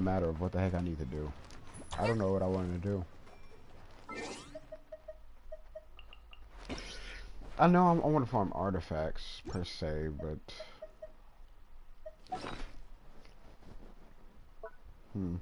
matter of what the heck I need to do. I don't know what I wanted to do. I know I want to farm artifacts per se, but hmm.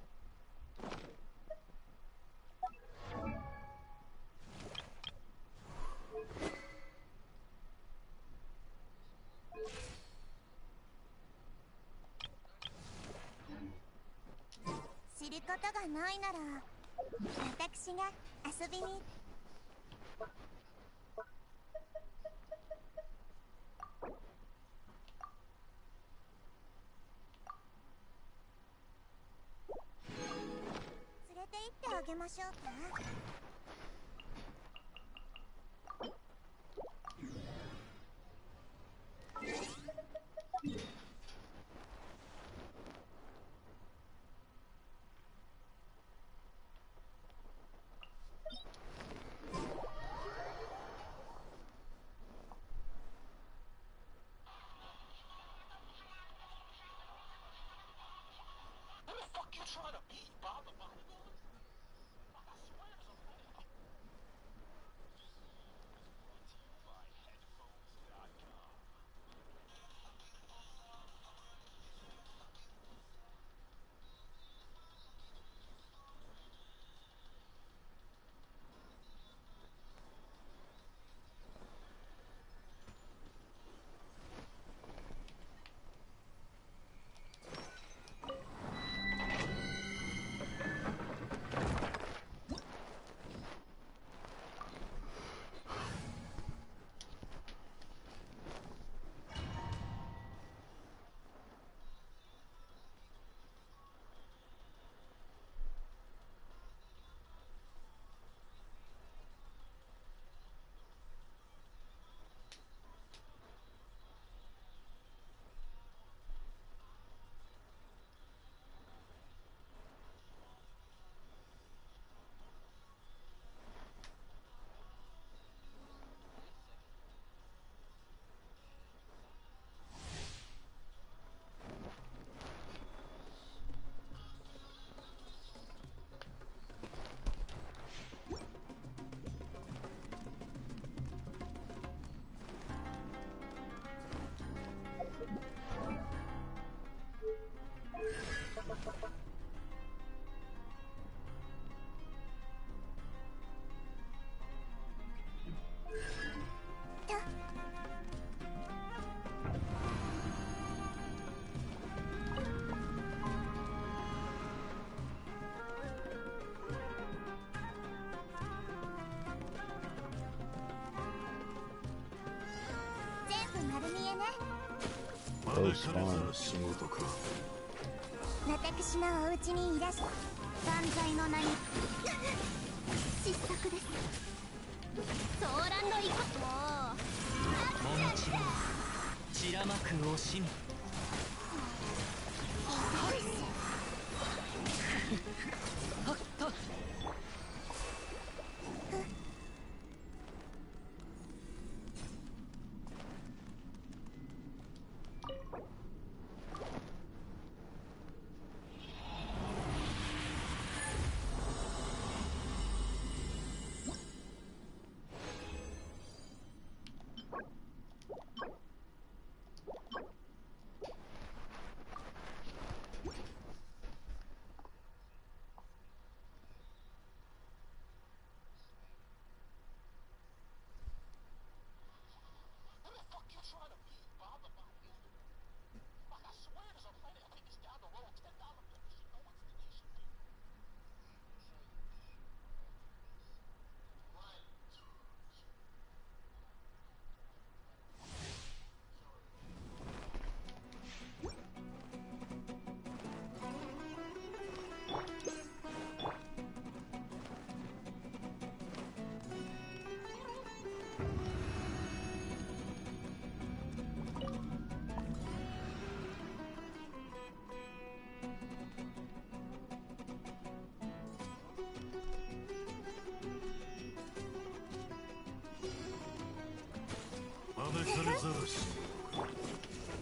Those spawn. 私のお家にいらっしゃ断罪の名に失策です。騒乱の意向もう散らまく惜しみ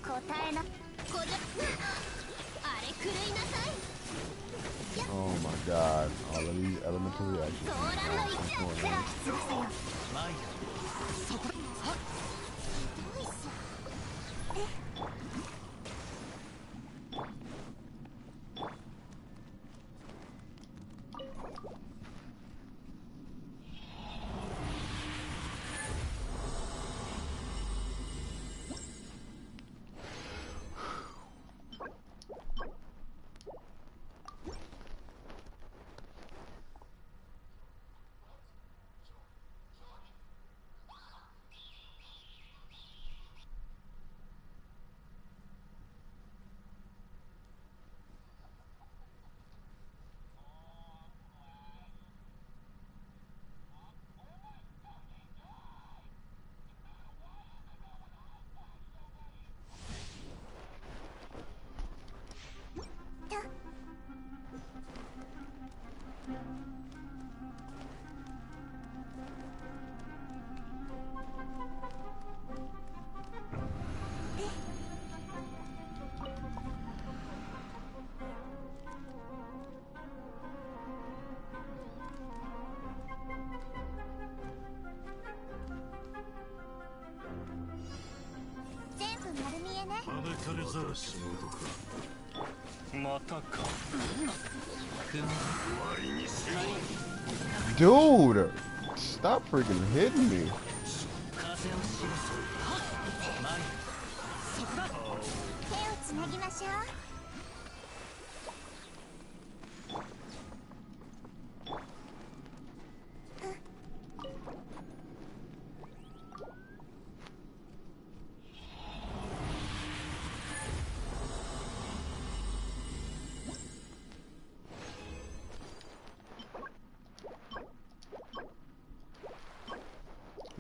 答えなこじゃあれ狂いなさい Oh my god. All of these elemental reactions. Dude, stop freaking hitting me. つなぎましょう。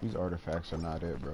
These artifacts are not it, bro.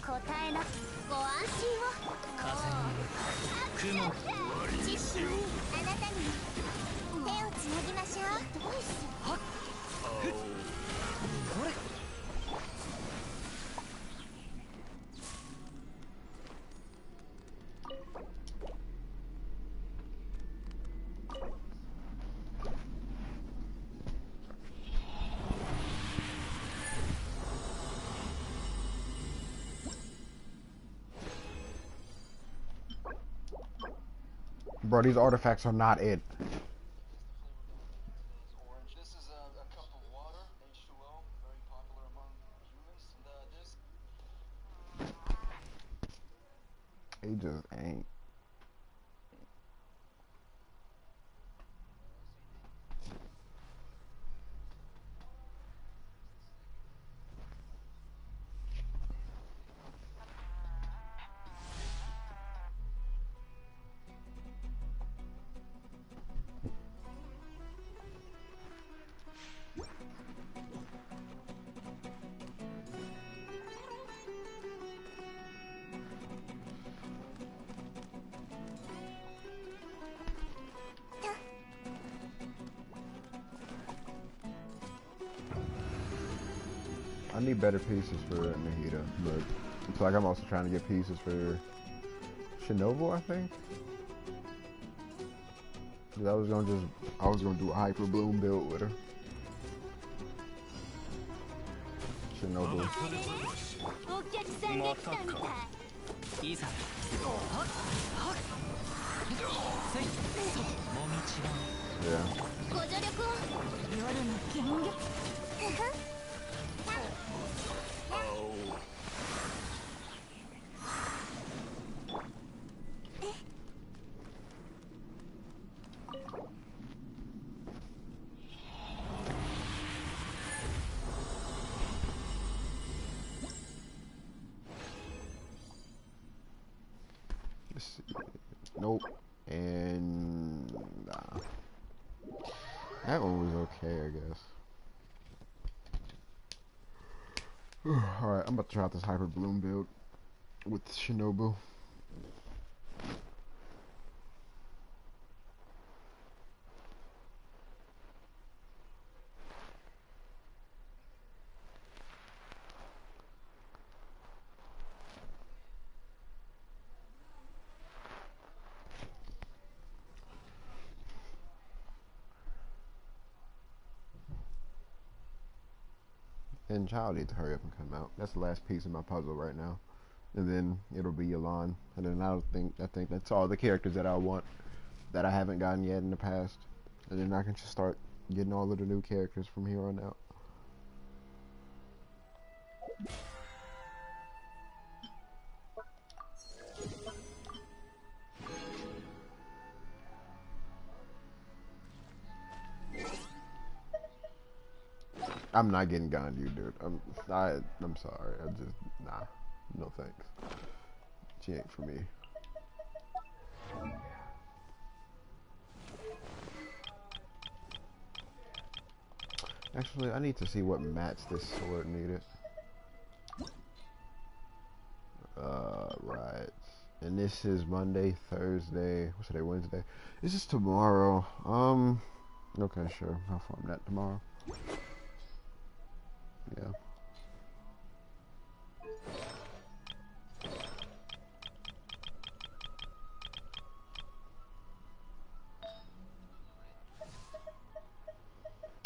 答えなご安心を。風に知識にあなたに手をつなぎましょう。はっこれBro, these artifacts are not it. This is a cup of water, H2O, very popular among humans. And It just ain't. I need better pieces for Nahida, but it's like I'm also trying to get pieces for Shinobu, I think. 'Cause I was gonna do a Hyper Bloom build with her. Shinobu. お客さんが来たみたい。いざ。Yeah. ご助力を。夜の剣撃。Let's see. Nope. And nah. That one was okay, I guess. Alright, I'm about to try out this Hyper Bloom build with Shinobu. And Child needs to hurry up and come out. That's the last piece of my puzzle right now. And then it'll be Elon. And then I think that's all the characters that I want that I haven't gotten yet in the past. And then I can just start getting all of the new characters from here on out. I'm not getting Gandu, dude. I'm sorry. I just nah. No thanks. She ain't for me. Actually, I need to see what mats this sword needed. Right. And this is Monday, Thursday. What's today? Wednesday. This is tomorrow. Okay, sure. I'll farm that tomorrow. Yeah.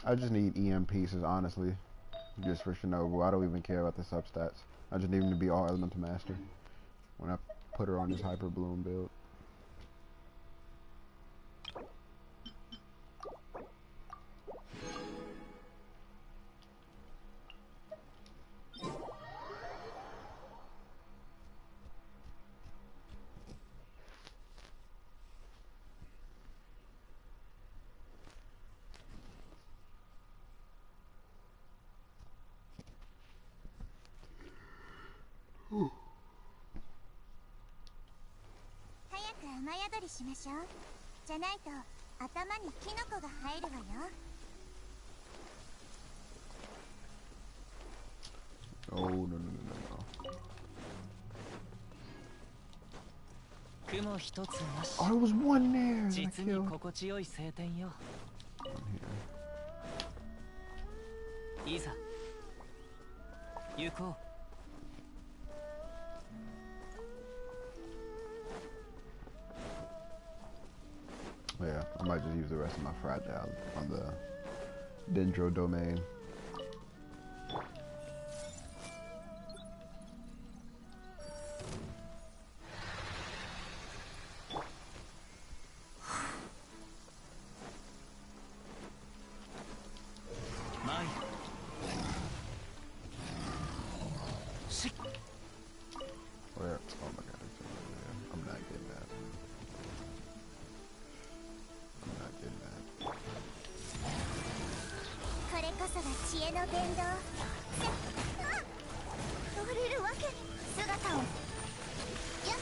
I just need EM pieces, honestly. Just for Shinobu. I don't even care about the substats. I just need him to be all elemental master when I put her on this Hyper Bloom build. Whew. 早く雨宿りしましょう。じゃないと頭にキノコが生えるわよ。Oh, no, no, no, no, no. 雲一つなし。 Oh, there was one there. 実に心地よい晴天よ。いざ行こう。 Yeah, I might just use the rest of my fragile on the Dendro domain. Where? Oh my god, it's over there. I'm not getting that. I'm not getting that. これこそが知恵の伝道。通れるわけに姿を。やっ。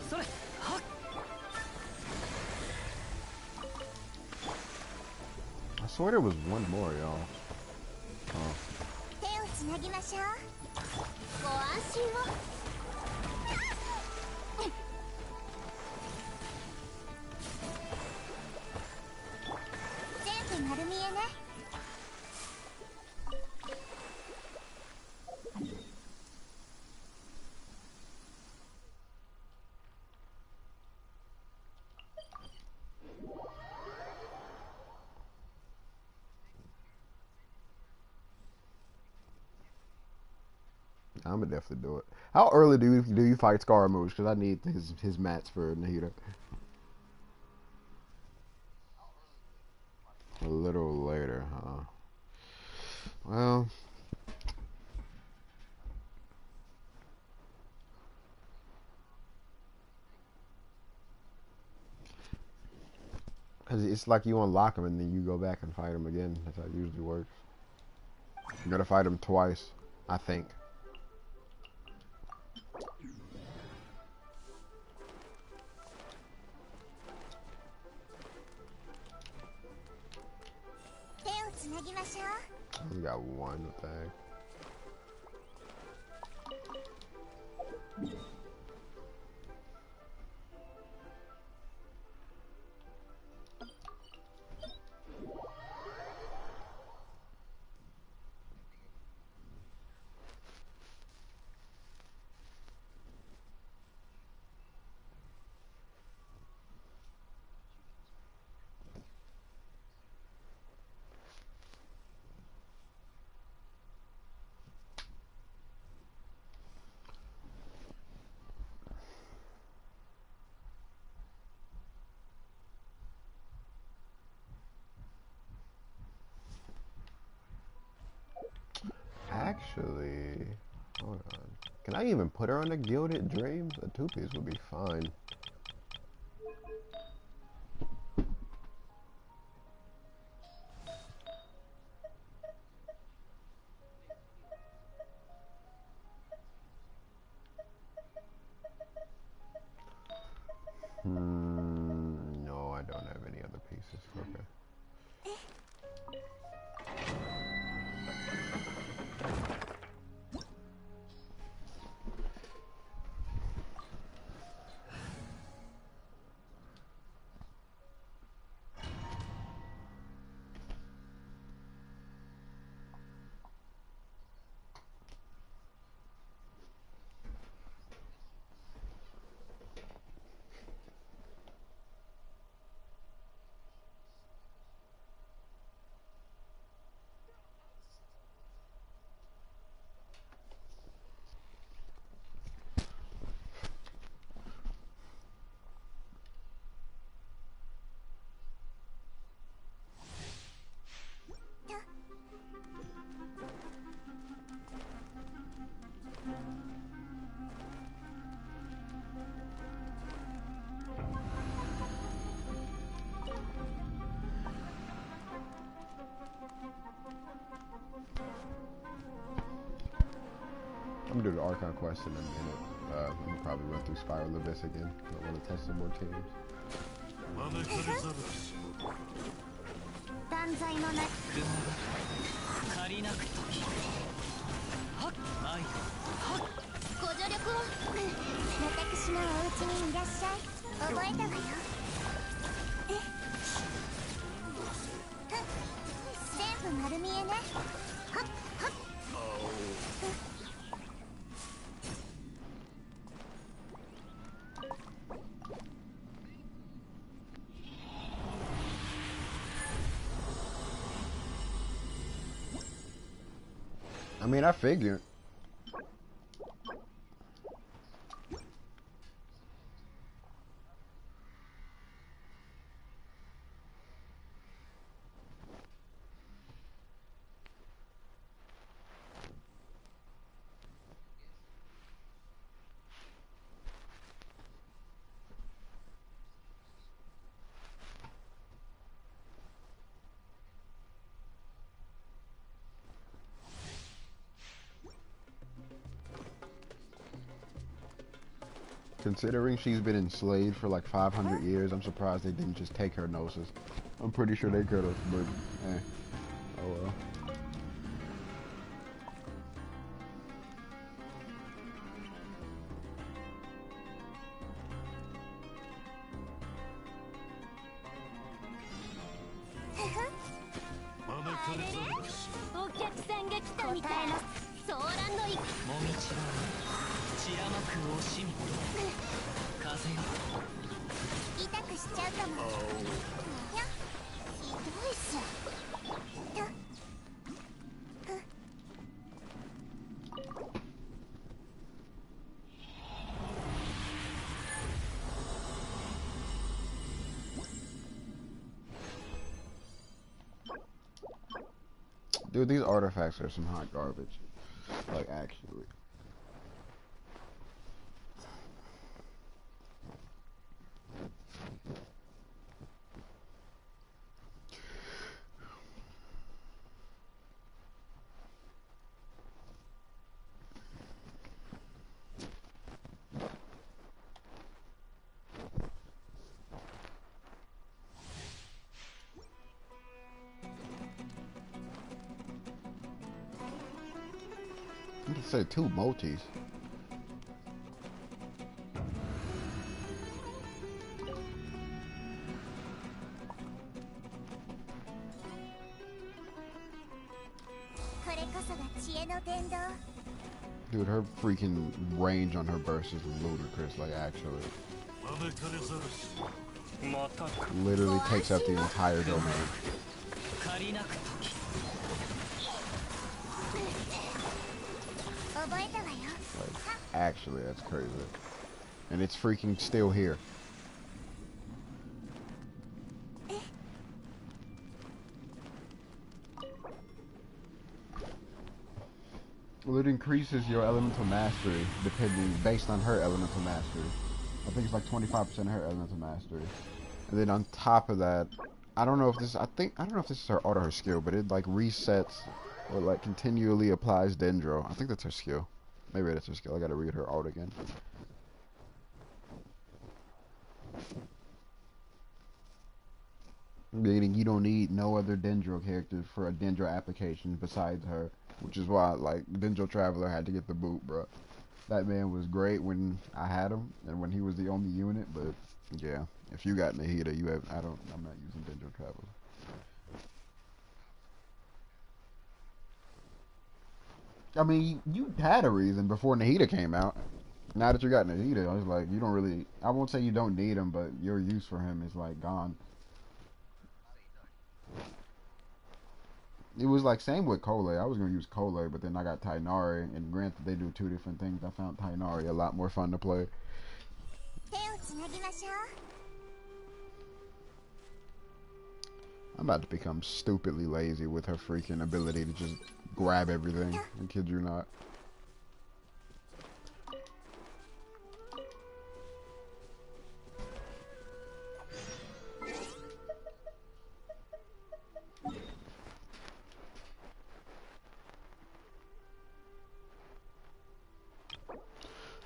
それ。はっ。 I swear there was one more, y'all. Oh. 手をつなぎましょう。ご安心を。全部丸見えね。I'm gonna definitely do it. How early do you fight Scaramouche? Because I need his mats for Nahida. A little later, huh? Well, cause it's like you unlock him and then you go back and fight him again. That's how it usually works. You gotta fight him twice, I think. ぎましょう。 We got one thing. Actually, hold on. Can I even put her on the Gilded Dreams? A two-piece would be fine. No, I don't have any other pieces. Okay. I'm gonna do the Archon quest in a minute. I'm gonna probably run through Spiral Abyss again. I want to test some more teams. 断罪のない借りなくときはっ参るご助力を。私のお家にいらっしゃい。覚えたわよ。全部丸見えね。はっはっ。I mean, I figured. Considering she's been enslaved for like 500 years, I'm surprised they didn't just take her gnosis. I'm pretty sure they could have, but oh well. Dude, these artifacts are some hot garbage. Like, actually. You can say 2 multis. Dude, her freaking range on her burst is ludicrous, like actually. Literally takes up the entire domain. Like, actually, that's crazy. And it's freaking still here. Well, it increases your elemental mastery based on her elemental mastery. I think it's like 25% of her elemental mastery. And then on top of that, I don't know if this is her art or her skill, but it like resets or like continually applies Dendro. I think that's her skill. Maybe that's her skill. I gotta read her art again. Meaning you don't need no other Dendro character for a Dendro application besides her. Which is why, like, Dendro Traveler had to get the boot, bro. That man was great when I had him, and when he was the only unit, but, yeah. If you got Nahida, I'm not using Dendro Traveler. I mean, you had a reason before Nahida came out. Now that you got Nahida, I was like, you don't really, I won't say you don't need him, but your use for him is, like, gone. It was like same with Cole. I was gonna use Cole, but then I got Tainari, and granted they do 2 different things. I found Tainari a lot more fun to play. I'm about to become stupidly lazy with her freaking ability to just grab everything. I kid you not.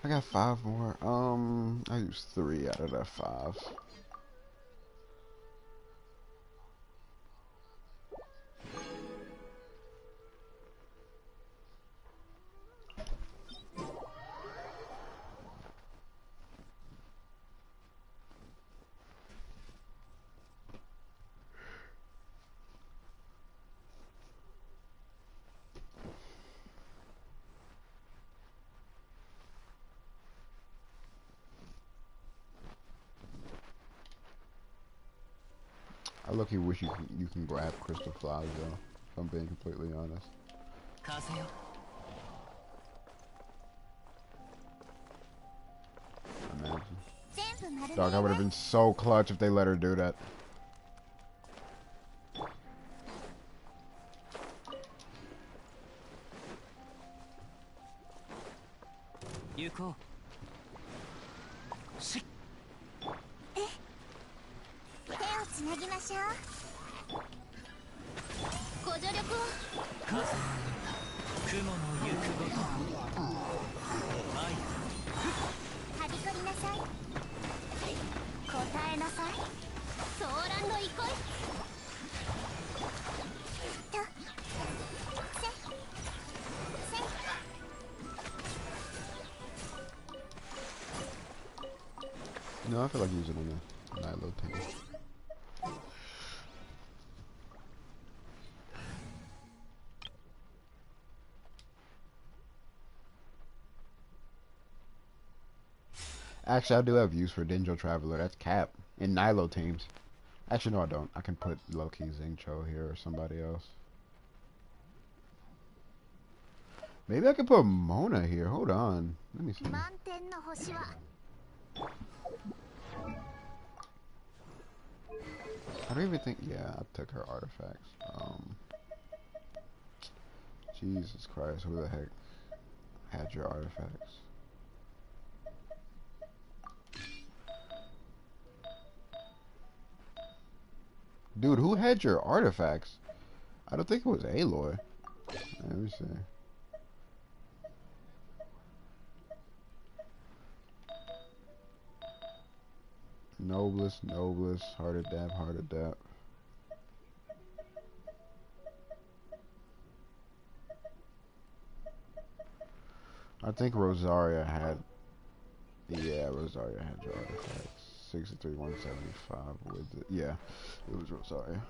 I got 5 more. I used 3 out of that 5. I lucky wish you can grab crystal flies though, if I'm being completely honest. Imagine. Dog, I would have been so clutch if they let her do that. No, I feel like using it in a Nilo team. Actually, I do have use for Dendro Traveler. That's cap in Nilo teams. Actually, no, I don't. I can put low-key Xingqiu here or somebody else. Maybe I could put Mona here. Hold on. Let me see. I don't even think... Yeah, I took her artifacts. Jesus Christ, who the heck had your artifacts? Dude, who had your artifacts? I don't think it was Aloy. Let me see. Noblest, Heart of Depth. I think Rosaria had. Yeah, Rosaria had your artifacts. 63, 175 with it. Yeah, it was Rosaria.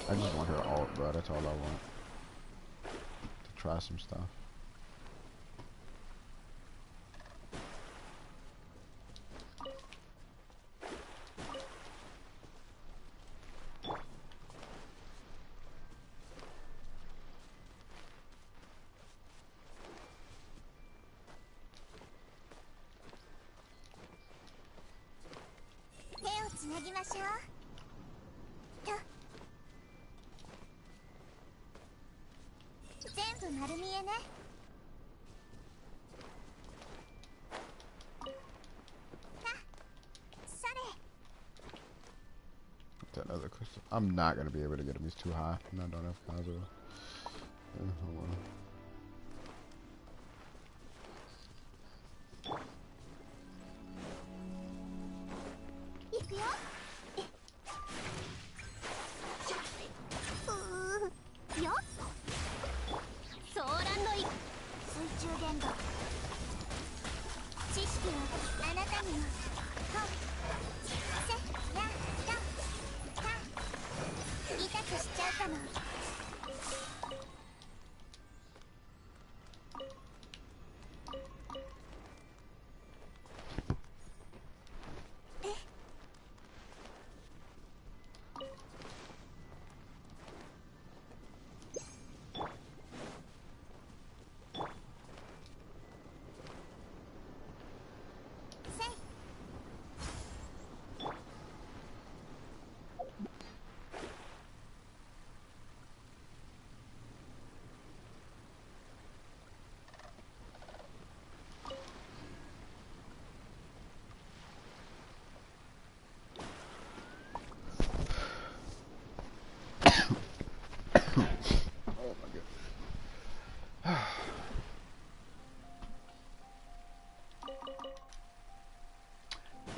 I just want her alt, bro. That's all I want. To try some stuff. That other crystal. I'm not gonna be able to get him. He's too high. And I don't have Kazuo. Hold on.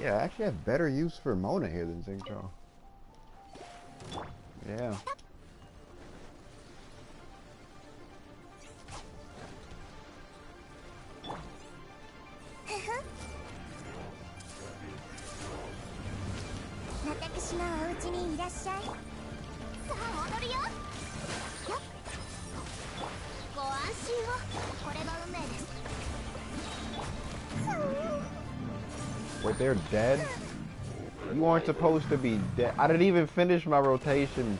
Yeah, I actually have better use for Mona here than Xingqiu. Yeah. Wait, they're dead? You aren't supposed to be dead. I didn't even finish my rotation.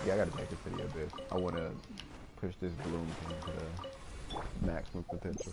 Yeah, I gotta take it to the abyss. I wanna push this Bloom King to the maximum potential.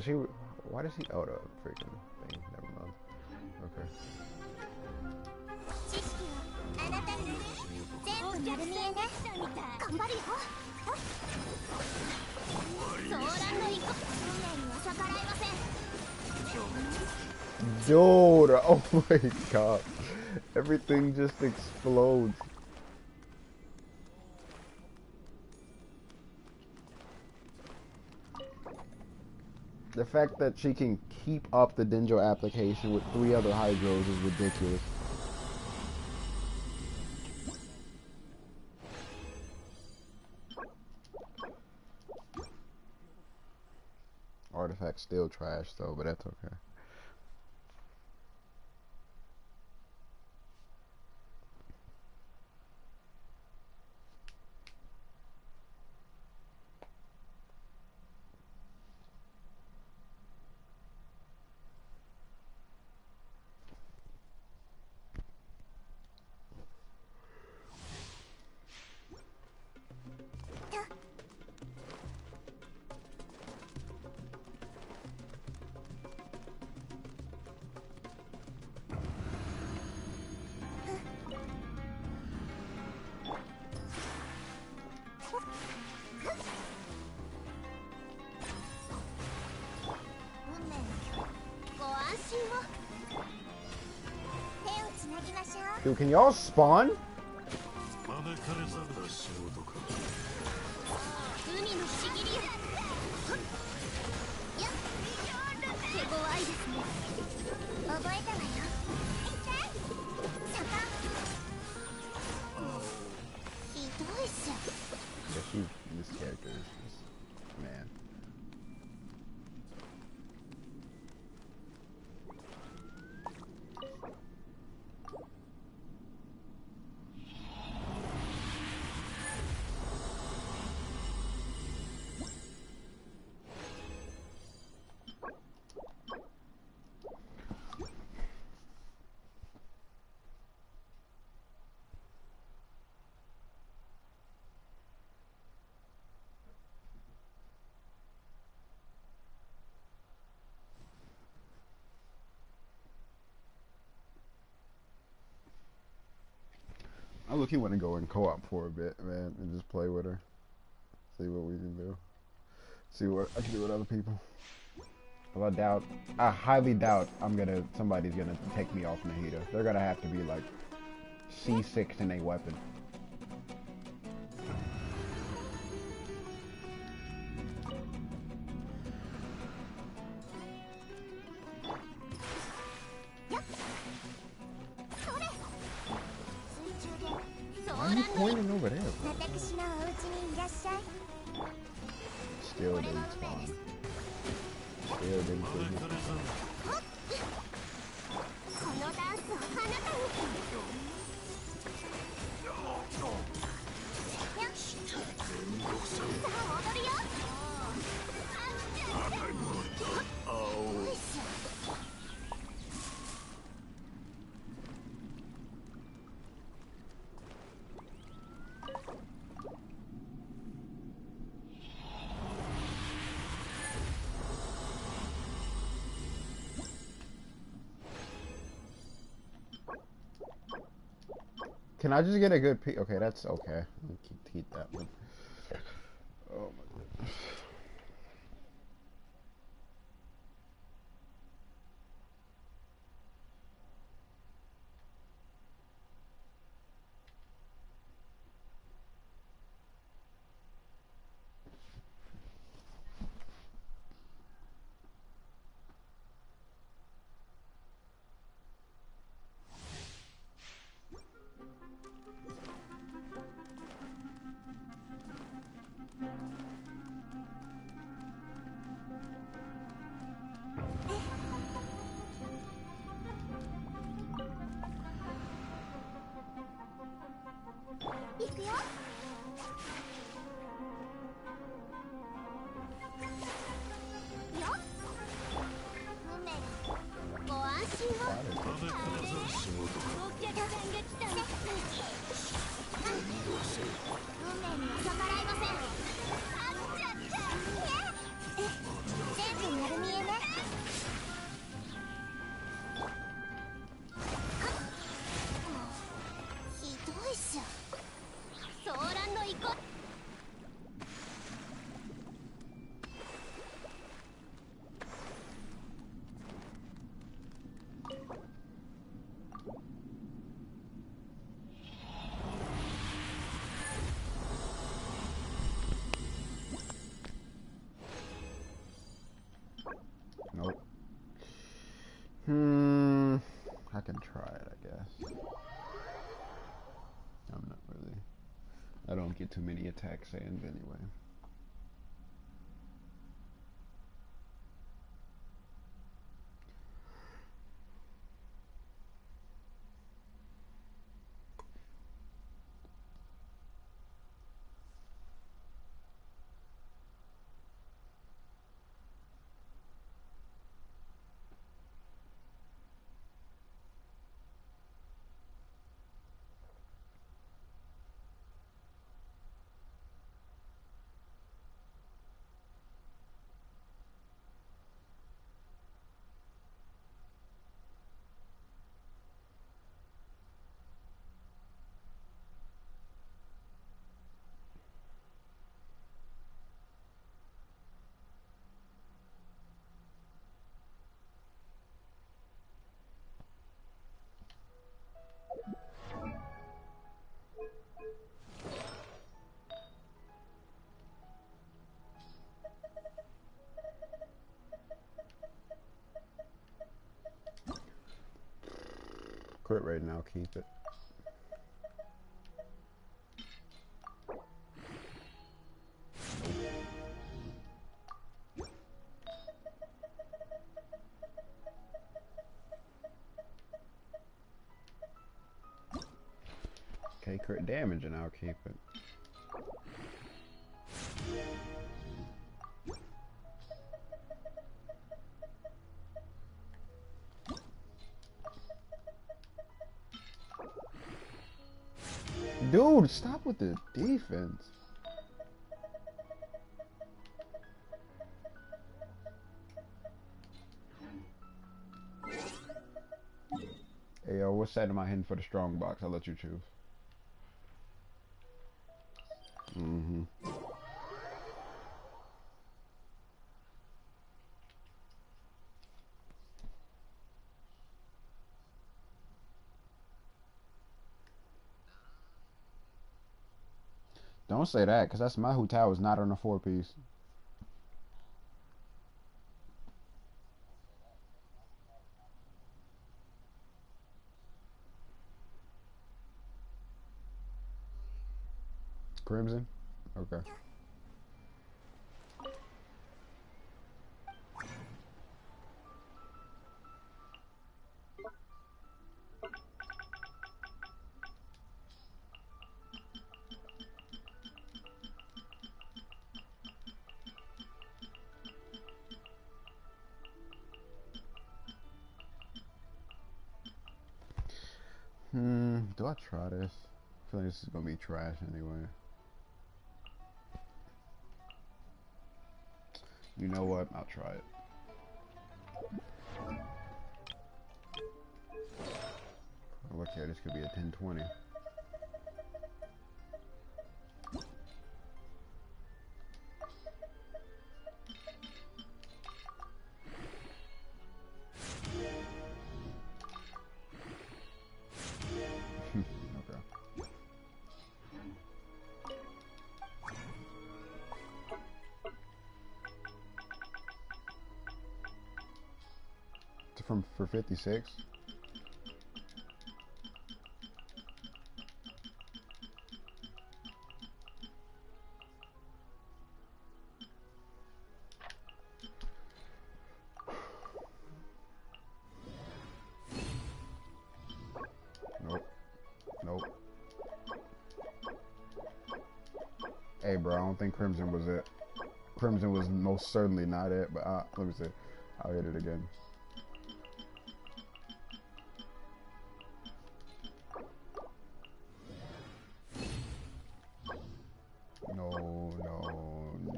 Does she? Why does he? Oh, the freaking thing. Never mind. Okay. 知識をあなたに全部丸見えね。頑張るよ。ソーランの一個運命には逆らえません。 Dude, oh my god. Everything just explodes. The fact that she can keep up the Denjo application with 3 other Hydros is ridiculous. Artifact's still trash though, but that's okay. Dude, can y'all spawn? This character is just, man. I look, he want to go in co-op for a bit, man, and just play with her. See what we can do. See what I can do with other people. Well, I highly doubt somebody's gonna take me off Nahida. They're gonna have to be like C6 in a weapon. Why are you pointing over there? Still didn't spawn. Still didn't see me. Can I just get a good peek? Okay, that's okay. I'll keep that one. Oh my goodness. Hmm. I can try it, I guess. I'm not really. I don't get too many attack sands anyway. Crit rate and I'll keep it. Okay, crit damage and I'll keep it. Dude, stop with the defense. Hey, yo, what side am I hitting for the strong box? I'll let you choose. Mm-hmm. Don't say that, because that's my Hu Tao is not on a 4-piece. Crimson? Okay. Do I try this? I feel like this is gonna be trash anyway. You know what? I'll try it. Oh, look here, this could be a 10-20. Okay. For 56. Nope. Nope. Hey, bro, I don't think Crimson was it. Crimson was most certainly not it, but let me see. I'll hit it again.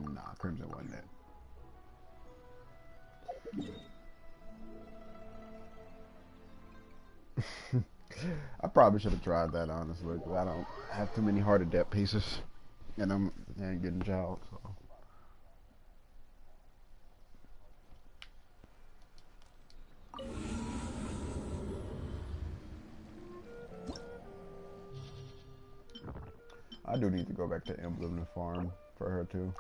Nah, Crimson wasn't it. I probably should have tried that, honestly, because I don't have too many heart adept pieces, and I'm getting child, so. I do need to go back to Emblem to farm for her too.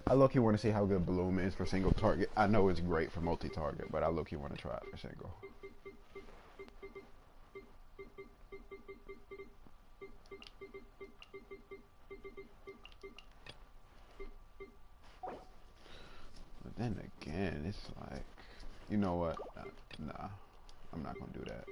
I low-key want to see how good Bloom is for single target. I know it's great for multi-target, but I low-key want to try it for single. But then again, it's like, you know what? Nah, I'm not gonna do that.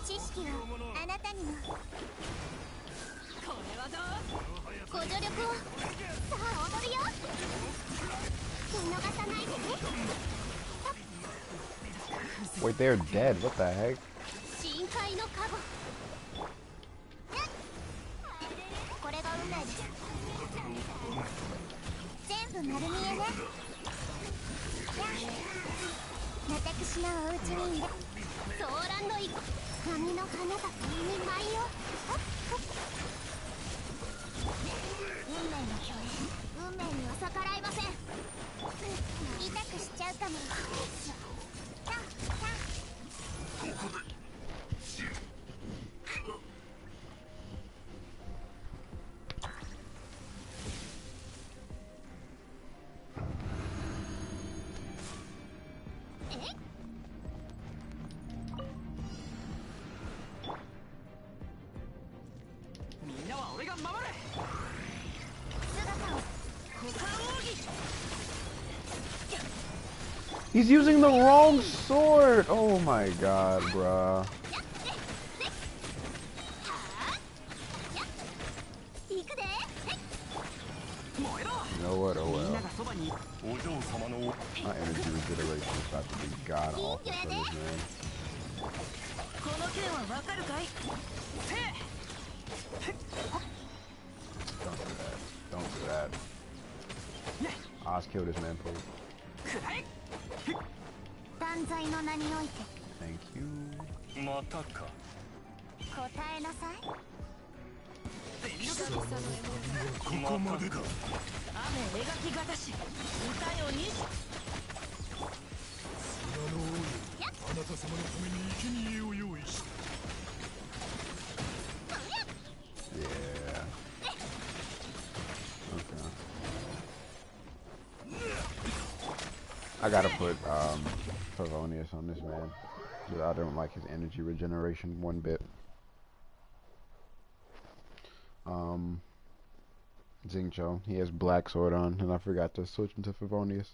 知識をあなたにもこれはどうご助力をさあ踊るよ見逃さないでね Wait, they're dead. What the heck? 深海のカゴこれが運命です全部丸見えね私のお家にいるソーランの一個波の花が共に舞いを運命の共演運命には逆らいません痛くしちゃうかもHe's using the wrong sword! Oh my god, bruh. You know what? Oh well. My energy regeneration is about to be god awful for this man. Don't do that. Oz, kill this man, please. Thank you. 答えなさいここまでだ雨描きがたし歌よに砂の王よあなた様のために生贄を用意した Yeah. Okay. I gotta put Favonius on this man. Dude, I don't like his energy regeneration one bit. Xingqiu, he has black sword on, and I forgot to switch into Favonius.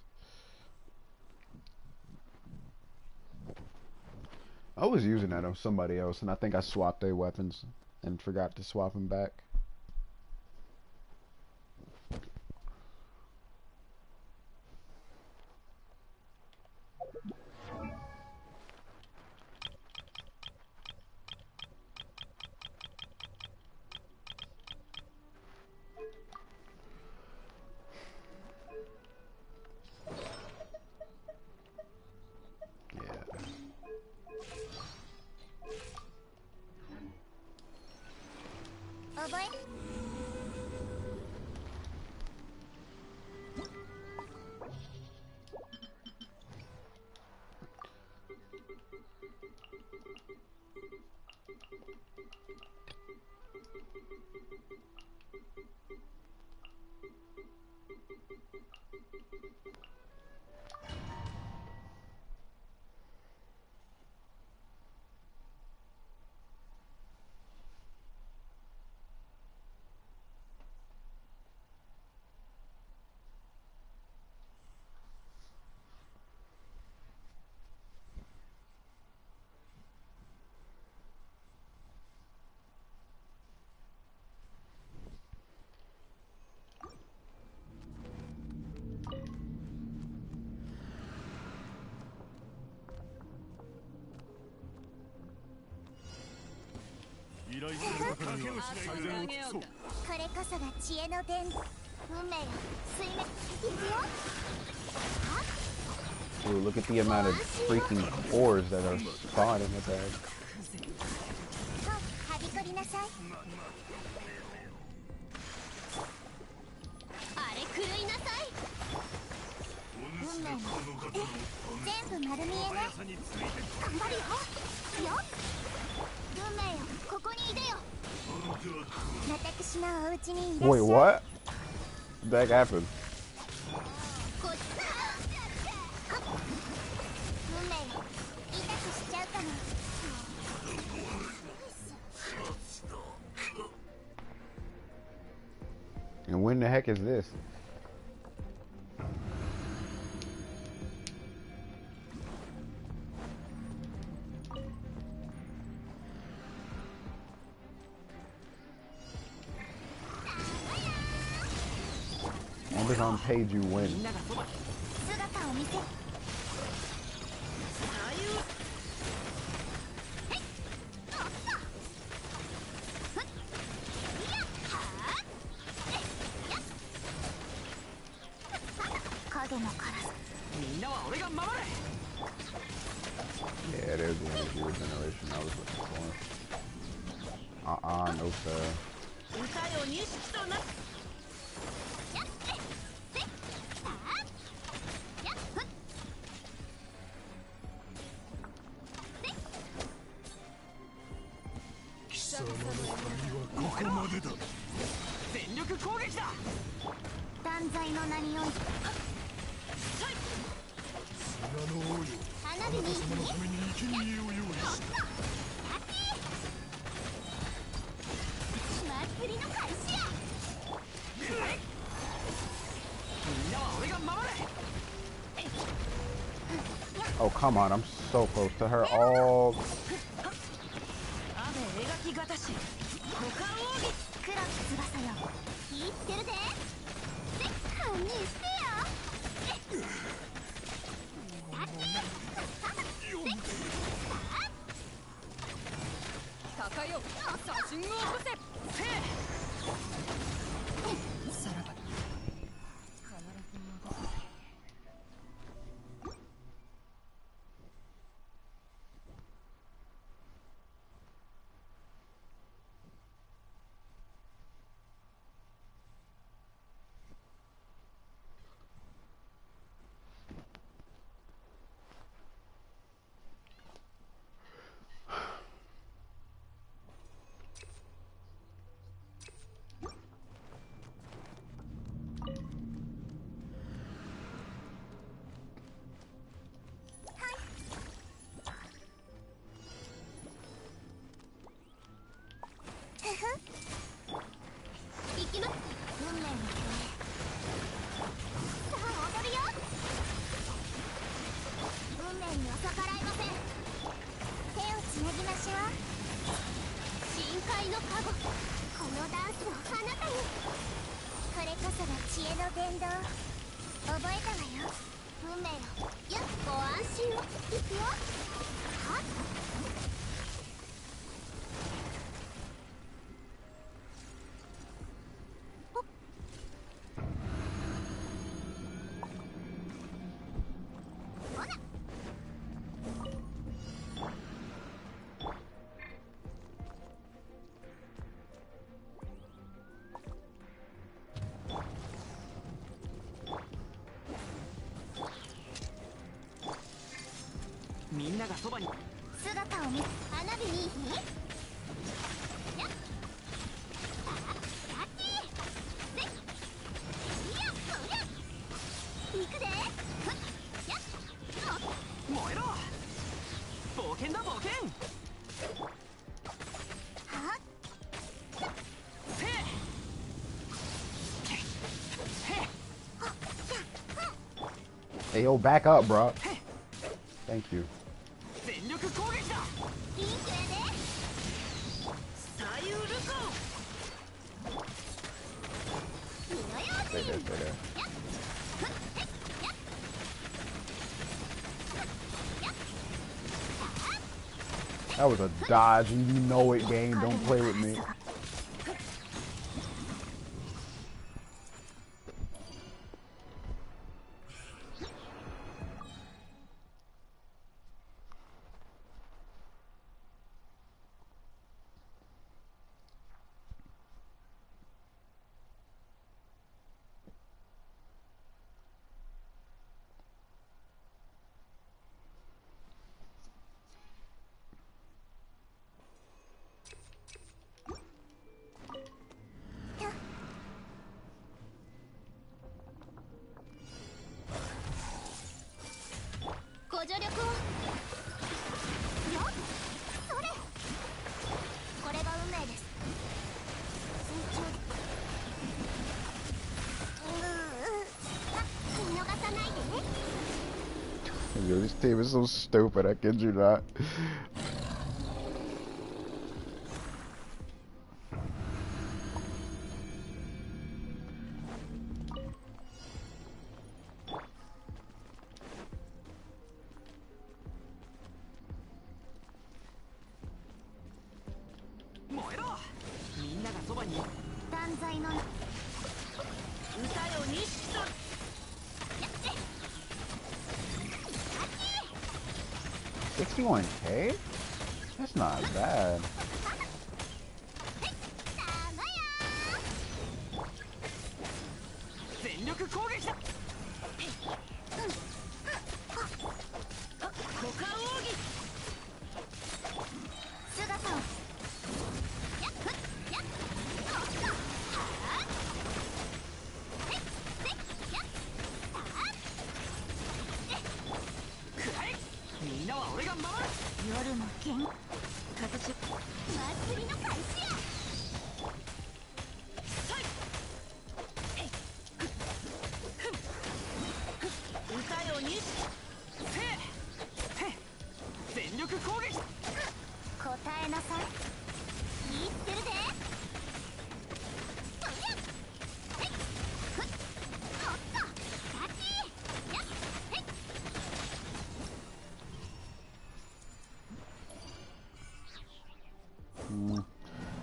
I was using that on somebody else, and I think I swapped their weapons and forgot to swap them back. これこそが知恵の伝運命よ水面行くよ Dude, look at the amount of freaking ores that are spawning with that. はびこりなさいあれ狂いなさい運命の全部丸見えね頑張るよよ運命よここにいでよ私のお家にいらっしゃい Wait, what? That happened. こっち運命よ痛くしちゃうかな And when the heck is this? Amazon paid you win. 姿を見せ影の辛さ Yeah, there's the energy regeneration I was looking for. No sir. 歌よ錦とな 全力攻撃だ 断罪の名において花火に祭りの開始や みんなは俺が守れ Oh, come on. I'm so close to her. Oh. 雨描きがたし股間奥義 黒き翼よ気ぃつけるで堪忍してよ 高よ写真を起こせせさらば 行きます運命のさあ踊るよ運命には逆らいません手をつなぎましょう深海の加護このダンスをあなたにこれこそが知恵の伝道覚えたわよ運命よご安心をいくよはっみんながそばに姿を見花火に行くで燃えろ冒険だ冒険は Hey, yo, back up, bro. Thank you. 全力攻撃だピンクやで左右ルコ 火のよ Stay there, stay there. うに That was a dodge, and you know it, game. Don't play with me. Yo, this team is so stupid, I kid you not. $61K? That's not bad.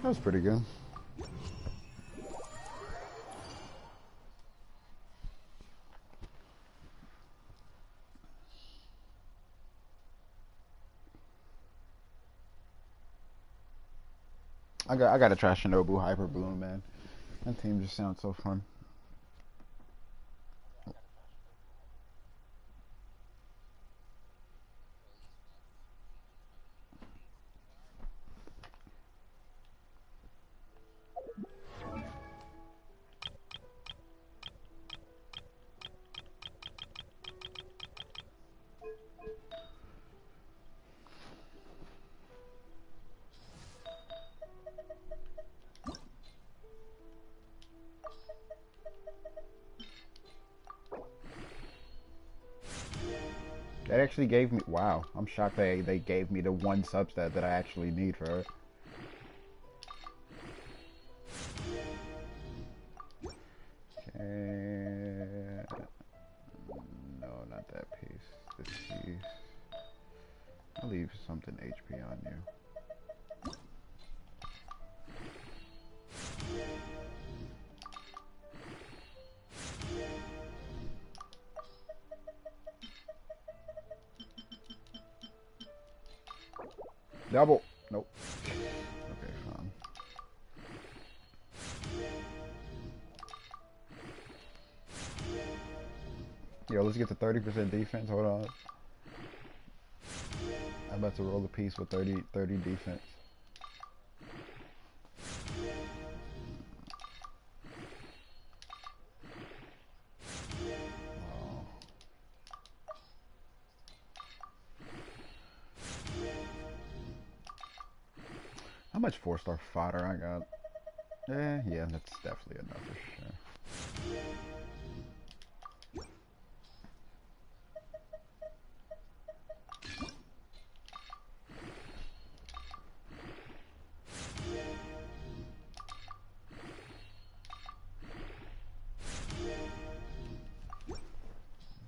That was pretty good. I gotta try Shinobu Hyper Balloon, man. That team just sounds so fun. That actually gave me, wow, I'm shocked they gave me the one substat that I actually need for her. Okay. No, not that piece. This piece. I'll leave something HP on you. Double. Nope. Okay, fine. Yo, let's get to 30% defense. Hold on. I'm about to roll a piece with 30 defense. Oh. How much 4-star fodder I got? Yeah, that's definitely enough for sure.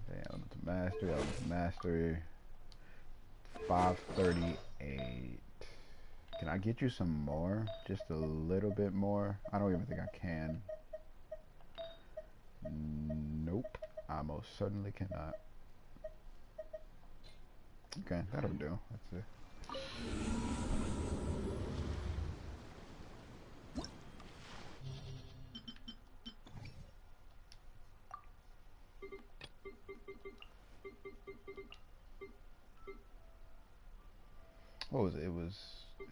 Damn, it's mastery. That was mastery. 538. Can I get you some more? Just a little bit more? I don't even think I can. Nope. I most certainly cannot. Okay, that'll do. That's it. What was it? It was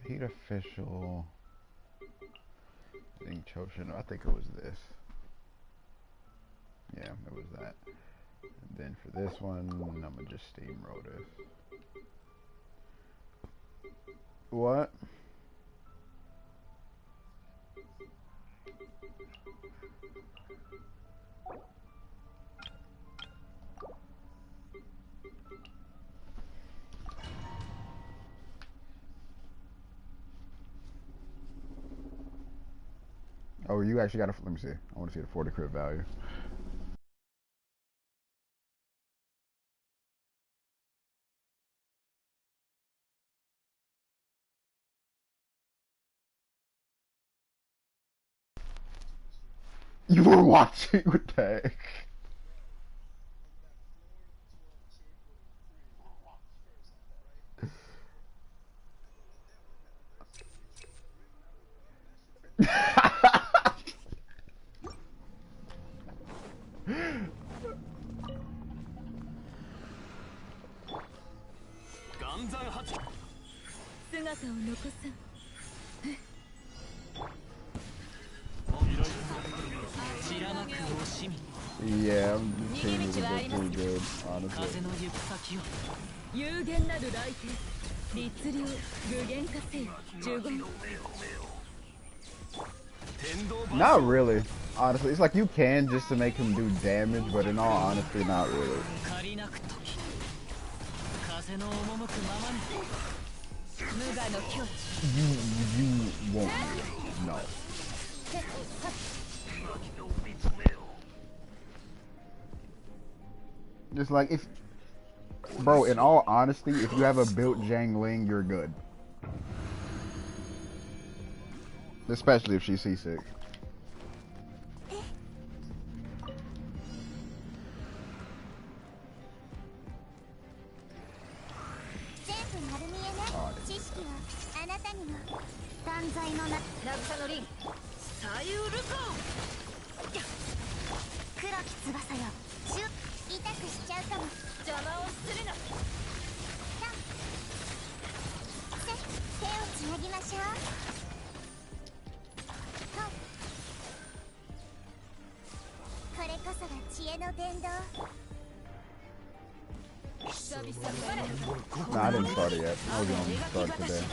Heat Official. I think Choshin. I think it was this. Yeah, it was that. And then for this one, I'm gonna just steamroll this. What? Oh, you actually got to, let me see. I want to see the 40 crit value. You were watching with that. Yeah, I'm team is a bit too good, honestly. Not really, honestly. It's like you can just to make him do damage, but in all honesty, not really. You won't. No. Just like if, bro, in all honesty, if you have a built Jangling, you're good. Especially if she's seasick. Nah, I didn't start it yet. I was gonna start it today.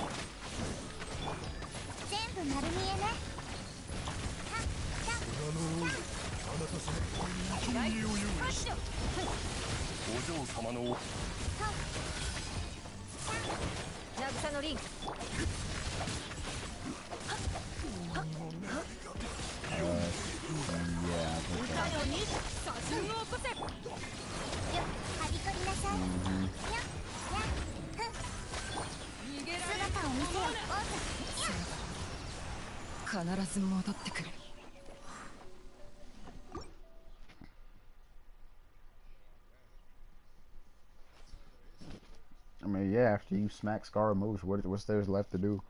I mean, yeah, after you smack Scar moves, what's there's left to do?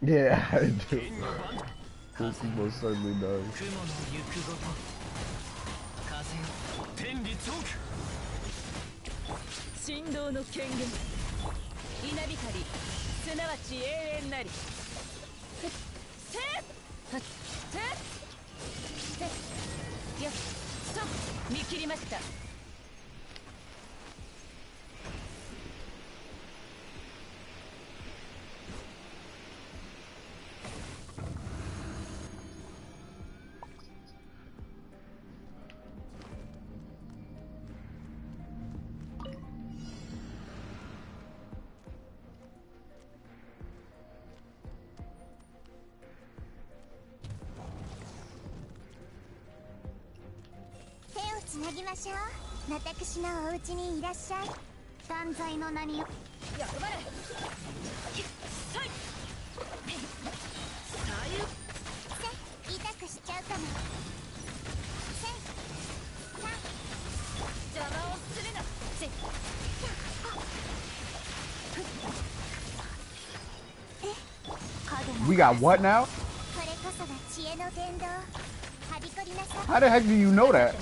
Yeah, I do. This most certainly does. なぎましょう。私のお家にいらっしゃい。断罪の名によ。役払いさい左右せ痛くしちゃうかも。せさ邪魔をするなせ影の We got what now? これこそが知恵の伝道。はびこりなさい。 How the heck do you know that?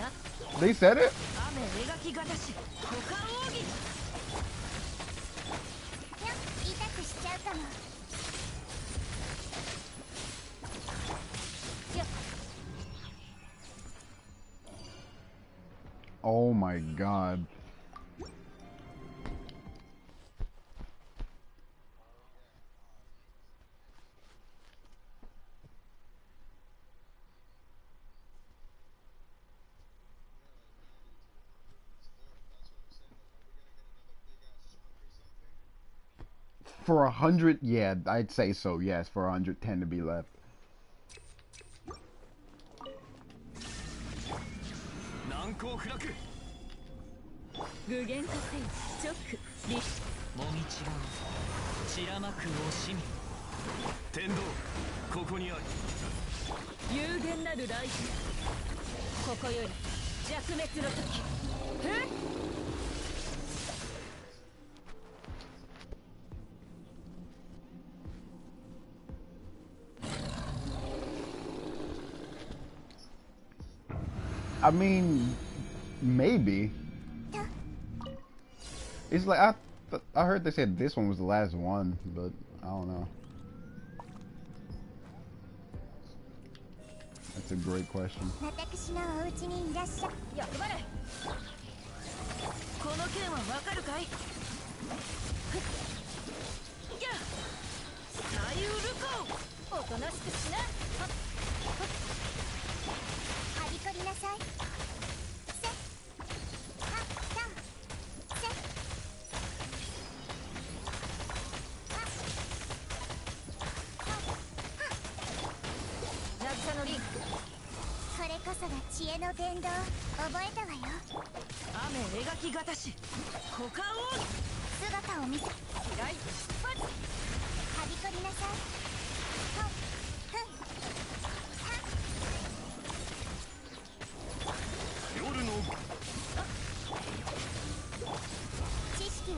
They said it? 雨描きがたし股間奥義痛くしちゃうかも。 Oh my god. For 100, yeah, I'd say so, yes, for 110 to be left. 難攻不落具現化せよチョックリもみちが散らまく惜しみ天道ここにあり有限なるライフここより弱滅の時えっ I mean, maybe. It's like I heard they said this one was the last one, but I don't know. That's a great question. 私のお家にいらっしゃい。役払いこの件はわかるかいや左右ルコおとなしくしなはびこりなさい。せはさせ渚のリンクこれこそが知恵の伝道。覚えたわよ。雨描きがたし股間奥義姿を見せ。は平井出発びこりなさい。ほっふんは夜の知識を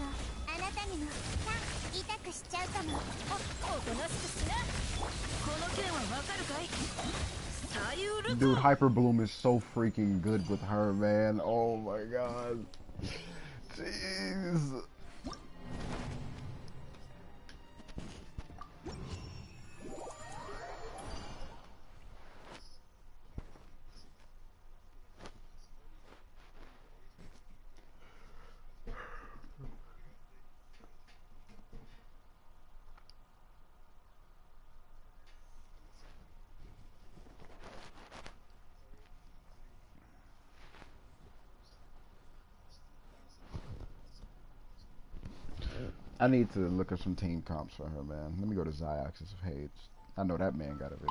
あなたにも痛くしちゃうかも。おとなしくしなこの件はわかるかい左右ル Dude, コ Hyper Bloom is so freaking good with her, man. Oh my god. Jeez. I need to look up some team comps for her, man. Let me go to Ziox's page. I know that man got a video.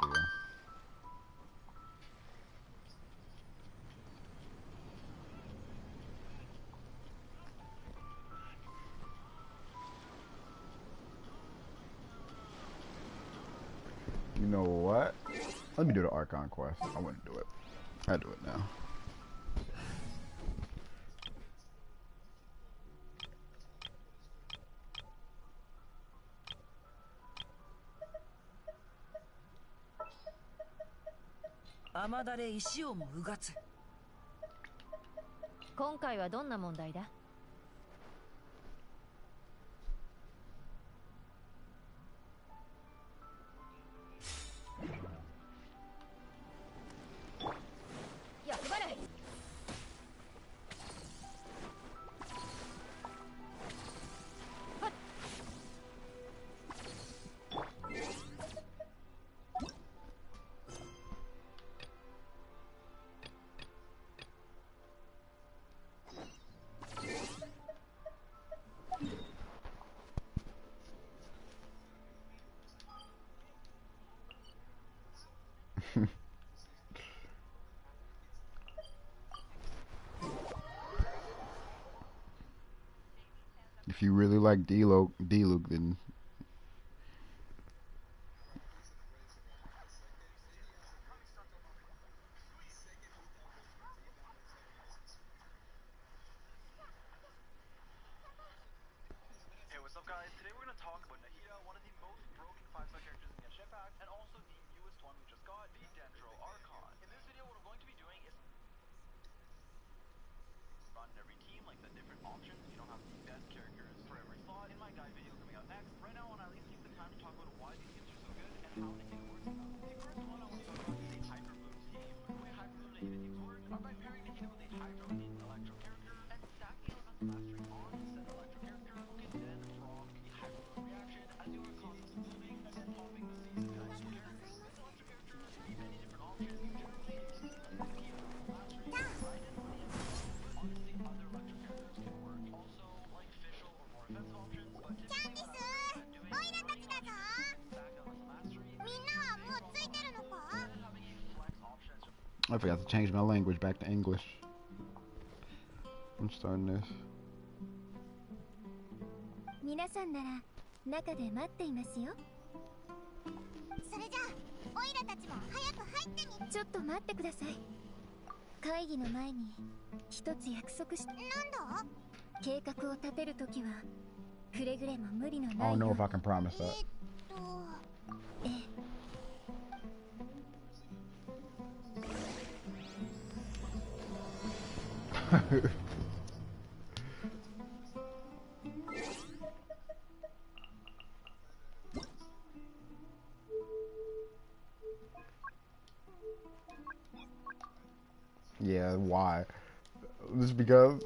You know what? Let me do the Archon quest. I wouldn't do it. I do it now. Amada 雨だれ石をもうがつ今回はどんな問題だ役払い If you really like D-Luke, then Hey, what's up, guys? Today we're gonna talk about Nahida, one of the most broken 5-star characters in Genshin Impact, and also the newest one we just got, the Dendro Archon. In this video, what we're going to be doing is run every team, like the different options. You don't have the best characters for every slot. In my guide video coming out next, right now I want to at least take the time to talk about why these skins are so good and how Nahida works in them. The first one I want to talk about is the Hyper Bloom team. The way Hyper Bloom Nahida teams work are by pairing Nahida with a Hydro and an Electro character and stacking Elemental Mastery on said Electro character, who can then proc the Hyper Bloom reaction as you are constantly blooming and then popping the seeds of the Electro character. This Electro character can be many different options. Generally, it can be like the key Elemental Mastery, Raiden or the Emperor, but honestly, other Electro characters can work. Also, like official or more offensive options, but typically what I would recommend doing is running an option where you can stack Elemental Mastery, using a base proc option, and then having a flex option as I forgot to change my language back to English. I'm starting this. 皆さんなら中で待っていますよ。それじゃあオイラたちも早く入ってみ。ちょっと待ってください。会議の前に一つ約束し。なんだ？計画を立てるときはくれぐれも無理のないよう I に。don't know if I can promise that. ええ。Yeah, why? Just because?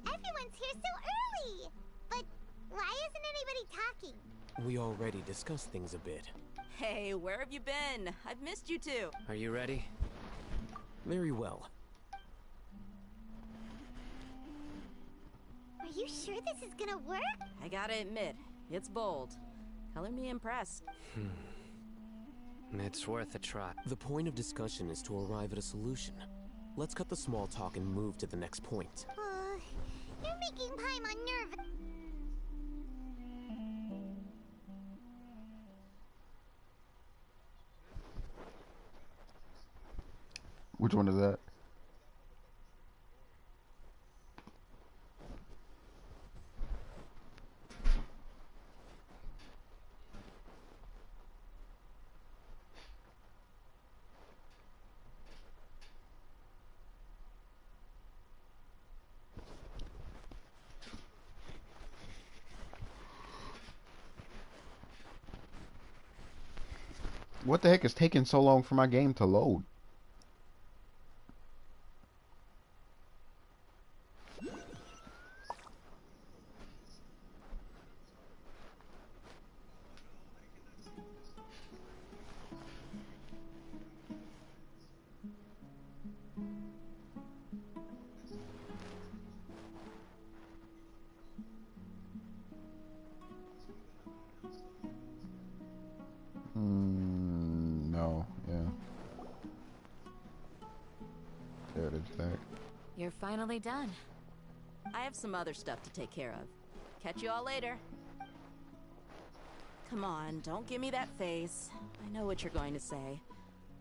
Everyone's here so early! But why isn't anybody talking? We already discussed things a bit. Hey, where have you been? I've missed you too. Are you ready? Very well. Are you sure this is gonna work? I gotta admit, it's bold. Color me impressed. It's worth a try. The point of discussion is to arrive at a solution. Let's cut the small talk and move to the next point. You're making Paimon nervous. Which one is that? What the heck is taking so long for my game to load? No, yeah. There it is back. You're finally done. I have some other stuff to take care of. Catch you all later. Come on, don't give me that face. I know what you're going to say.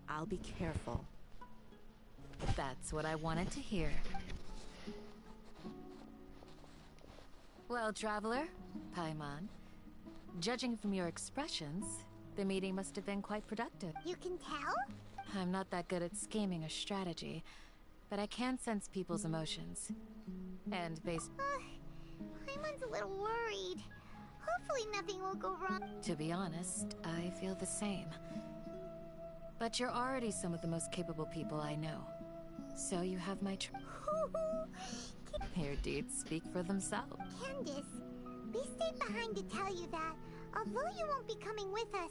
I'll be careful. That's what I wanted to hear. Well, traveler, Paimon, judging from your expressions, the meeting must have been quite productive. You can tell? I'm not that good at scheming or strategy, but I can sense people's emotions. And based... Paimon's a little worried. Hopefully nothing will go wrong. To be honest, I feel the same. But you're already some of the most capable people I know. So you have my Your deeds speak for themselves. Candace, we stayed behind to tell you that, although you won't be coming with us,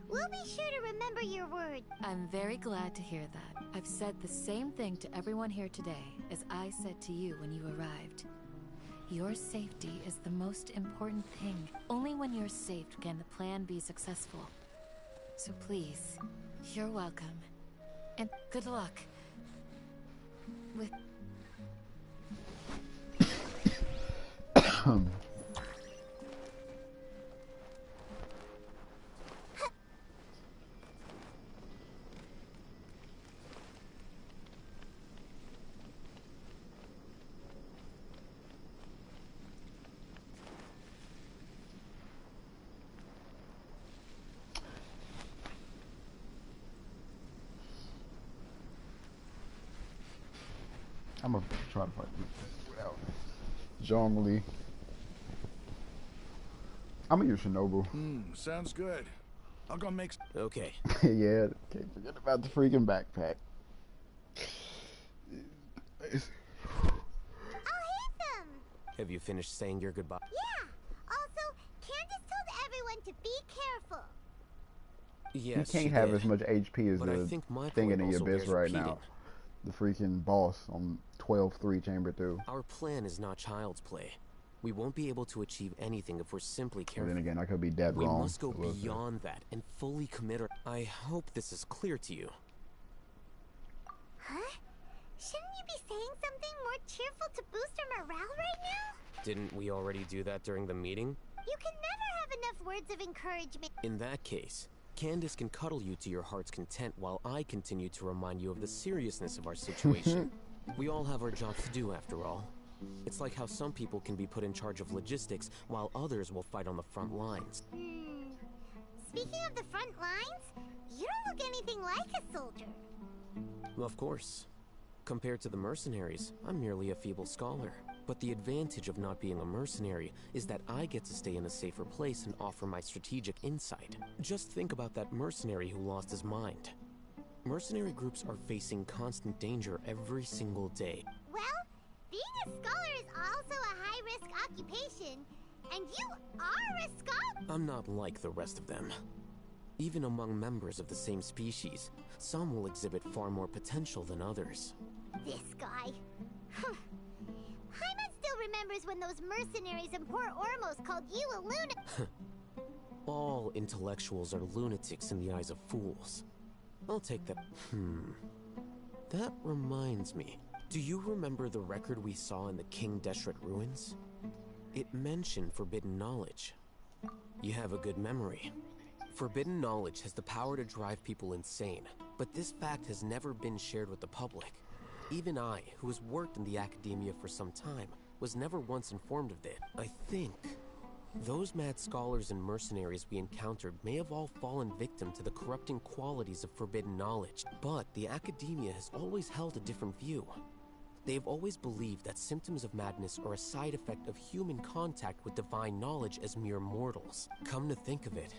we'll be sure to remember your word. I'm very glad to hear that. I've said the same thing to everyone here today as I said to you when you arrived. Your safety is the most important thing. Only when you're safe can the plan be successful. So please, you're welcome. And good luck. With... I'm gonna try to fight this without Zhongli. I'm gonna use Shinobu. Sounds good. I'll go make. Okay. Yeah, can't forget about the freaking backpack. I'll hate them! Have you finished saying your goodbye? Yeah! Also, Candace told everyone to be careful. Yes, you can't she have did. as much HP as But I the think my thing in point the also abyss bears right repeating. now. The freaking boss on 12-3 chamber 2. Our plan is not child's play. We won't be able to achieve anything if we're simply But careful. then again, I could be dead We wrong. must go I will say. beyond that and fully commit our... I hope this is clear to you. Huh? Shouldn't you be saying something more cheerful to boost our morale right now? Didn't we already do that during the meeting? You can never have enough words of encouragement. In that case, Candace can cuddle you to your heart's content while I continue to remind you of the seriousness of our situation. We all have our jobs to do, after all. It's like how some people can be put in charge of logistics while others will fight on the front lines. Speaking of the front lines, you don't look anything like a soldier. Of course. Compared to the mercenaries, I'm merely a feeble scholar. But the advantage of not being a mercenary is that I get to stay in a safer place and offer my strategic insight. Just think about that mercenary who lost his mind. Mercenary groups are facing constant danger every single day. Well, being a scholar is also a high-risk occupation, and you are a scholar. I'm not like the rest of them. Even among members of the same species, some will exhibit far more potential than others. This guy. Paimon still remembers when those mercenaries in Port Ormos called you a lunatic. All intellectuals are lunatics in the eyes of fools. I'll take that. That reminds me. Do you remember the record we saw in the King Deshret ruins? It mentioned forbidden knowledge. You have a good memory. Forbidden knowledge has the power to drive people insane, but this fact has never been shared with the public. Even I, who has worked in the academia for some time, was never once informed of it. I think those mad scholars and mercenaries we encountered may have all fallen victim to the corrupting qualities of forbidden knowledge, but the academia has always held a different view. They've always believed that symptoms of madness are a side effect of human contact with divine knowledge as mere mortals. Come to think of it,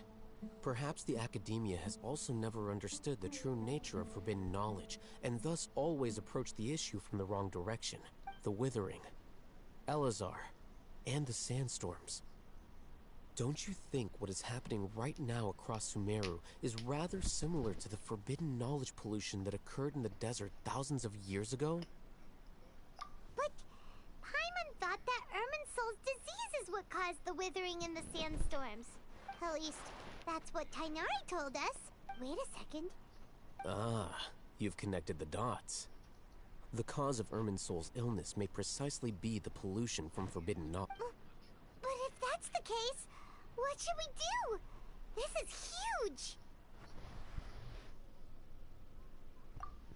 perhaps the academia has also never understood the true nature of forbidden knowledge, and thus always approached the issue from the wrong direction. The Withering, Elazar, and the Sandstorms. Don't you think what is happening right now across Sumeru is rather similar to the forbidden knowledge pollution that occurred in the desert thousands of years ago? But Paimon thought that Irminsul's disease is what caused the withering in the sandstorms. At least, that's what Tainari told us. Wait a second. Ah, you've connected the dots. The cause of Irminsul's illness may precisely be the pollution from forbidden knowledge. But if that's the case, what should we do? This is huge!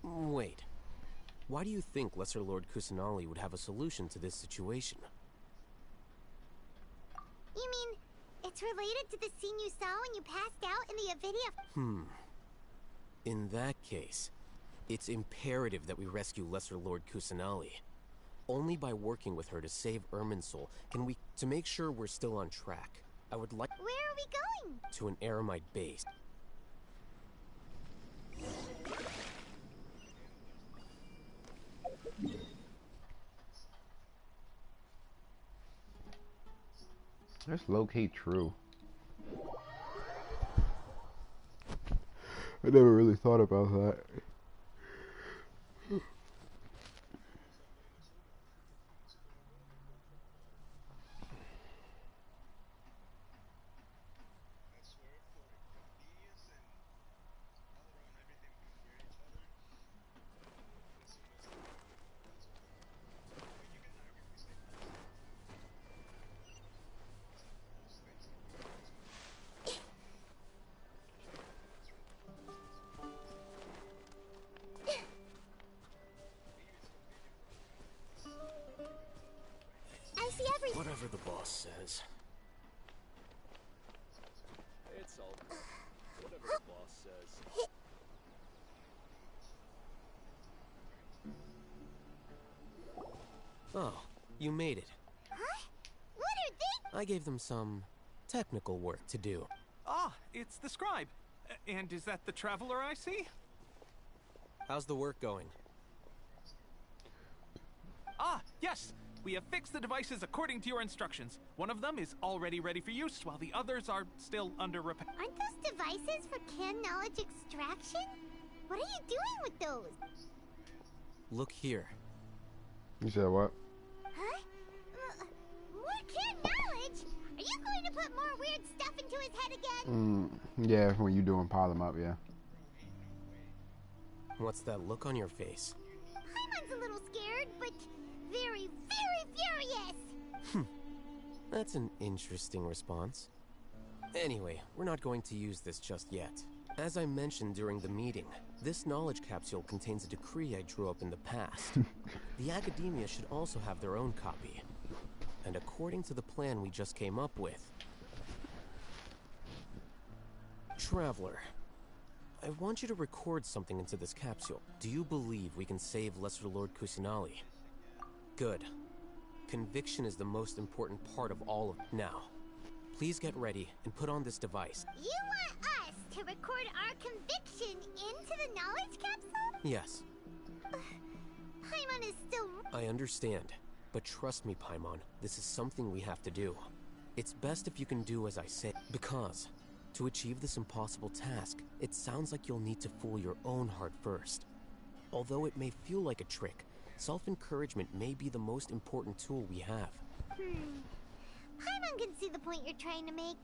Wait. Why do you think Lesser Lord Kusanali would have a solution to this situation? You mean, it's related to the scene you saw when you passed out in the Avidia? In that case, It's imperative that we rescue Lesser Lord Kusanali. Only by working with her to save Irminsul can we... To make sure we're still on track, I would like... Where are we going? To an Eremite base. That's low-key true. I never really thought about that. I see everything. Whatever the boss says. It's all good. Whatever the boss says. Oh, you made it. Huh? What are they? I gave them some technical work to do. Ah, it's the scribe. And is that the traveler I see? How's the work going? Ah, yes. We have fixed the devices according to your instructions. One of them is already ready for use, while the others are still under repair. Aren't those devices for can knowledge extraction? What are you doing with those? Look here. You said what? Huh? More can knowledge? Are you going to put more weird stuff into his head again? Yeah, when you doing pile them up, yeah. What's that look on your face? Paimon's a little scared, but very, very furious. That's an interesting response. Anyway, we're not going to use this just yet. As I mentioned during the meeting, this knowledge capsule contains a decree I drew up in the past. The academia should also have their own copy. And according to the plan we just came up with... Traveler, I want you to record something into this capsule. Do you believe we can save Lesser Lord Kusanali? Good. Conviction is the most important part of all of... Now, please get ready and put on this device. You want us to record our conviction into the knowledge capsule? Yes. Paimon is still... I understand. But trust me, Paimon, this is something we have to do. It's best if you can do as I say. Because, to achieve this impossible task, it sounds like you'll need to fool your own heart first. Although it may feel like a trick, self-encouragement may be the most important tool we have. Paimon can see the point you're trying to make.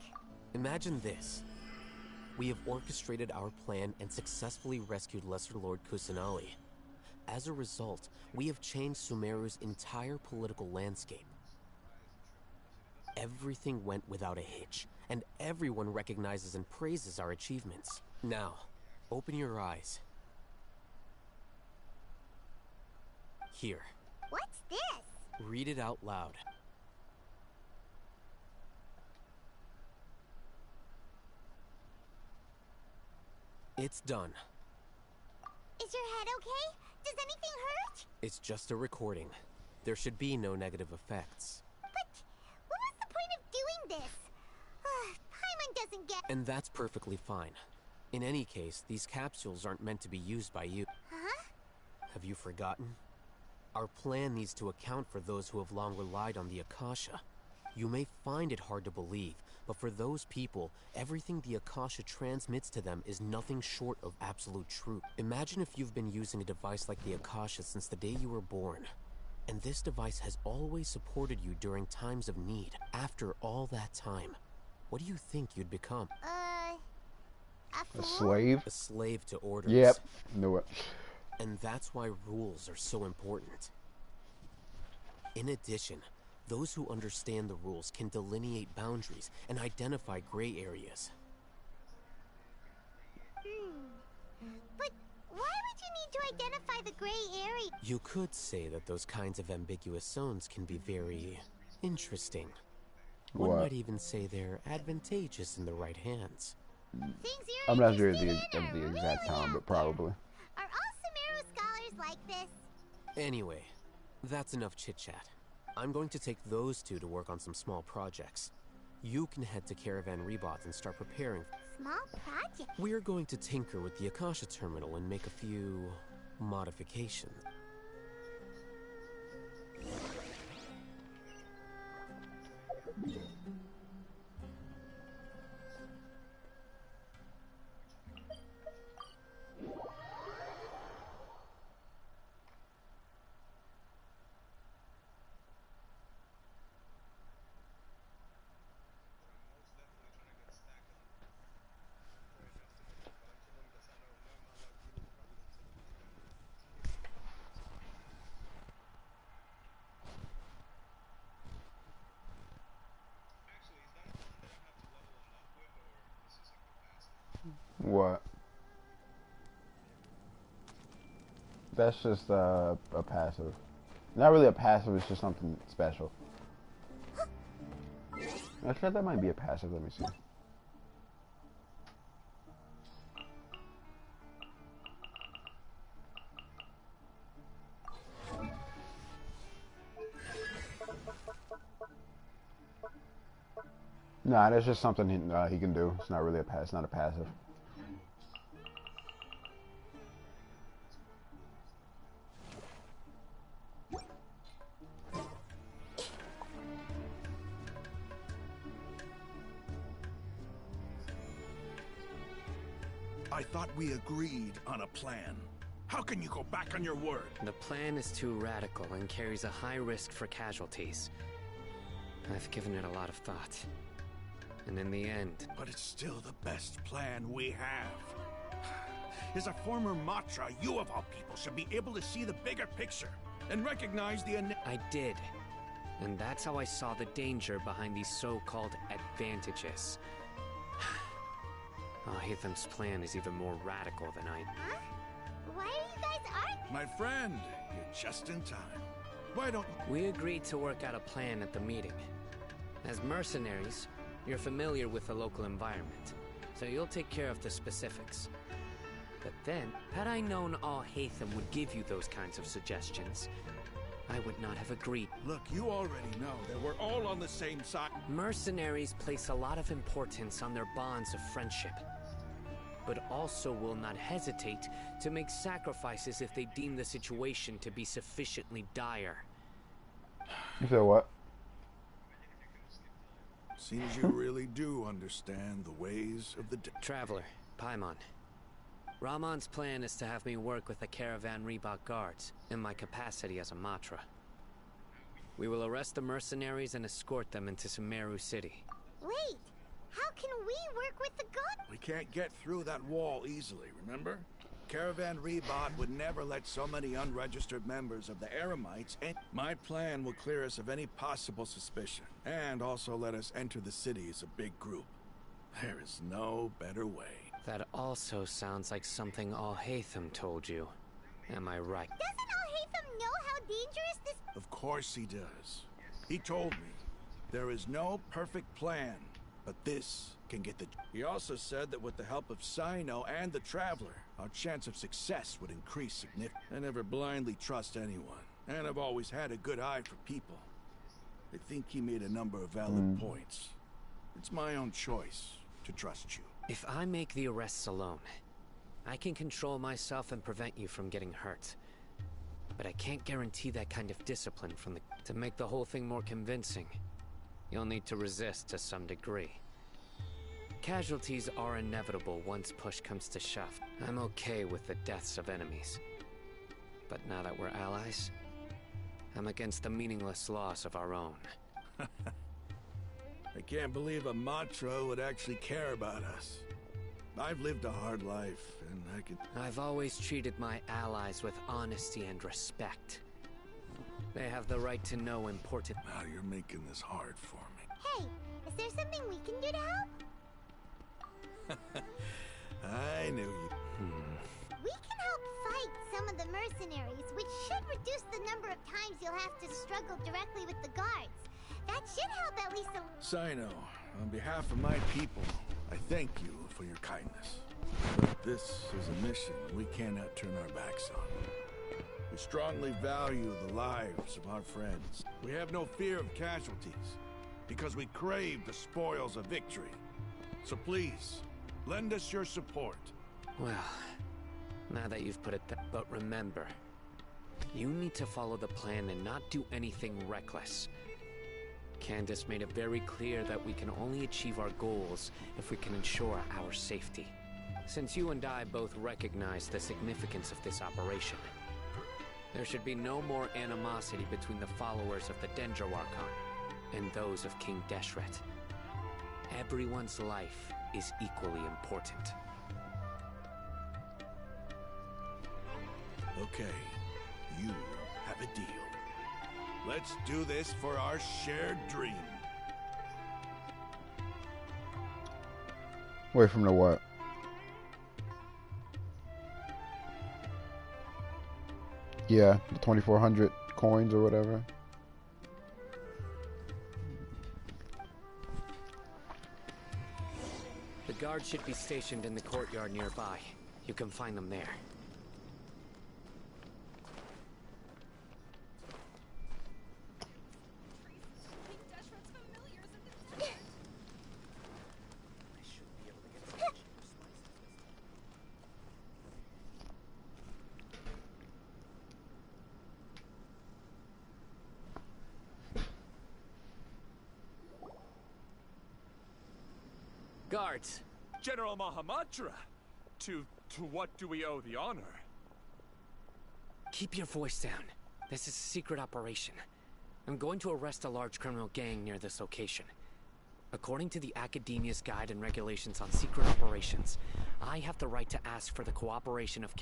Imagine this. We have orchestrated our plan and successfully rescued Lesser Lord Kusanali. As a result, we have changed Sumeru's entire political landscape. Everything went without a hitch, and everyone recognizes and praises our achievements. Now, open your eyes. Here. What's this? Read it out loud. It's done. Is your head okay? Does anything hurt? It's just a recording. There should be no negative effects. But what was the point of doing this? Paimon doesn't get... And that's perfectly fine. In any case, these capsules aren't meant to be used by you. Huh? Have you forgotten? Our plan needs to account for those who have long relied on the Akasha. You may find it hard to believe, but for those people, everything the Akasha transmits to them is nothing short of absolute truth. Imagine if you've been using a device like the Akasha since the day you were born. And this device has always supported you during times of need. After all that time, what do you think you'd become? A fool? A slave? A slave to orders. Yep, knew it. And that's why rules are so important. In addition, those who understand the rules can delineate boundaries and identify gray areas. But why would you need to identify the gray area? You could say that those kinds of ambiguous zones can be very interesting. One What? might even say they're advantageous in the right hands. Things you're I'm not sure of interested the in are exact really time, out but probably. there. Are all Sumeru like this? Anyway, that's enough chit-chat. I'm going to take those two to work on some small projects. You can head to Caravan Rebot and start preparing. Small project? We're going to tinker with the Akasha terminal and make a few modifications. What? That's just a passive. Not really a passive, it's just something special. I thought that might be a passive, let me see. Nah, that's just something he can do. It's not really a pass. It's not a passive. I thought we agreed on a plan. How can you go back on your word? The plan is too radical and carries a high risk for casualties. I've given it a lot of thought. And in the end... But it's still the best plan we have. As a former Matra, you of all people should be able to see the bigger picture and recognize the... I did. And that's how I saw the danger behind these so-called advantages. Hitham's plan is even more radical than I... Huh? Why are you guys arguing? My friend, you're just in time. Why don't... We agreed to work out a plan at the meeting. As mercenaries, you're familiar with the local environment, so you'll take care of the specifics. But then, had I known Hatham would give you those kinds of suggestions, I would not have agreed. Look, you already know that we're all on the same side. Mercenaries place a lot of importance on their bonds of friendship, but also will not hesitate to make sacrifices if they deem the situation to be sufficiently dire. You said what? Seems you really do understand the ways of the... Traveler, Paimon. Rahman's plan is to have me work with the Caravan Rebot guards in my capacity as a Matra. We will arrest the mercenaries and escort them into Sumeru City. Wait, how can we work with the god? We can't get through that wall easily, remember? Caravan Rebot would never let so many unregistered members of the Eremites in. My plan will clear us of any possible suspicion, and also let us enter the city as a big group. There is no better way. That also sounds like something Hatham told you. Am I right? Doesn't Hatham know how dangerous this... Of course he does. He told me, there is no perfect plan, but this can get the... He also said that with the help of Sino and the Traveler, our chance of success would increase significantly. I never blindly trust anyone, and I've always had a good eye for people. I think he made a number of valid points. It's my own choice to trust you. If I make the arrests alone, I can control myself and prevent you from getting hurt. But I can't guarantee that kind of discipline from the... To make the whole thing more convincing, you'll need to resist to some degree. Casualties are inevitable once push comes to shove. I'm okay with the deaths of enemies. But now that we're allies, I'm against the meaningless loss of our own. I can't believe a Matra would actually care about us. I've lived a hard life, and I can... I've always treated my allies with honesty and respect. They have the right to know important... Now you're making this hard for me. Hey, is there something we can do to help? I knew you... We can help fight some of the mercenaries, which should reduce the number of times you'll have to struggle directly with the guards. That should help at least a... Sino, on behalf of my people, I thank you for your kindness. But this is a mission we cannot turn our backs on. We strongly value the lives of our friends. We have no fear of casualties, because we crave the spoils of victory. So please, lend us your support. Well, now that you've put it but remember, you need to follow the plan and not do anything reckless. Candace made it very clear that we can only achieve our goals if we can ensure our safety. Since you and I both recognize the significance of this operation, there should be no more animosity between the followers of the Dendro Archon and those of King Deshret. Everyone's life is equally important. Okay, you have a deal. Let's do this for our shared dream. Wait from the what? Yeah, the 2,400 coins or whatever. The guards should be stationed in the courtyard nearby. You can find them there. Guards! General Mahamatra! To what do we owe the honor? Keep your voice down. This is a secret operation. I'm going to arrest a large criminal gang near this location. According to the Academia's Guide and Regulations on Secret Operations, I have the right to ask for the cooperation of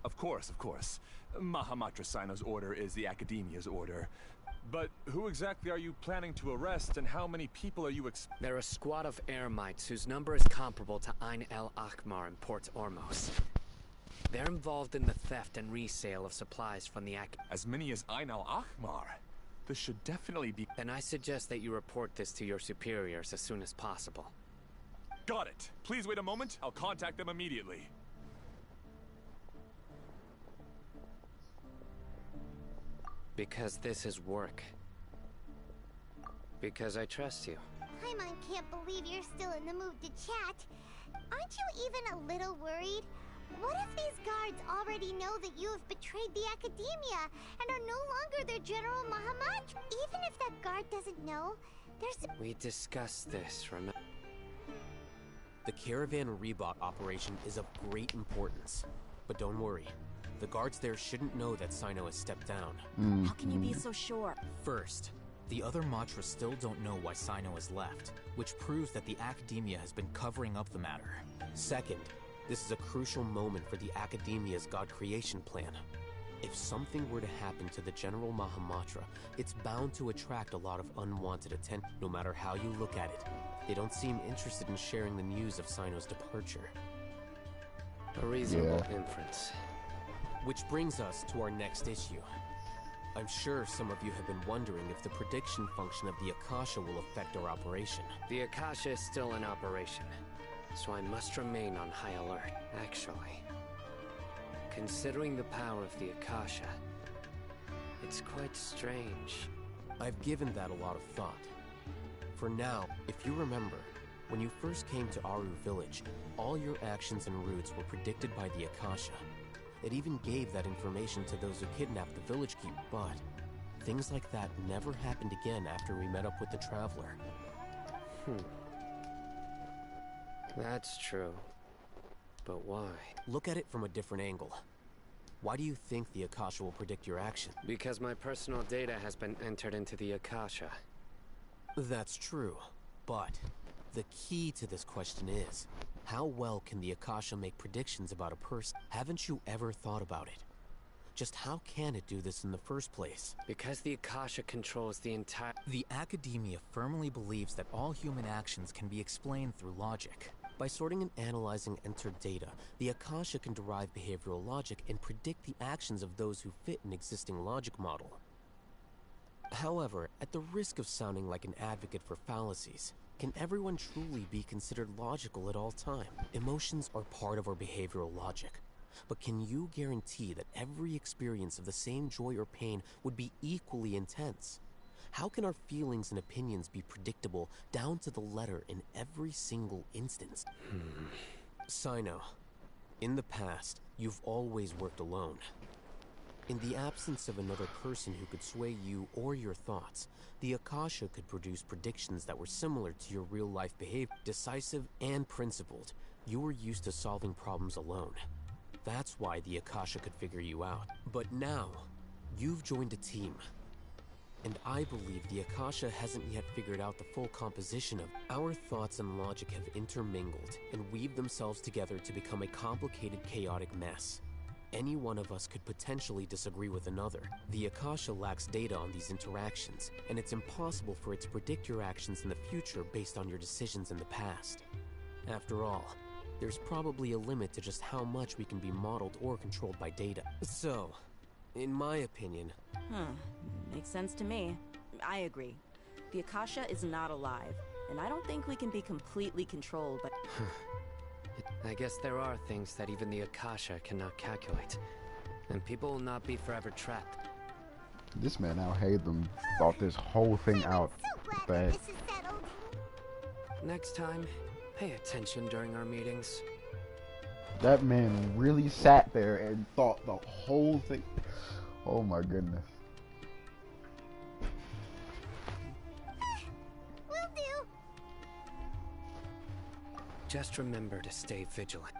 Of course, of course. Mahamatra Sino's order is the Academia's order. But who exactly are you planning to arrest, and how many people are you They're a squad of Eremites whose number is comparable to Ain el Akhmar in Port Ormos. They're involved in the theft and resale of supplies from the As many as Ain el Akhmar? This should definitely be... Then I suggest that you report this to your superiors as soon as possible. Got it. Please wait a moment. I'll contact them immediately. Because this is work. Because I trust you. Paimon can't believe you're still in the mood to chat. Aren't you even a little worried? What if these guards already know that you have betrayed the Academia and are no longer their General Mahamatra? Even if that guard doesn't know, there's... We discussed this, remember? The Caravan Rebot operation is of great importance. But don't worry. The guards there shouldn't know that Sino has stepped down. How can you be so sure? First, the other Matra still don't know why Sino has left, which proves that the Academia has been covering up the matter. Second, this is a crucial moment for the Academia's God creation plan. If something were to happen to the General Mahamatra, it's bound to attract a lot of unwanted attention, no matter how you look at it. They don't seem interested in sharing the news of Sino's departure. A reasonable inference. Which brings us to our next issue. I'm sure some of you have been wondering if the prediction function of the Akasha will affect our operation. The Akasha is still in operation, so I must remain on high alert. Actually, considering the power of the Akasha, it's quite strange. I've given that a lot of thought. For now, if you remember, when you first came to Aru Village, all your actions and routes were predicted by the Akasha. It even gave that information to those who kidnapped the village keep, but things like that never happened again after we met up with the Traveler. That's true. But why? Look at it from a different angle. Why do you think the Akasha will predict your action? Because my personal data has been entered into the Akasha. That's true, but the key to this question is, how well can the Akasha make predictions about a person? Haven't you ever thought about it? Just how can it do this in the first place? Because the Akasha controls the entire... The Academia firmly believes that all human actions can be explained through logic. By sorting and analyzing entered data, the Akasha can derive behavioral logic and predict the actions of those who fit an existing logic model. However, at the risk of sounding like an advocate for fallacies, can everyone truly be considered logical at all time? Emotions are part of our behavioral logic. but can you guarantee that every experience of the same joy or pain would be equally intense? How can our feelings and opinions be predictable down to the letter in every single instance? Sino, in the past, you've always worked alone. In the absence of another person who could sway you or your thoughts, the Akasha could produce predictions that were similar to your real-life behavior. Decisive and principled, you were used to solving problems alone. That's why the Akasha could figure you out. But now, you've joined a team. And I believe the Akasha hasn't yet figured out the full composition of our thoughts and logic have intermingled and weaved themselves together to become a complicated, chaotic mess. Any one of us could potentially disagree with another. The Akasha lacks data on these interactions, and it's impossible for it to predict your actions in the future based on your decisions in the past. After all, there's probably a limit to just how much we can be modeled or controlled by data. So, in my opinion... Makes sense to me. I agree. The Akasha is not alive, and I don't think we can be completely controlled by... I guess there are things that even the Akasha cannot calculate, and people will not be forever trapped. This man out here thought this whole thing out. But Next time, pay attention during our meetings. that man really sat there and thought the whole thing. Oh my goodness. Will do. Just remember to stay vigilant.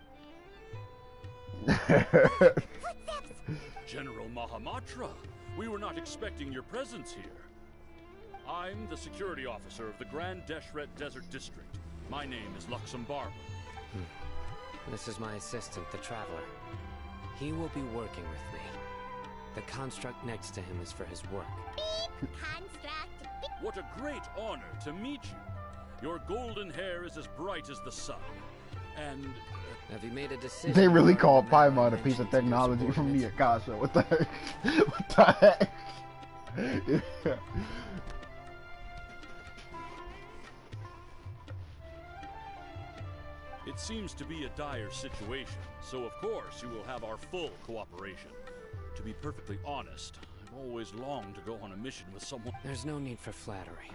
General Mahamatra, we were not expecting your presence here. I'm the security officer of the Grand Deshret Desert District. My name is Luxembarba. This is my assistant, the Traveler. He will be working with me. The construct next to him is for his work. Beep. Construct. Beep. What a great honor to meet you. Your golden hair is as bright as the sun. And... have you made a decision? They really call Paimon a piece of technology from the Akasha. What the heck? What the heck? Yeah. it seems to be a dire situation, so of course you will have our full cooperation. To be perfectly honest, I've always longed to go on a mission with someone... There's no need for flattery.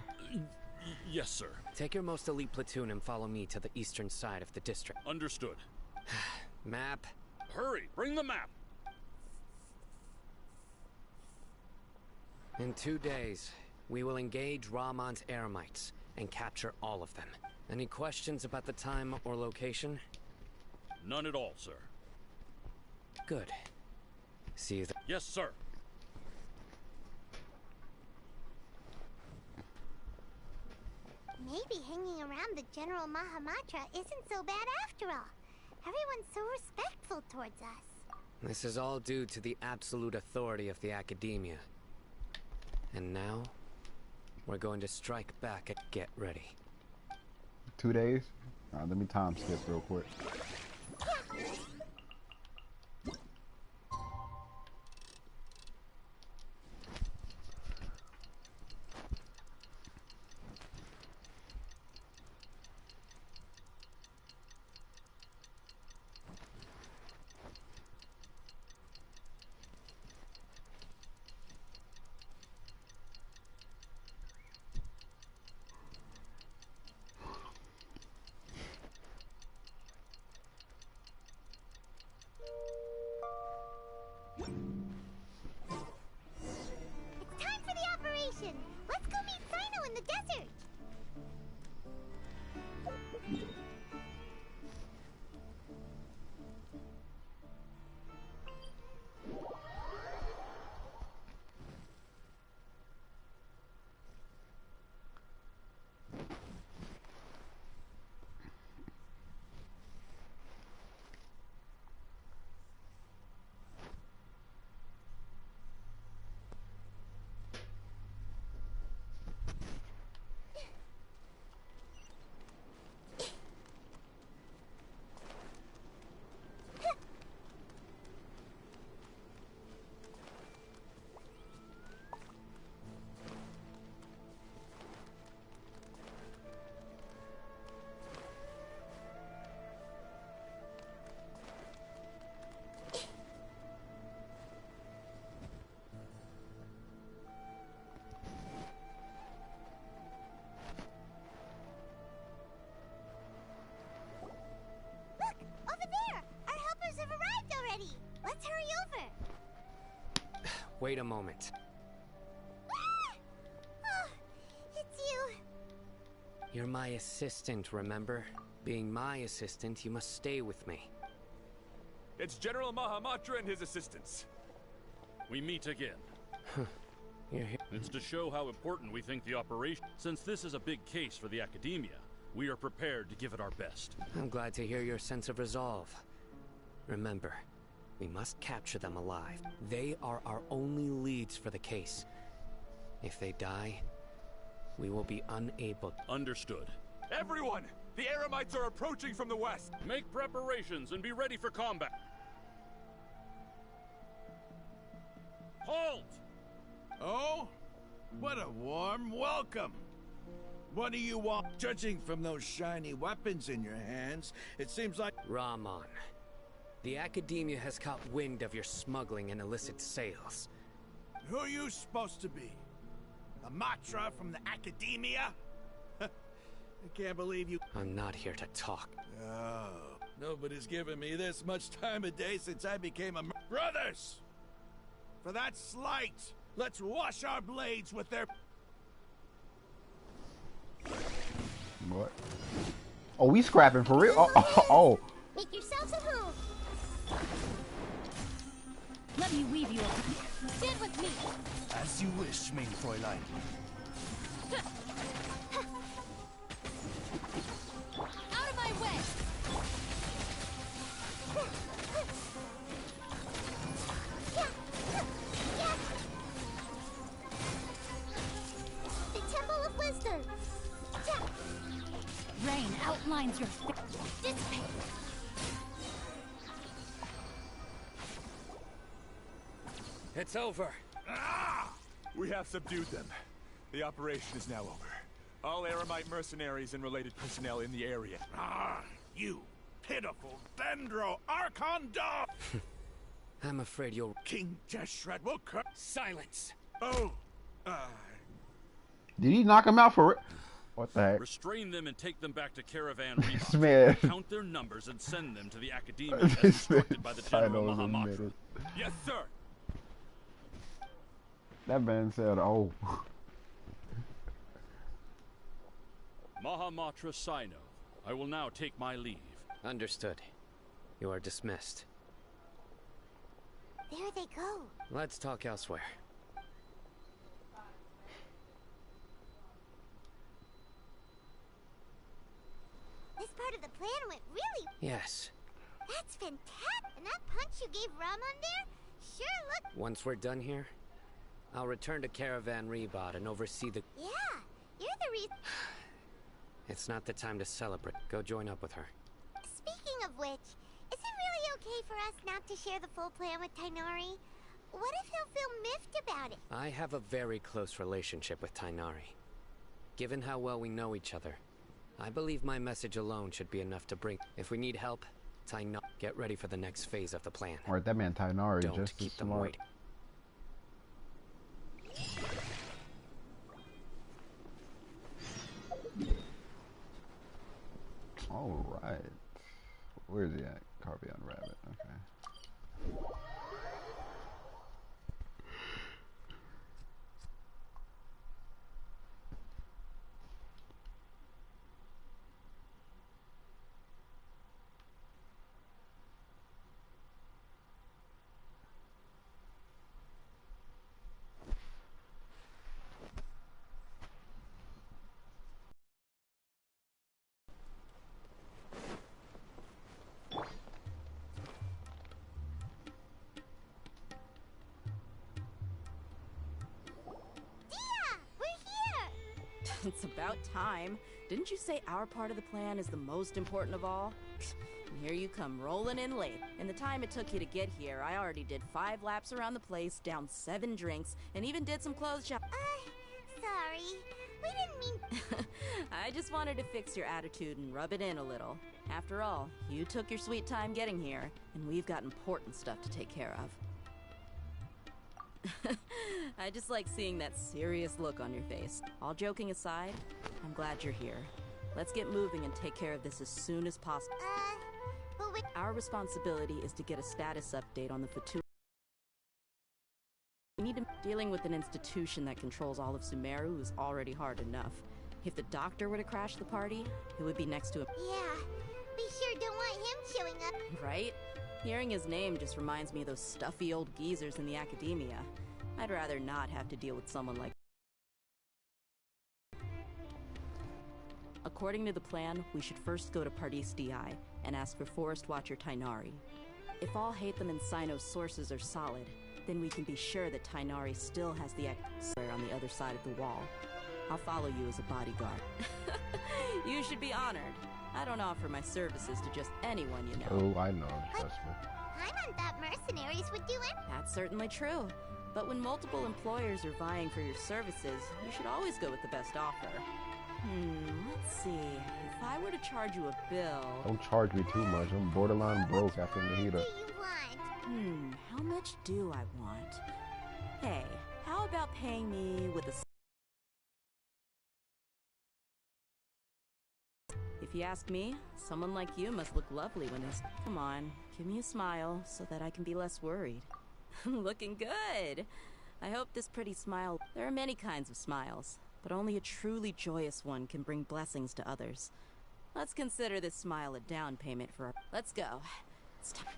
Yes, sir. Take your most elite platoon and follow me to the eastern side of the district. Understood. Map. Hurry, bring the map! In 2 days, we will engage Rahman's Eremites and capture all of them. Any questions about the time or location? None at all, sir. Good. See you then. Yes, sir. Maybe hanging around the General Mahamatra isn't so bad after all. Everyone's so respectful towards us. This is all due to the absolute authority of the Academia. And now, we're going to strike back and get ready. 2 days? Alright, let me time skip real quick. It's time for the operation! Let's go meet Sino in the desert! Wait a moment. Oh, it's you. You're my assistant, remember? Being my assistant, you must stay with me. It's General Mahamatra and his assistants. We meet again. You're here. It's to show how important we think the operation. Since this is a big case for the Academia, we are prepared to give it our best. I'm glad to hear your sense of resolve. Remember, we must capture them alive. They are our only leads for the case. If they die, we will be unable. Understood. Everyone! The Eremites are approaching from the west! Make preparations and be ready for combat. Halt! Oh? What a warm welcome! What do you want? Judging from those shiny weapons in your hands, it seems like... Rahman, the Academia has caught wind of your smuggling and illicit sales. Who are you supposed to be? A Matra from the Academia? I can't believe you... I'm not here to talk. Oh, nobody's given me this much time of day since I became a... Brothers! For that slight, let's wash our blades with their... What? Oh, we scrapping for real? Oh. Make yourselves at home. Let me weave you a... Stand with me. As you wish, mein Fräulein. Out of my way. The Temple of Wisdom. Rain outlines your... Dissipate. It's over. Ah! We have subdued them. The operation is now over. All Eremite mercenaries and related personnel in the area. Ah, you pitiful Dendro Archon dog! I'm afraid you'll... King Deshret will cut... Silence! Oh! Did he knock him out for real? What the heck? Restrain them and take them back to Caravan This Reef. man. Count their numbers and send them to the Academia as instructed by the General Mahamatra. Yes, sir! That man said, oh. Mahamatra Sino, I will now take my leave. Understood. You are dismissed. There they go. Let's talk elsewhere. This part of the plan went really... Yes. That's fantastic. And that punch you gave Rahman there sure looked... Once we're done here, I'll return to Caravan Rebot and oversee the... Yeah, you're the reason... It's not the time to celebrate. Go join up with her. Speaking of which, is it really okay for us not to share the full plan with Tainari? What if he'll feel miffed about it? I have a very close relationship with Tainari. Given how well we know each other, I believe my message alone should be enough to bring... If we need help, Tainari... Get ready for the next phase of the plan. Alright, that man Tainari Don't just keep as them smart. waiting. Alright. Where is he at? Carvion Rabbit. Okay. It's about time. Didn't you say our part of the plan is the most important of all? And here you come rolling in late. In the time it took you to get here, I already did 5 laps around the place, downed 7 drinks, and even did some clothes shop. Sorry. We didn't mean... I just wanted to fix your attitude and rub it in a little. After all, you took your sweet time getting here, and we've got important stuff to take care of. I just like seeing that serious look on your face. All joking aside, I'm glad you're here. Let's get moving and take care of this as soon as possible. But our responsibility is to get a status update on the Fatu Dealing with an institution that controls all of Sumeru is already hard enough. If the doctor were to crash the party, it would be next to him. Yeah, we sure don't want him showing up. Right? Hearing his name just reminds me of those stuffy old geezers in the academia. I'd rather not have to deal with someone like... According to the plan, we should first go to Pardis DI and ask for Forest Watcher Tainari. If all Hatham and Sino's sources are solid, then we can be sure that Tainari still has the X-Slayer on the other side of the wall. I'll follow you as a bodyguard. You should be honored. I don't offer my services to just anyone you know. Oh, I know. Trust me. Paimon thought mercenaries would do it. That's certainly true. But when multiple employers are vying for your services, you should always go with the best offer. Let's see. If I were to charge you a bill... Don't charge me too much. I'm borderline broke after the heater. What do you want? How much do I want? Hey, how about paying me with a... If you ask me, someone like you must look lovely when it's... Come on, give me a smile so that I can be less worried. Looking good! I hope this pretty smile... There are many kinds of smiles, but only a truly joyous one can bring blessings to others. Let's consider this smile a down payment for our... Let's go. It's time.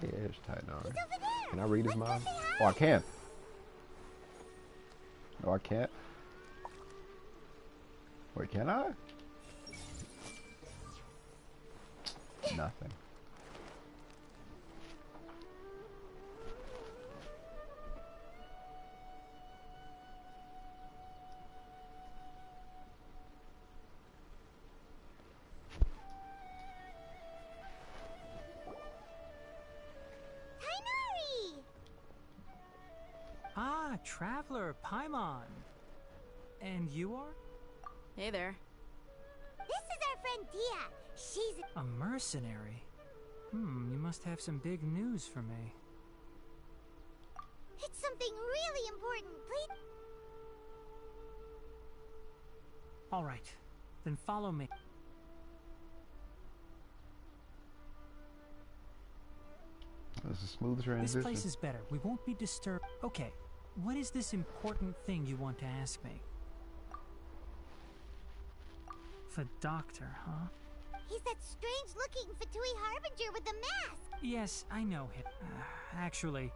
Yeah, it's Tainari. Can I read his mind? Oh, I can. No, I can't. Wait, can I? Nothing. Ah, Traveler, Paimon. And you are? Hey there. This is our friend Tia. She's A mercenary? You must have some big news for me. It's something really important, please. All right, then follow me. This is a smooth transition. This place is better. We won't be disturbed. Okay, what is this important thing you want to ask me? The doctor, huh? He's that strange-looking Fatui Harbinger with the mask. Yes, I know him. Actually,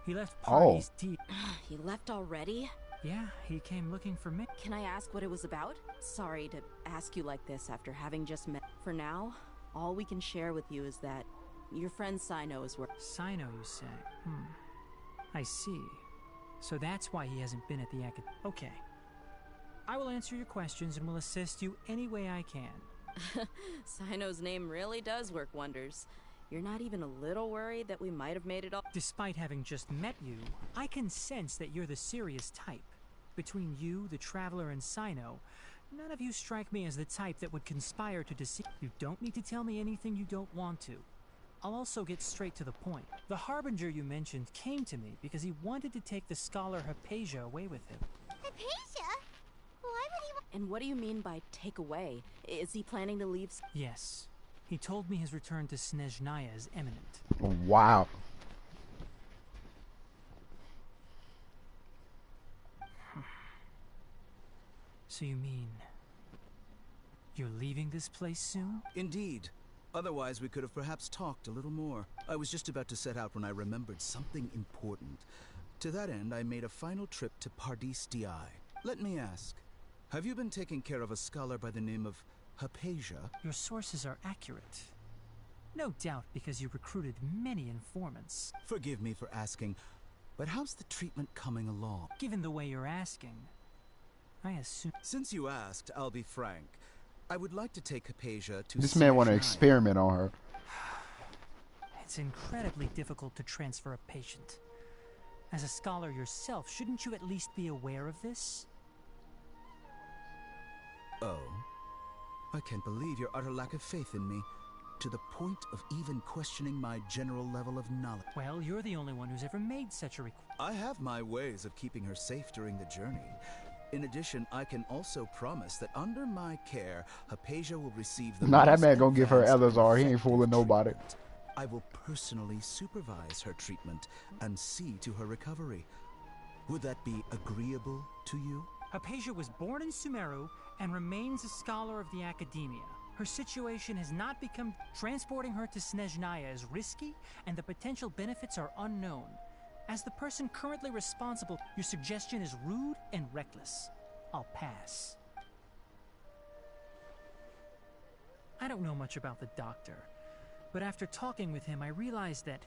he left parties deep. He left already? Yeah, he came looking for me. Can I ask what it was about? Sorry to ask you like this after having just met. For now, all we can share with you is that your friend Sino is where... Sino, you say? I see. So that's why he hasn't been at the acad... Okay. I will answer your questions and will assist you any way I can. Sino's name really does work wonders. You're not even a little worried that we might have made it all... Despite having just met you, I can sense that you're the serious type. Between you, the Traveler, and Sino, none of you strike me as the type that would conspire to deceive. You don't need to tell me anything you don't want to. I'll also get straight to the point. The Harbinger you mentioned came to me because he wanted to take the scholar Hypatia away with him. Hypatia? Why would he want... And what do you mean by take away? Is he planning to leave... Yes. He told me his return to Snezhnaya is imminent. Wow. So you mean... you're leaving this place soon? Indeed. Otherwise, we could have perhaps talked a little more. I was just about to set out when I remembered something important. To that end, I made a final trip to Pardis DI. Let me ask, have you been taking care of a scholar by the name of Hypatia? Your sources are accurate. No doubt because you recruited many informants. Forgive me for asking, but how's the treatment coming along? Given the way you're asking, I assume... Since you asked, I'll be frank. I would like to take Hypatia to... This man want to experiment on her. It's incredibly difficult to transfer a patient. As a scholar yourself, shouldn't you at least be aware of this? Oh. I can't believe your utter lack of faith in me, to the point of even questioning my general level of knowledge. Well, you're the only one who's ever made such a request. I have my ways of keeping her safe during the journey. In addition, I can also promise that under my care, Hypatia will receive the... Nah, that man gonna give her Elazar. He ain't fooling nobody. I will personally supervise her treatment and see to her recovery. Would that be agreeable to you? Hypatia was born in Sumeru and remains a scholar of the Academia. Her situation has not become... Transporting her to Snezhnaya is risky, and the potential benefits are unknown. As the person currently responsible, your suggestion is rude and reckless. I'll pass. I don't know much about the doctor, but after talking with him, I realized that,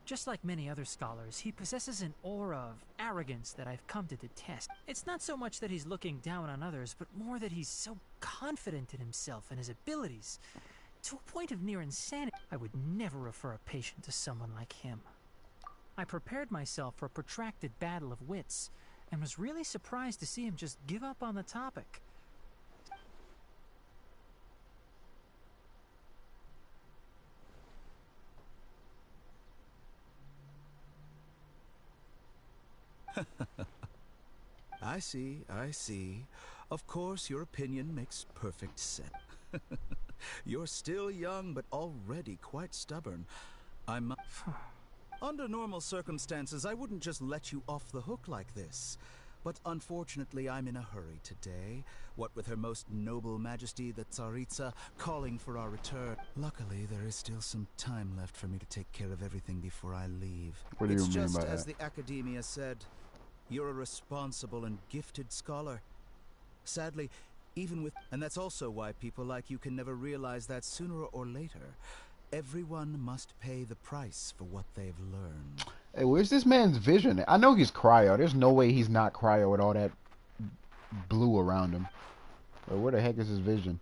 just like many other scholars, he possesses an aura of arrogance that I've come to detest. It's not so much that he's looking down on others, but more that he's so confident in himself and his abilities, to a point of near insanity. I would never refer a patient to someone like him. I prepared myself for a protracted battle of wits, and was really surprised to see him just give up on the topic. I see, I see. Of course, your opinion makes perfect sense. You're still young, but already quite stubborn. Under normal circumstances, I wouldn't just let you off the hook like this. But unfortunately, I'm in a hurry today. What with Her Most Noble Majesty, the Tsaritsa, calling for our return. Luckily, there is still some time left for me to take care of everything before I leave. What do you It's mean just by as that? the Academia said. You're a responsible and gifted scholar. Sadly, even with... And that's also why people like you can never realize that sooner or later, everyone must pay the price for what they've learned. Hey, where's this man's vision? I know he's cryo. There's no way he's not cryo with all that blue around him. But where the heck is his vision?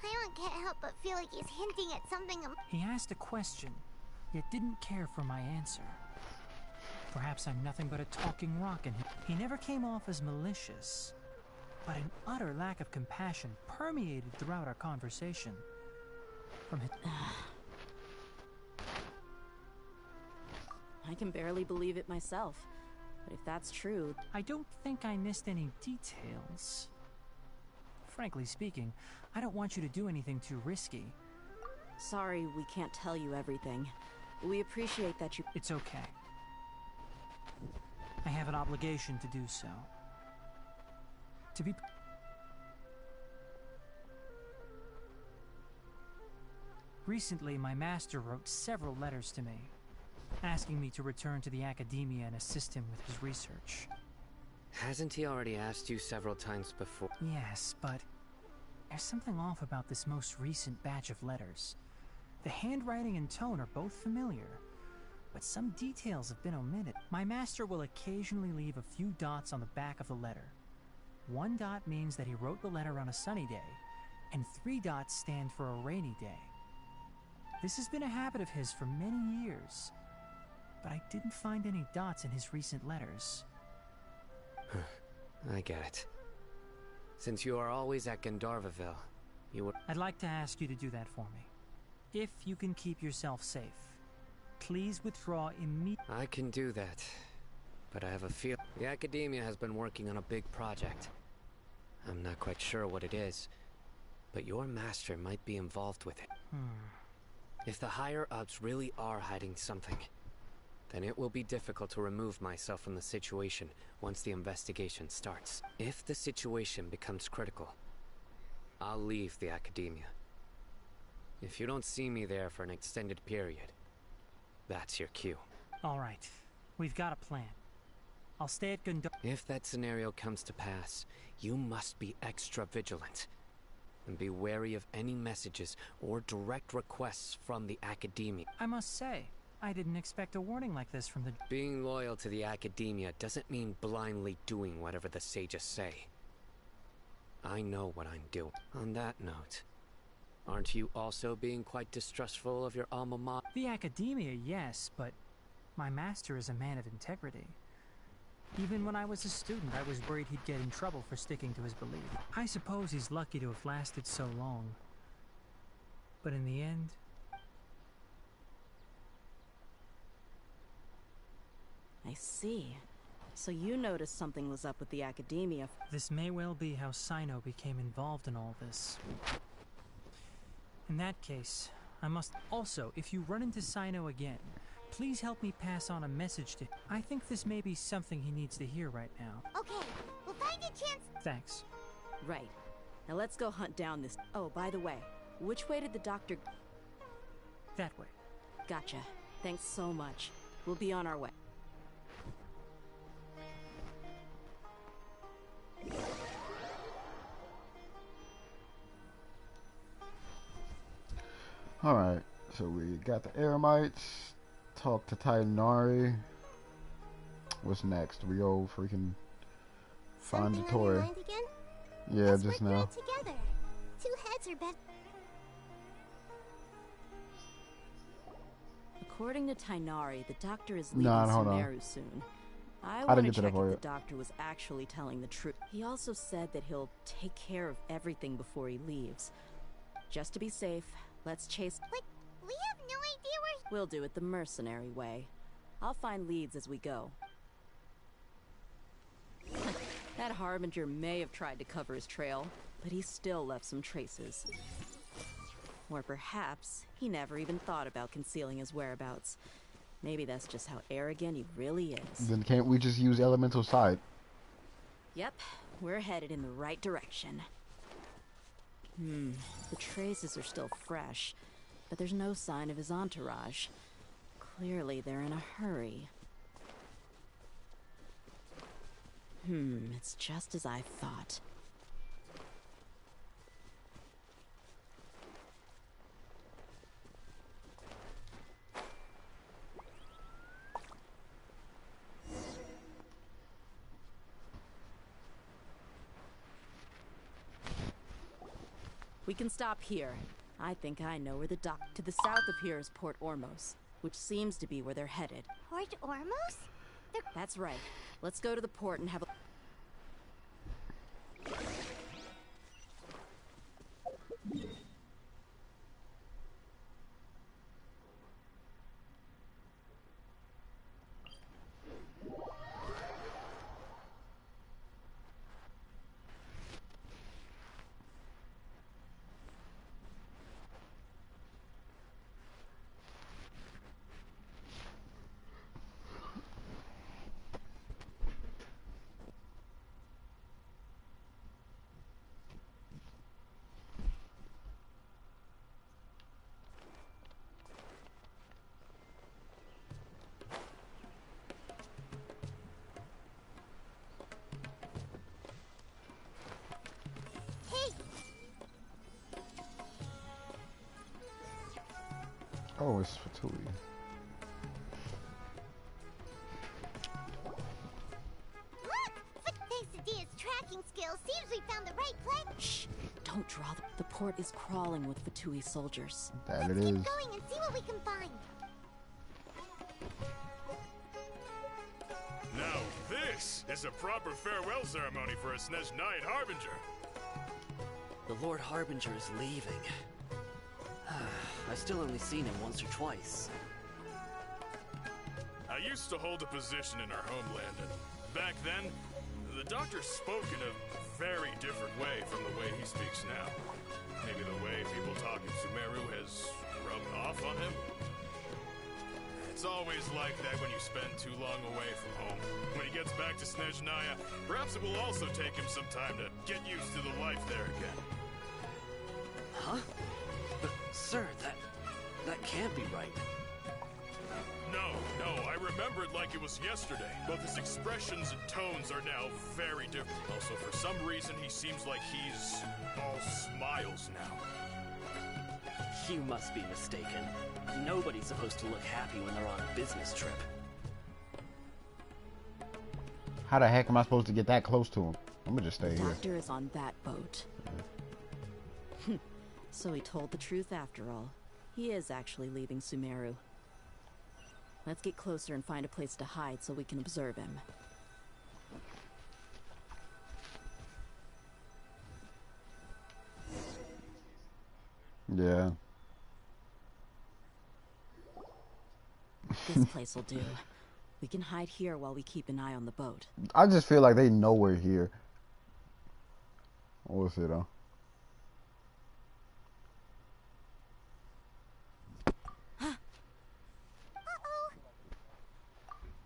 Paimon can't help but feel like he's hinting at something. He asked a question, yet didn't care for my answer. Perhaps I'm nothing but a talking rock in him. He never came off as malicious, but an utter lack of compassion permeated throughout our conversation. From his... I can barely believe it myself. But if that's true... I don't think I missed any details. Frankly speaking, I don't want you to do anything too risky. Sorry, we can't tell you everything. We appreciate that you... It's okay. I have an obligation to do so. To be... Recently, my master wrote several letters to me, asking me to return to the Academia and assist him with his research. Hasn't he already asked you several times before? Yes, but there's something off about this most recent batch of letters. The handwriting and tone are both familiar, but some details have been omitted. My master will occasionally leave a few dots on the back of the letter. 1 dot means that he wrote the letter on a sunny day, and 3 dots stand for a rainy day. This has been a habit of his for many years, but I didn't find any dots in his recent letters. I get it. Since you are always at Gandharvaville, you would... I'd like to ask you to do that for me. If you can keep yourself safe, please withdraw immediately. I can do that, but I have a feel... The Academia has been working on a big project. I'm not quite sure what it is, but your master might be involved with it. If the higher-ups really are hiding something, then it will be difficult to remove myself from the situation once the investigation starts. If the situation becomes critical, I'll leave the Academia. If you don't see me there for an extended period, that's your cue. All right, we've got a plan. I'll stay at Gundam. If that scenario comes to pass, you must be extra vigilant. And be wary of any messages or direct requests from the Academia. I must say, I didn't expect a warning like this from the... Being loyal to the Academia doesn't mean blindly doing whatever the sages say. I know what I'm doing. On that note, aren't you also being quite distrustful of your alma mater? The Academia, yes, but my master is a man of integrity. Even when I was a student, I was worried he'd get in trouble for sticking to his belief. I suppose he's lucky to have lasted so long. But in the end... I see. So you noticed something was up with the Academia. This may well be how Sino became involved in all this. In that case, I must... Also, if you run into Sino again, please help me pass on a message to him. I think this may be something he needs to hear right now. Okay, we'll find a chance. Thanks. Right. Now let's go hunt down this... Oh, by the way, which way did the doctor... That way. Gotcha. Thanks so much. We'll be on our way. Alright, so we got the Eremites, talk to Titanari. What's next? We go freaking find the Tori. Yeah, let's just work now. right together. Two heads are better. According to Tainari, the doctor is leaving hold on. Sumeru soon. I didn't want to get to that check part if yet. the doctor was actually telling the truth. He also said that he'll take care of everything before he leaves. Just to be safe, let's chase... Like, we have no idea where... We'll do it the mercenary way. I'll find leads as we go. That Harbinger may have tried to cover his trail, but he still left some traces. Or perhaps he never even thought about concealing his whereabouts. Maybe that's just how arrogant he really is. Then can't we just use Elemental Side? Yep, we're headed in the right direction. The traces are still fresh, but there's no sign of his entourage. Clearly they're in a hurry. It's just as I thought. We can stop here. I think I know where the dock... To the south of here is Port Ormos, which seems to be where they're headed. Port Ormos? That's right. Let's go to the port and have a... Oh, it's Fatui. Look! Thanks to Dia's tracking skills, seems we found the right place. Shh! Don't draw the port is crawling with Fatui soldiers. That Let's it keep is. going and see what we can find. Now this is a proper farewell ceremony for a Snezh Knight Harbinger. The Lord Harbinger is leaving. I've still only seen him once or twice. I used to hold a position in our homeland, and back then, the doctor spoke in a very different way from the way he speaks now. Maybe the way people talk in Sumeru has rubbed off on him? It's always like that when you spend too long away from home. When he gets back to Snezh Naya, perhaps it will also take him some time to get used to the life there again. Huh? But, sir, that can't be right. No, I remember it like it was yesterday. Both his expressions and tones are now very different. Also, for some reason, he seems like he's all smiles now. You must be mistaken. Nobody's supposed to look happy when they're on a business trip. How the heck am I supposed to get that close to him? I'm gonna just stay The here. doctor is on that boat. So he told the truth after all. He is actually leaving Sumeru. Let's get closer and find a place to hide so we can observe him. Yeah. This place will do. We can hide here while we keep an eye on the boat. I just feel like they know we're here. We'll see though.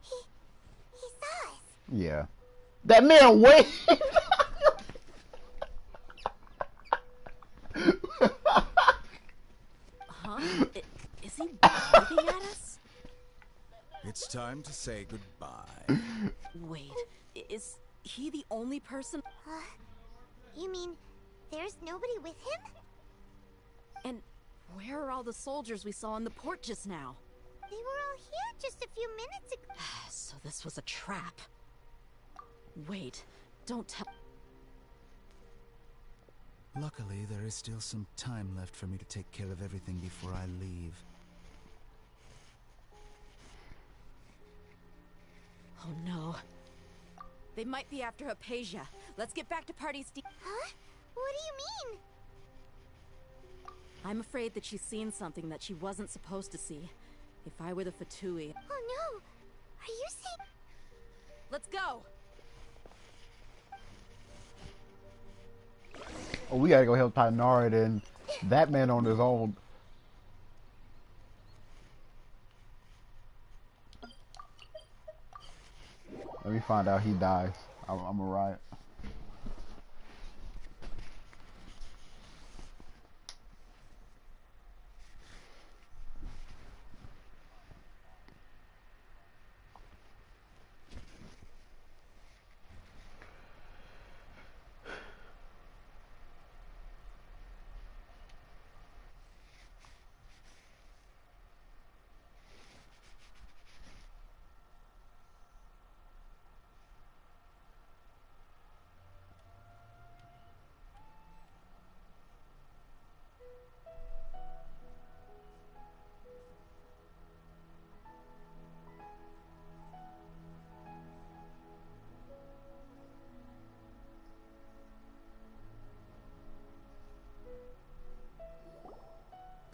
He saw us. Yeah. That man wait. Huh? Is he waving at us? It's time to say goodbye. Wait, is he the only person? You mean there's nobody with him? And where are all the soldiers we saw in the port just now? They were all here just a few minutes ago. So this was a trap. Wait, don't tell. Luckily, there is still some time left for me to take care of everything before I leave. Oh no. They might be after Hypatia. Let's get back to Party's Huh? What do you mean? I'm afraid that she's seen something that she wasn't supposed to see. If I were the Fatui... Oh no! Are you saying... Let's go! Oh, we gotta go help Tainari then. That man on his own. Let me find out he dies. I'm a riot.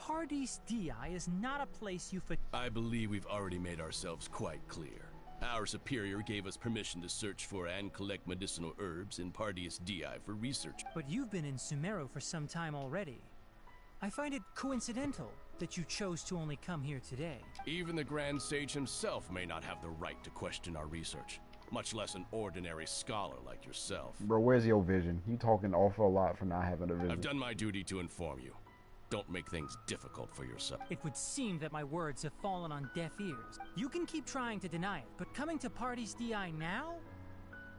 Paradis Di is not a place you I believe we've already made ourselves quite clear. Our superior gave us permission to search for and collect medicinal herbs in Paradis Di for research. But you've been in Sumeru for some time already. I find it coincidental that you chose to only come here today. Even the Grand Sage himself may not have the right to question our research, much less an ordinary scholar like yourself. Bro, where's your vision? You talking awful lot for not having a vision. I've done my duty to inform you. Don't make things difficult for yourself. It would seem that my words have fallen on deaf ears. You can keep trying to deny it, but coming to Paradis Di now?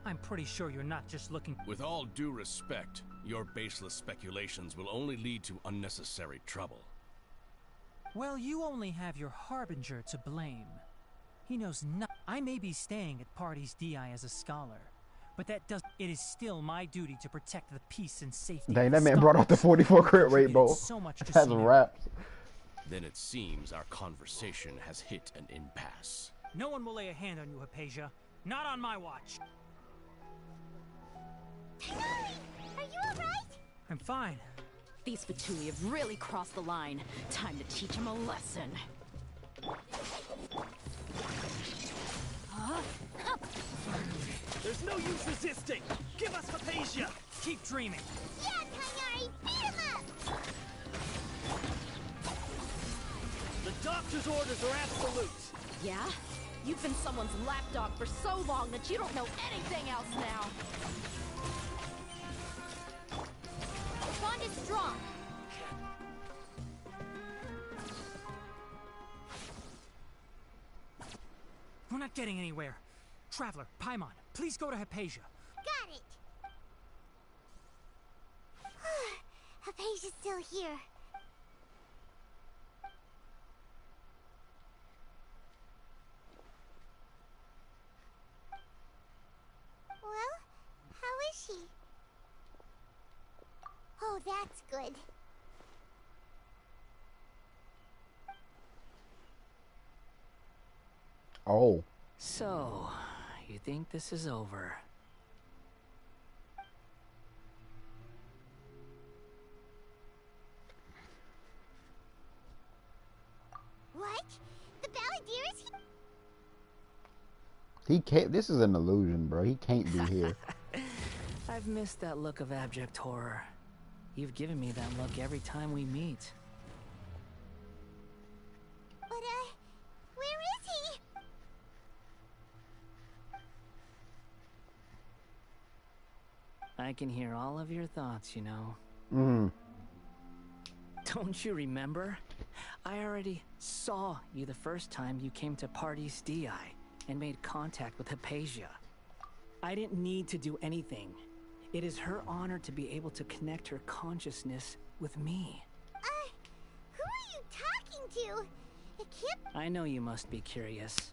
I'm pretty sure you're not just looking... With all due respect, your baseless speculations will only lead to unnecessary trouble. Well, you only have your Harbinger to blame. He knows nothing. I may be staying at Paradis Di as a scholar, but that does. It is still my duty to protect the peace and safety. Dang, that man brought out the 44 crit rate, bro. So much to That's Sumeru. raps. Then it seems our conversation has hit an impasse. No one will lay a hand on you, Hypatia. Not on my watch. Are you alright? I'm fine. These Fatui have really crossed the line. Time to teach them a lesson. There's no use resisting! Give us Hypatia! Keep dreaming! Yeah, Tainari! Beat him up! The doctor's orders are absolute! Yeah? You've been someone's lapdog for so long that you don't know anything else now! The bond is strong! not getting anywhere. Traveler, Paimon, please go to Hypatia. Got it. Hypatia's still here. Well, how is she? Oh, that's good. Oh. So, you think this is over? What? The Balladeer is here? He can't. This is an illusion, bro. He can't be here. I've missed that look of abject horror. You've given me that look every time we meet. But, where is he? I can hear all of your thoughts, you know. Mm-hmm. Don't you remember? I already saw you the first time you came to Party's DI and made contact with Hypatia. I didn't need to do anything. It is her honor to be able to connect her consciousness with me. Who are you talking to? It can't... I know you must be curious.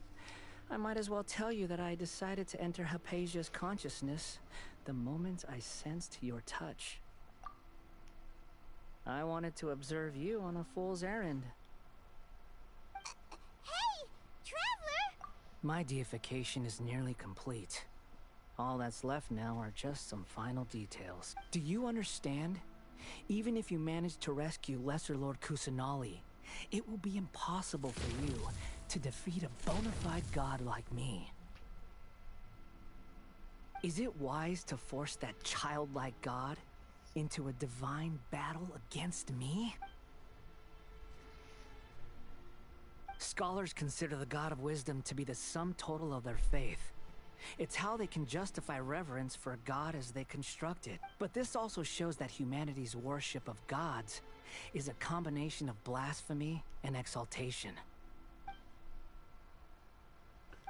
I might as well tell you that I decided to enter Hypatia's consciousness the moment I sensed your touch. I wanted to observe you on a fool's errand. Hey, Traveler! My deification is nearly complete. All that's left now are just some final details. Do you understand? Even if you manage to rescue Lesser Lord Kusanali, it will be impossible for you to defeat a bona fide god like me. Is it wise to force that childlike god into a divine battle against me? Scholars consider the God of Wisdom to be the sum total of their faith. It's how they can justify reverence for a god as they construct it. But this also shows that humanity's worship of gods is a combination of blasphemy and exaltation.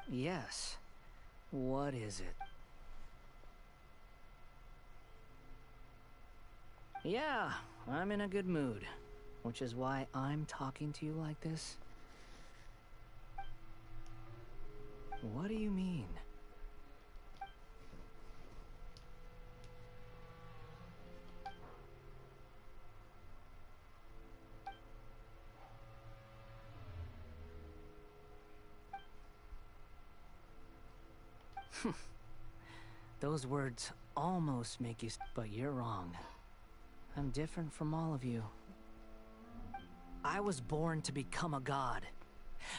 Yes. What is it? Yeah, I'm in a good mood, which is why I'm talking to you like this. What do you mean? Those words almost make you... But you're wrong. I'm different from all of you. I was born to become a god.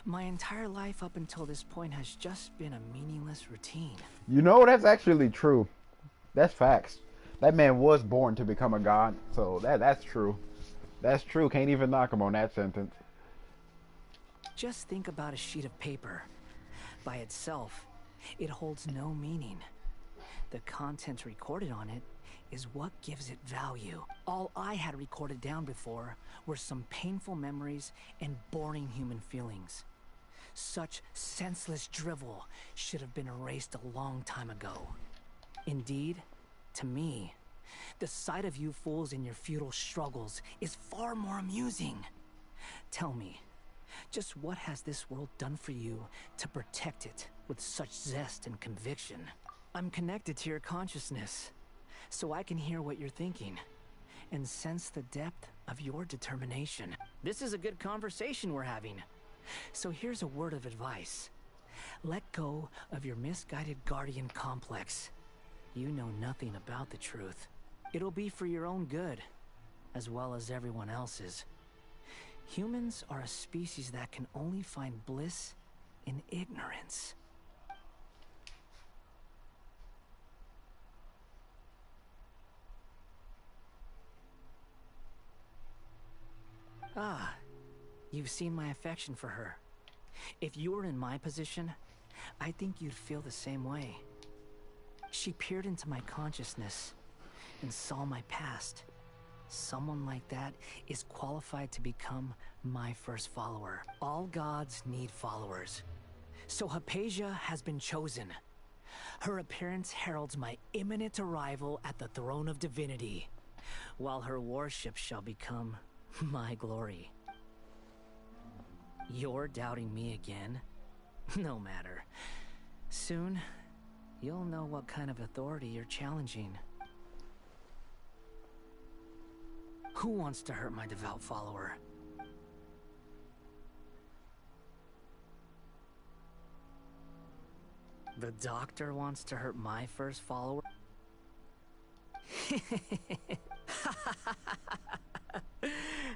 My entire life up until this point has just been a meaningless routine. You know, that's actually true. That's facts. That man was born to become a god, so that's true. That's true. Can't even knock him on that sentence. Just think about a sheet of paper. By itself, it holds no meaning. The content recorded on it is what gives it value. All I had recorded down before were some painful memories and boring human feelings. Such senseless drivel should have been erased a long time ago. Indeed, to me, the sight of you fools in your futile struggles is far more amusing. Tell me, just what has this world done for you to protect it with such zest and conviction? I'm connected to your consciousness, so I can hear what you're thinking and sense the depth of your determination. This is a good conversation we're having. So here's a word of advice. Let go of your misguided guardian complex. You know nothing about the truth. It'll be for your own good, as well as everyone else's. Humans are a species that can only find bliss in ignorance. Ah, you've seen my affection for her. If you were in my position, I think you'd feel the same way. She peered into my consciousness and saw my past. Someone like that is qualified to become my first follower. All gods need followers. So Hypatia has been chosen. Her appearance heralds my imminent arrival at the throne of divinity, while her worship shall become my glory. You're doubting me again? No matter. Soon, you'll know what kind of authority you're challenging. Who wants to hurt my devout follower? The doctor wants to hurt my first follower?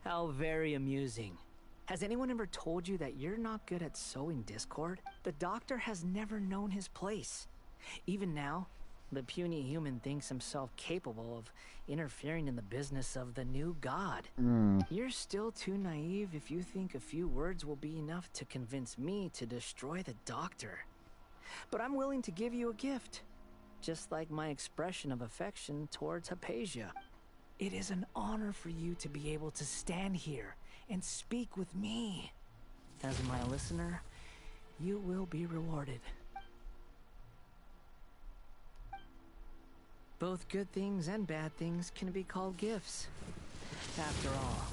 How very amusing. Has anyone ever told you that you're not good at sowing discord? The doctor has never known his place. Even now, the puny human thinks himself capable of interfering in the business of the new god. You're still too naive if you think a few words will be enough to convince me to destroy the doctor. But I'm willing to give you a gift, just like my expression of affection towards Hypatia. It is an honor for you to be able to stand here and speak with me. As my listener, you will be rewarded. Both good things and bad things can be called gifts. After all,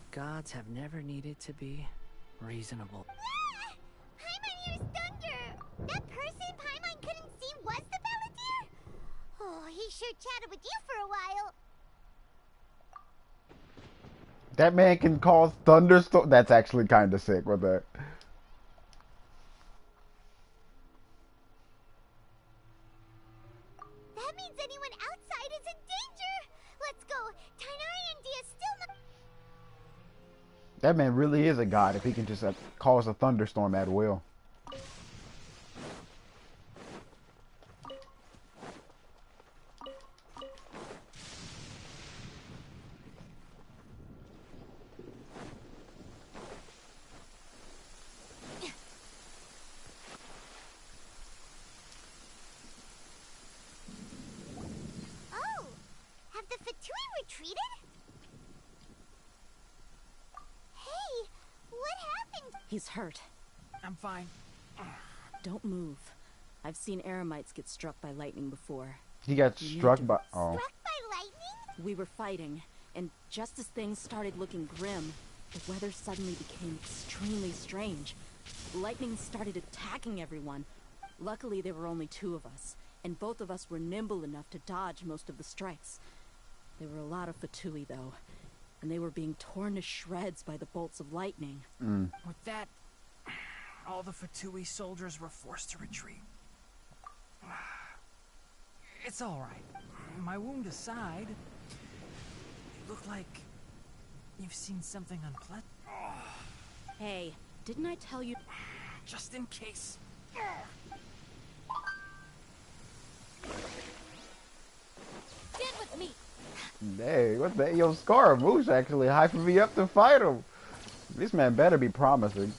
gods have never needed to be reasonable. Paimon, here's Thunder! That person Paimon couldn't see was the Balladeer? Oh, he sure chatted with you for a while. That man can cause thunderstorm. That's actually kind of sick with that. That means anyone outside is in danger! Let's go! Tainari and Dia still not... That man really is a god if he can just cause a thunderstorm at will. Oh! Have the Fatui retreated? Hey! What happened? He's hurt. I'm fine. Don't move. I've seen Eremites get struck by lightning before. He got You need struck to- by. Oh. Struck by lightning? We were fighting, and just as things started looking grim, the weather suddenly became extremely strange. Lightning started attacking everyone. Luckily, there were only two of us, and both of us were nimble enough to dodge most of the strikes. There were a lot of Fatui, though, and they were being torn to shreds by the bolts of lightning. With that, all the Fatui soldiers were forced to retreat. It's all right. My wound aside, you look like you've seen something unpleasant. Hey, didn't I tell you? Just in case. Get with me. Dang, what the? Yo, Scaramouche actually hyping me up to fight him. This man better be promising.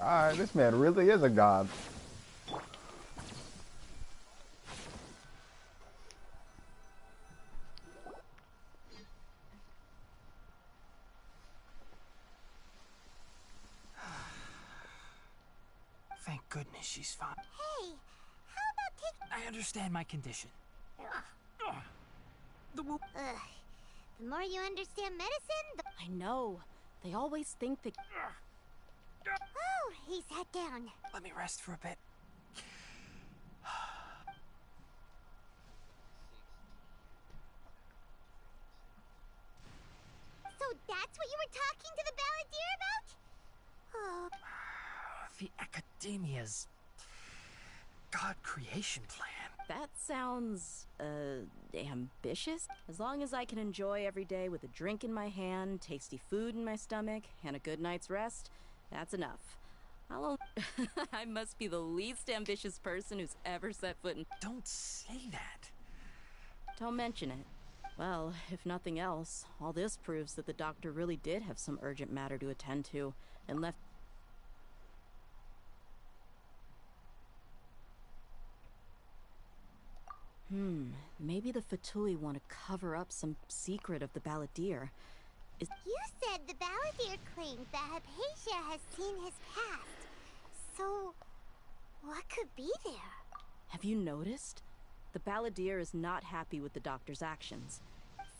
Alright, this man really is a god. Thank goodness she's fine. Hey, how about taking... I understand my condition. The Ugh. The more you understand medicine, the... I know. They always think that... Oh, he sat down. Let me rest for a bit. So that's what you were talking to the Balladeer about? Oh. The Academia's God creation plan. That sounds, ambitious. As long as I can enjoy every day with a drink in my hand, tasty food in my stomach, and a good night's rest, that's enough. I must be the least ambitious person who's ever set foot in... Don't say that. Don't mention it. Well, if nothing else, all this proves that the doctor really did have some urgent matter to attend to, and left... Maybe the Fatui want to cover up some secret of the Balladeer. You said the Balladeer claimed that Hypatia has seen his past. So, what could be there? Have you noticed? The Balladeer is not happy with the Doctor's actions.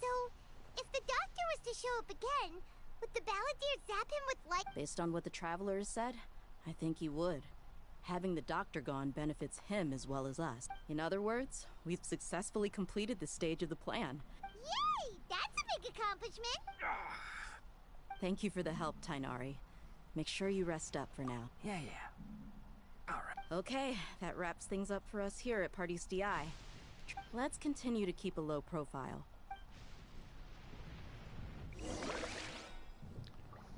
So, if the Doctor was to show up again, would the Balladeer zap him with light? Based on what the Traveler has said, I think he would. Having the Doctor gone benefits him as well as us. In other words, we've successfully completed this stage of the plan. Yay! That's a big accomplishment! Thank you for the help, Tainari. Make sure you rest up for now. Yeah. Alright. Okay, that wraps things up for us here at Party's DI. Let's continue to keep a low profile.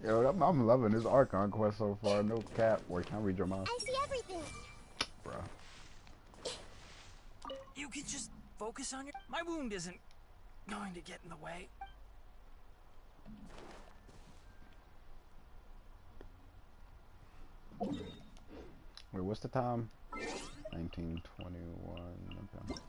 Yo, I'm loving this Archon quest so far. No cap. Wait, can I read your mouth? I see everything. Bruh. You can just focus on your... My wound isn't going to get in the way. Wait, what's the time? 1921. Okay.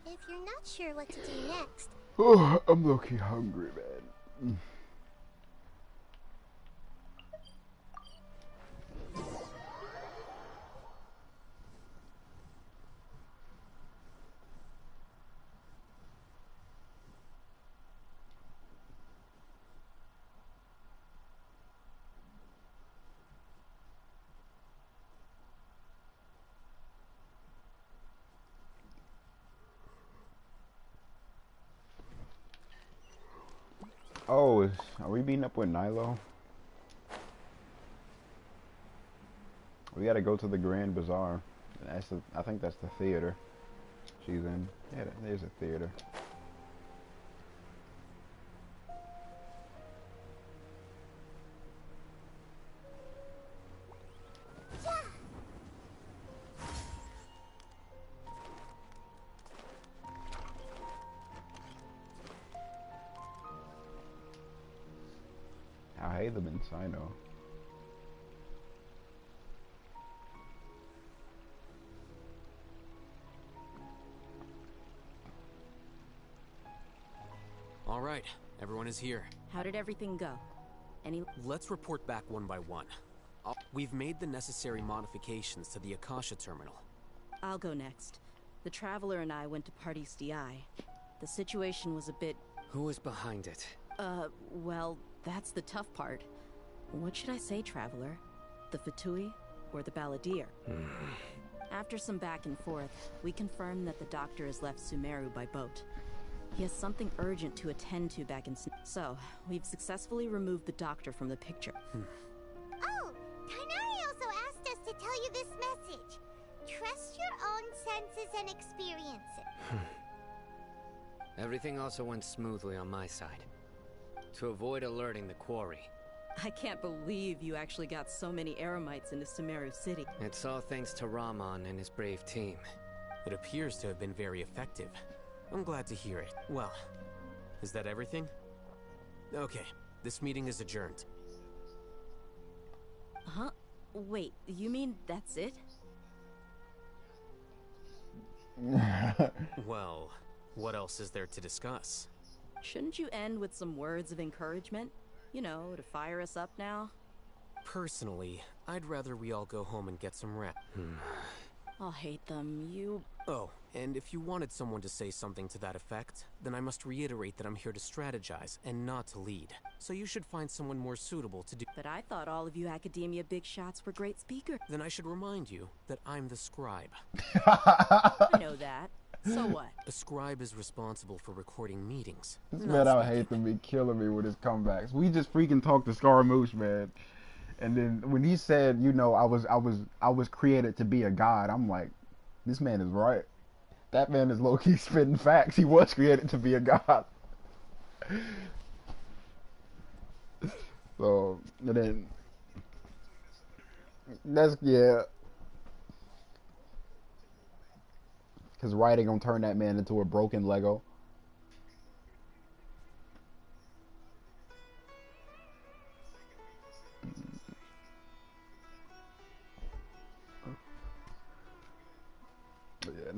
If you're not sure what to do next... Oh, I'm low-key hungry, man. Oh, are we meeting up with Nilo? We gotta go to the Grand Bazaar. I think that's the theater she's in. Yeah, there's a theater. I hate them in Sino. All right, everyone is here. How did everything go? Let's report back one by one. We've made the necessary modifications to the Akasha terminal. I'll go next. The Traveler and I went to Party's DI. The situation was a bit... Who was behind it? Well, that's the tough part. What should I say, Traveler? The Fatui or the Balladeer? After some back and forth, we confirmed that the Doctor has left Sumeru by boat. He has something urgent to attend to back in... So, we've successfully removed the Doctor from the picture. Oh, Tainari also asked us to tell you this message. Trust your own senses and experience it. Everything also went smoothly on my side. To avoid alerting the quarry. I can't believe you actually got so many Eremites into Sumeru City. It's all thanks to Rahman and his brave team. It appears to have been very effective. I'm glad to hear it. Well, is that everything? Okay, this meeting is adjourned. Huh? Wait, you mean that's it? Well, what else is there to discuss? Shouldn't you end with some words of encouragement? You know, to fire us up now? Personally, I'd rather we all go home and get some rest. I'll hate them, you... Oh, and if you wanted someone to say something to that effect, then I must reiterate that I'm here to strategize and not to lead. So you should find someone more suitable to do... But I thought all of you Academia big shots were great speakers. Then I should remind you that I'm the scribe. I know that. So what? A scribe is responsible for recording meetings. This man, I would hate to be killing me with his comebacks. We just freaking talked to Scaramouche, man. And then when he said, you know, I was created to be a god, I'm like, this man is right. That man is low-key spitting facts. He was created to be a god. So, and then that's, yeah. Because writing gonna turn that man into a broken Lego.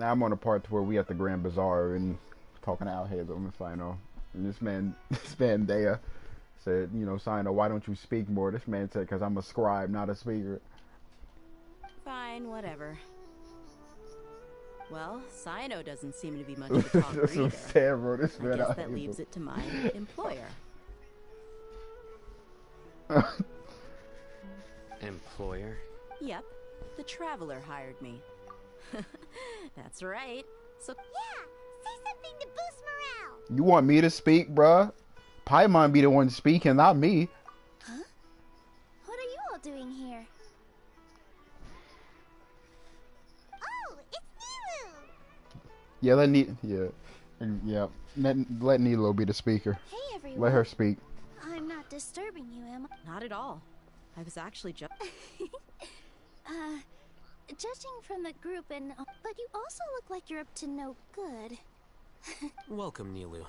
Now I'm on the part where we at the Grand Bazaar and talking to Alhazen and Sino. And this man Dea said, you know, Sino, why don't you speak more? This man said, because I'm a scribe, not a speaker. Fine, whatever. Well, Sino doesn't seem to be much of a talker This either. was terrible. This I man guess that leaves it to my employer. Employer? Yep, the Traveler hired me. That's right. So yeah, say something to boost morale. You want me to speak, bruh? Paimon be the one speaking, not me. Huh? What are you all doing here? Oh, it's Nilu! Yeah, let Nilo be the speaker. Hey, everyone. Let her speak. I'm not disturbing you, am I? not at all. I was actually just judging from the group and but you also look like you're up to no good. Welcome, Nilu.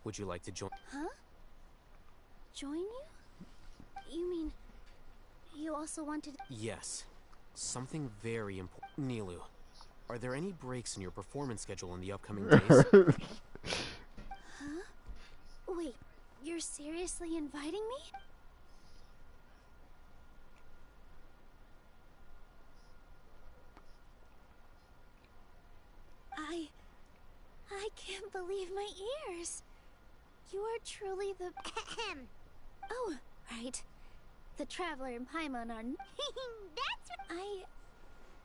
Would you like to join? Huh? Join you? You mean you also wanted? Yes. Something very important. Nilu, are there any breaks in your performance schedule in the upcoming days? Huh? Wait, you're seriously inviting me? I can't believe my ears. You are truly the oh, right. The Traveler and Paimon are that's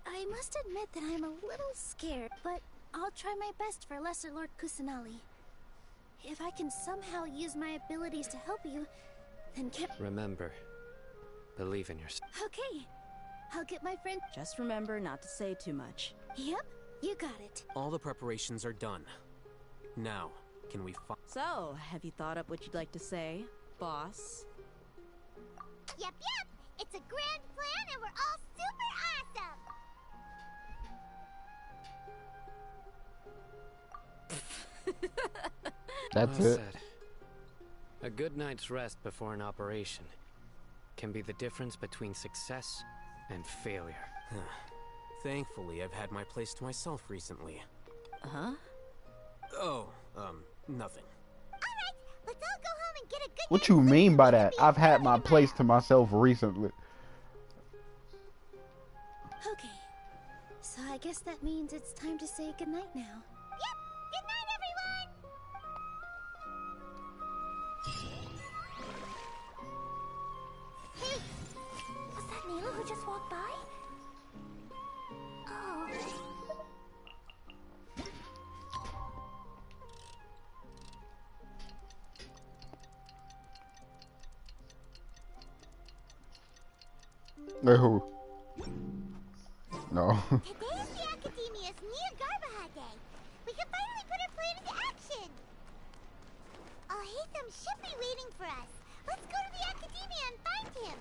I must admit that I'm a little scared, but I'll try my best for Lesser Lord Kusanali. If I can somehow use my abilities to help you, then Remember, believe in yourself. Okay, I'll get my friend. Just remember not to say too much. Yep, you got it. All the preparations are done. Now, can we So, have you thought up what you'd like to say, boss? Yep. It's a grand plan and we're all super awesome! That's Well it. said. A good night's rest before an operation can be the difference between success and failure. Thankfully, I've had my place to myself recently. Huh? Oh, nothing. Alright, let's all go home and get a good What you mean by that? I've had my place to myself recently. Okay, so I guess that means it's time to say goodnight now. Yep, good night everyone! Hey, was that Nilo who just walked by? Oh. Who? No. Today is the Academia's Nia Garbaha Day. We can finally put our plan into action. Alhazen should be waiting for us. Let's go to the Academia and find him.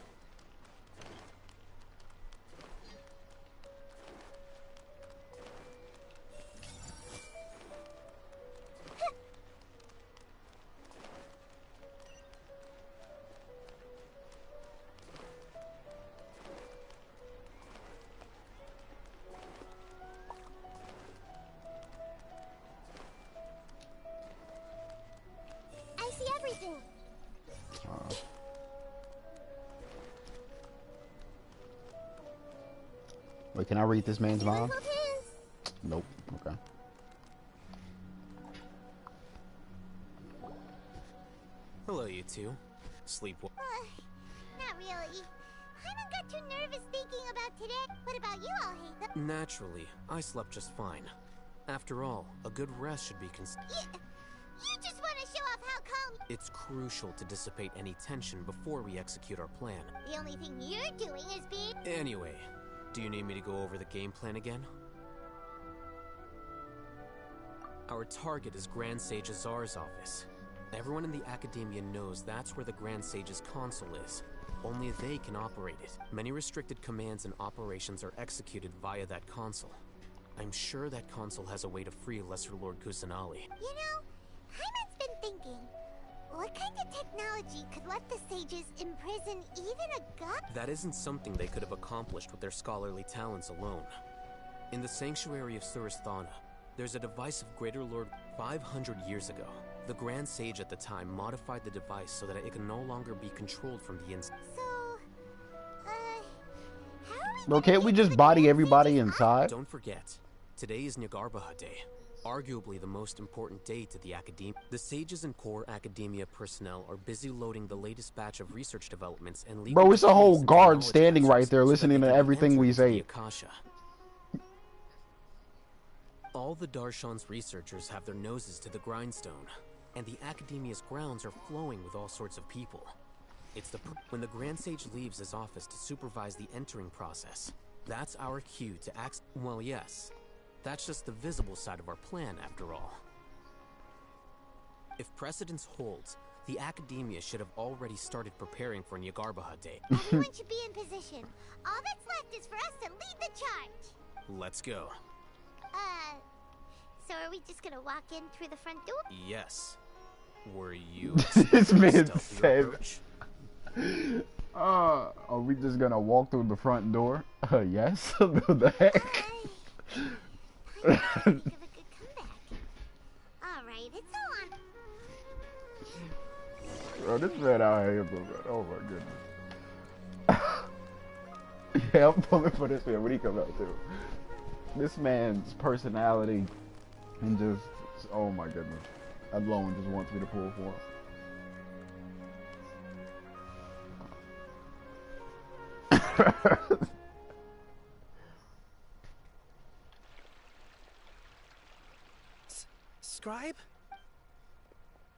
I see everything. Wait, can I read this man's mind? Nope. Okay. Hello, you two. Sleep well. Not really. Hyman got too nervous thinking about today. What about you, Alhazen? Naturally, I slept just fine. After all, a good rest should be You just want to show off how calm. It's crucial to dissipate any tension before we execute our plan. The only thing you're doing is being. Anyway, do you need me to go over the game plan again? Our target is Grand Sage Azar's office. Everyone in the Academia knows that's where the Grand Sage's console is. Only they can operate it. Many restricted commands and operations are executed via that console. I'm sure that console has a way to free Lesser Lord Kusanali. You know, Hyman's been thinking, what kind of technology could let the sages imprison even a god? That isn't something they could have accomplished with their scholarly talents alone. In the Sanctuary of Suristhana, There's a device of Greater Lord 500 years ago. The Grand Sage at the time modified the device so that it can no longer be controlled from the inside. Bro, can't we just body everybody inside? Don't forget, today is Nagarbaha Day, arguably the most important day to the Academia. The sages and core Academia personnel are busy loading the latest batch of research developments and leaving. Bro, it's a whole the guard knowledge standing right there so that listening they to can be everything we entered into the say. Akasha. All the Darshan's researchers have their noses to the grindstone, and the Academia's grounds are flowing with all sorts of people. It's when the Grand Sage leaves his office to supervise the entering process. That's our cue to act. Well, yes. That's just the visible side of our plan, after all. If precedence holds, the Academia should have already started preparing for Nagarbaha Day. Everyone should be in position. All that's left is for us to lead the charge. Let's go. So are we just gonna walk in through the front door? Yes. Were you This man stealthier said, approach? are we just gonna walk through the front door? Yes. What the heck? Alright, it's on. Bro, this man out here, bro. Oh my goodness. Yeah, I'm pulling for this man when he comes out too. This man's personality and just, oh my goodness. Alone just wants me to pull for him. Scribe?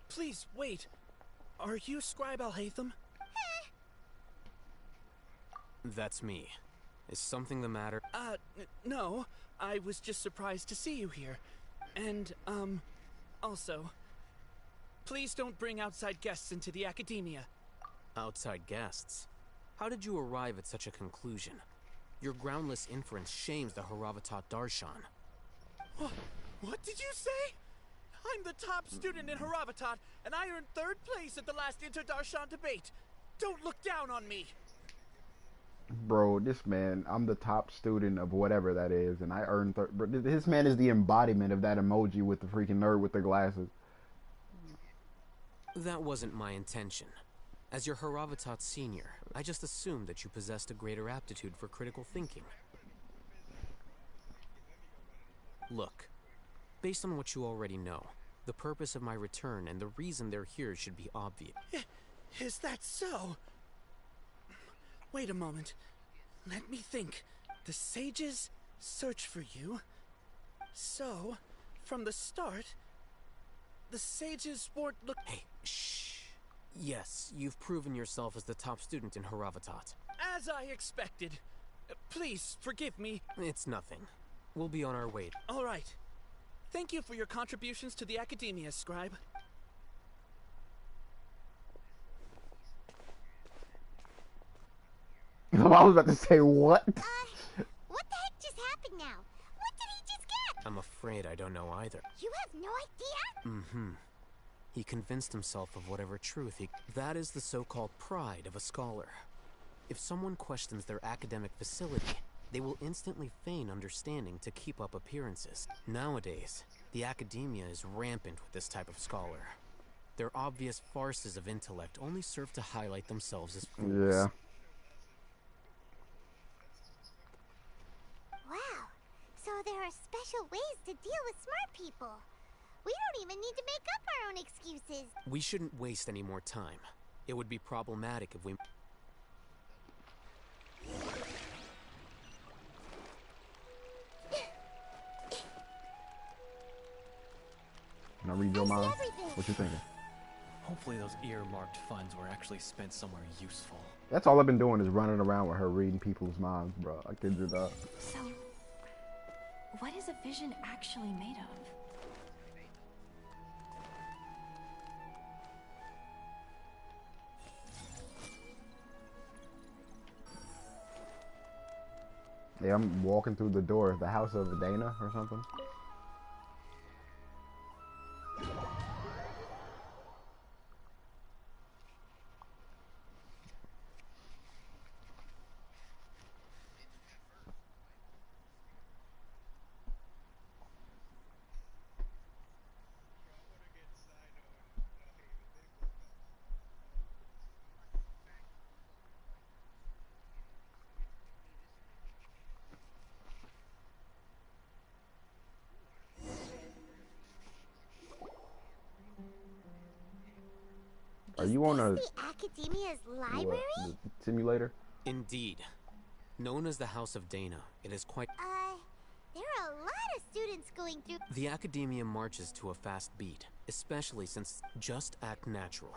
Please, wait. Are you Scribe Alhaitham? That's me. Is something the matter? No. I was just surprised to see you here. And, also, please don't bring outside guests into the Academia. Outside guests? How did you arrive at such a conclusion? Your groundless inference shames the Haravatat Darshan. What did you say? I'm the top student in Haravatat, and I earned 3rd place at the last Inter-Darshan debate. Don't look down on me. Bro, this man, I'm the top student of whatever that is, and I earned bro, this man is the embodiment of that emoji with the freaking nerd with the glasses. That wasn't my intention. As your Haravatat senior, I just assumed that you possessed a greater aptitude for critical thinking. Look, based on what you already know, the purpose of my return and the reason they're here should be obvious. Is that so? Wait a moment. Let me think. The sages search for you. So, from the start, the sages weren't look. Hey, shh. Yes, you've proven yourself as the top student in Haravatat. As I expected. Please, forgive me. It's nothing. We'll be on our way. All right. Thank you for your contributions to the Academia, Scribe. I was about to say, what? What the heck just happened now? What did he just get? I'm afraid I don't know either. You have no idea? Mm-hmm. He convinced himself of whatever truth he... That is the so-called pride of a scholar. If someone questions their academic facility, they will instantly feign understanding to keep up appearances. Nowadays, the Academia is rampant with this type of scholar. Their obvious farces of intellect only serve to highlight themselves as fools. Yeah. Wow. So there are special ways to deal with smart people. We don't even need to make up our own excuses. We shouldn't waste any more time. It would be problematic if we... Can I read your mind? What you thinking? Hopefully those earmarked funds were actually spent somewhere useful. That's all I've been doing is running around with her reading people's minds, bro. I kid you not. So, what is a vision actually made of? Yeah, I'm walking through the door of the house of Dana or something. you on a the Academia's library? the simulator? Indeed. Known as the House of Dana, it is quite... There are a lot of students going through... The Academia marches to a fast beat, especially since just act natural.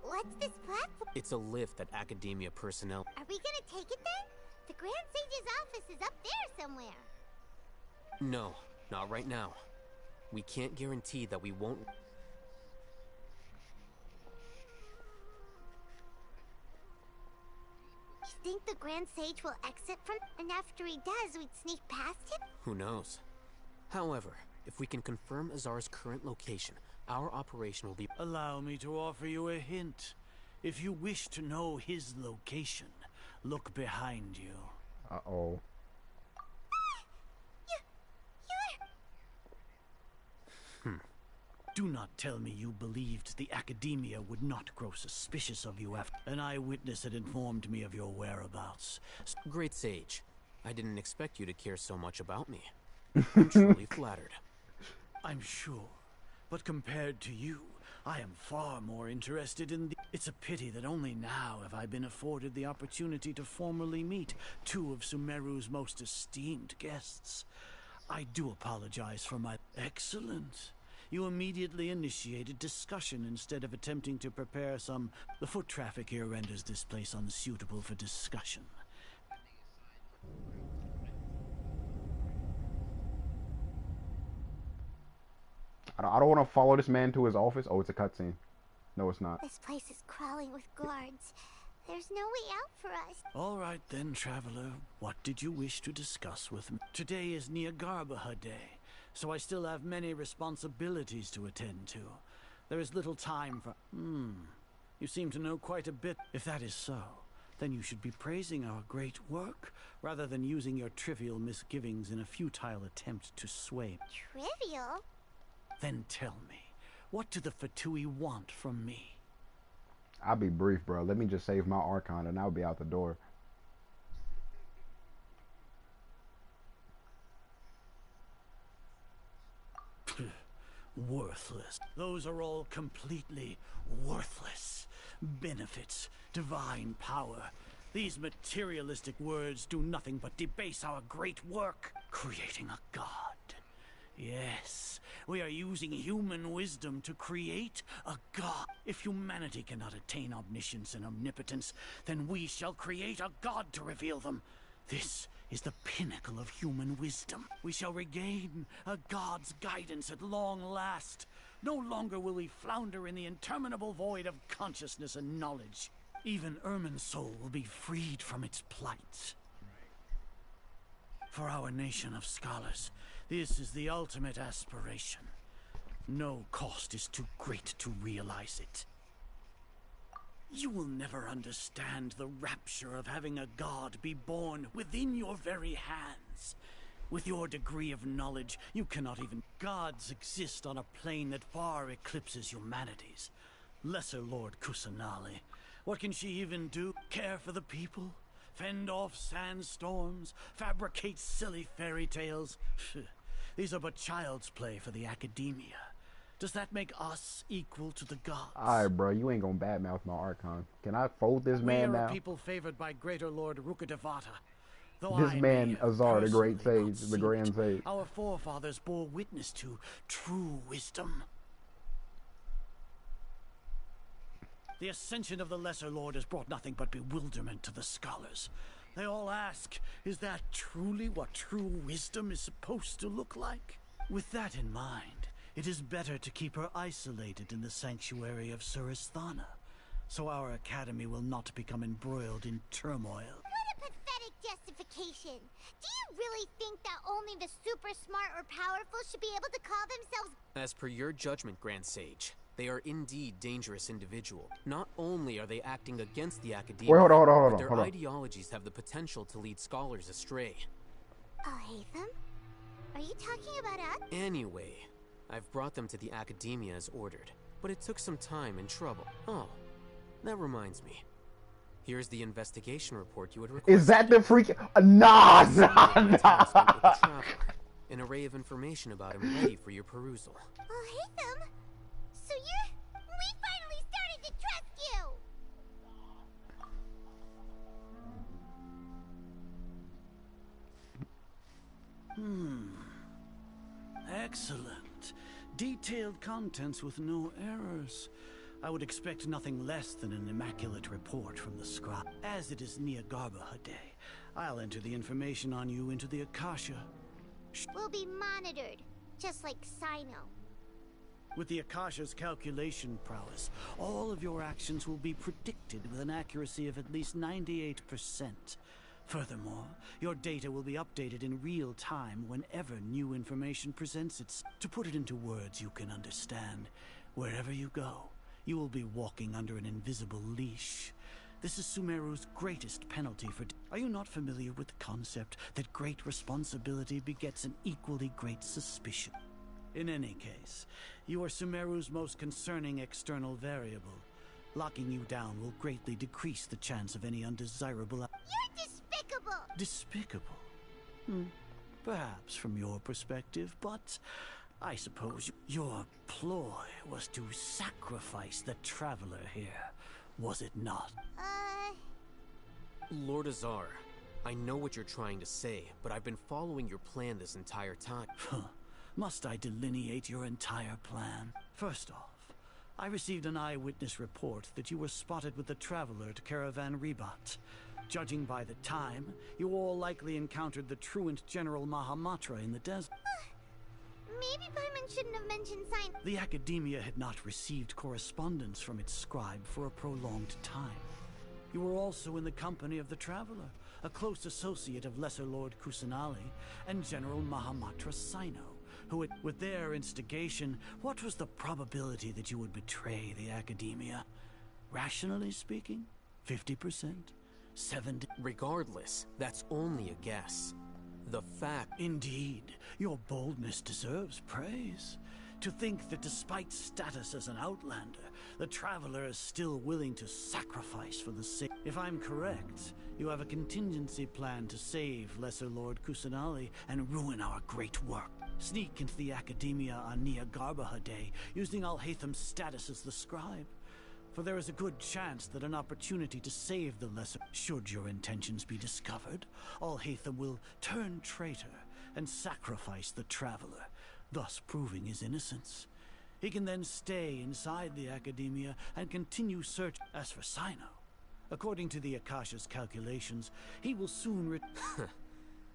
What's this platform? It's a lift that Academia personnel... Are we gonna take it then? The Grand Sage's office is up there somewhere. No, not right now. We can't guarantee that we won't... You think the Grand Sage will exit from... And after he does, we'd sneak past him? Who knows? However, if we can confirm Azar's current location, our operation will be... Allow me to offer you a hint. If you wish to know his location, look behind you. Uh-oh. Do not tell me you believed the Academia would not grow suspicious of you after an eyewitness had informed me of your whereabouts. Great Sage, I didn't expect you to care so much about me. I'm truly flattered. I'm sure, but compared to you, I am far more interested in the... It's a pity that only now have I been afforded the opportunity to formally meet two of Sumeru's most esteemed guests. I do apologize for my... Excellent. You immediately initiated discussion instead of attempting to prepare some... The foot traffic here renders this place unsuitable for discussion. I don't want to follow this man to his office. Oh, it's a cutscene. No, it's not. This place is crawling with guards. There's no way out for us. All right then, traveler. What did you wish to discuss with me? Today is Niagarbaha Day, so I still have many responsibilities to attend to. There is little time for... You seem to know quite a bit. If that is so, then you should be praising our great work, rather than using your trivial misgivings in a futile attempt to sway... Trivial? Then tell me, what do the Fatui want from me? I'll be brief, bro. Let me just save my Archon and I'll be out the door. Worthless. Those are all completely worthless. Benefits, divine power. These materialistic words do nothing but debase our great work, creating a god. Yes, we are using human wisdom to create a god. If humanity cannot attain omniscience and omnipotence, then we shall create a god to reveal them. This is the pinnacle of human wisdom. We shall regain a god's guidance at long last. No longer will we flounder in the interminable void of consciousness and knowledge. Even Ermin's soul will be freed from its plight. For our nation of scholars, this is the ultimate aspiration. No cost is too great to realize it. You will never understand the rapture of having a god be born within your very hands. With your degree of knowledge, you cannot even... Gods exist on a plane that far eclipses humanity's. Lesser Lord Kusanali. What can she even do? Care for the people? Fend off sandstorms? Fabricate silly fairy tales? These are but child's play for the Academia. Does that make us equal to the gods? Alright, bro, you ain't gonna badmouth my Archon. Can I fold this man now? We are a people favored by Greater Lord Rukadevata. This man, Azar, the Great Sage, the Grand Sage. Our forefathers bore witness to true wisdom. The ascension of the Lesser Lord has brought nothing but bewilderment to the scholars. They all ask, is that truly what true wisdom is supposed to look like? With that in mind, it is better to keep her isolated in the sanctuary of Surasthana, so our academy will not become embroiled in turmoil. What a pathetic justification! Do you really think that only the super smart or powerful should be able to call themselves... As per your judgment, Grand Sage, they are indeed dangerous individuals. Not only are they acting against the Academia, Wait, hold but on, their hold on. ideologies have the potential to lead scholars astray. Hatham? Are you talking about us? Anyway, I've brought them to the Academia as ordered, but it took some time and trouble. Oh, that reminds me. Here's the investigation report you had requested. Is that the freak? Nah, nah. An array of information about him ready for your perusal. Oh, Haytham! So we finally started to trust you! Excellent. Detailed contents with no errors. I would expect nothing less than an immaculate report from the scribe. As it is Niagarbaha Day, I'll enter the information on you into the Akasha. We'll be monitored, just like Sino. With the Akasha's calculation prowess, all of your actions will be predicted with an accuracy of at least 98%. Furthermore, your data will be updated in real time whenever new information presents itself. To put it into words you can understand, wherever you go, you will be walking under an invisible leash. This is Sumeru's greatest penalty for... Are you not familiar with the concept that great responsibility begets an equally great suspicion? In any case, you are Sumeru's most concerning external variable. Locking you down will greatly decrease the chance of any undesirable... You're despicable! Despicable? Perhaps from your perspective, but I suppose your ploy was to sacrifice the traveler here, was it not? Lord Azar, I know what you're trying to say, but I've been following your plan this entire time. Must I delineate your entire plan? First off, I received an eyewitness report that you were spotted with the traveler to Caravan Ribat. Judging by the time, you all likely encountered the truant General Mahamatra in the desert. Maybe Paimon shouldn't have mentioned Sino. The Academia had not received correspondence from its scribe for a prolonged time. You were also in the company of the traveler, a close associate of Lesser Lord Kusanali and General Mahamatra Sino, who, with their instigation, what was the probability that you would betray the Academia? Rationally speaking, 50%? 70%? Regardless, that's only a guess. The fact... Indeed, your boldness deserves praise. To think that despite status as an outlander, the traveler is still willing to sacrifice for the sake... If I'm correct, you have a contingency plan to save Lesser Lord Kusanali and ruin our great work. Sneak into the Academia on Niagarbaha Day, using Alhaitham's status as the scribe. For there is a good chance that an opportunity to save the lesser... Should your intentions be discovered, Alhaitham will turn traitor and sacrifice the traveler, thus proving his innocence. He can then stay inside the Academia and continue search. As for Sino, according to the Akasha's calculations, he will soon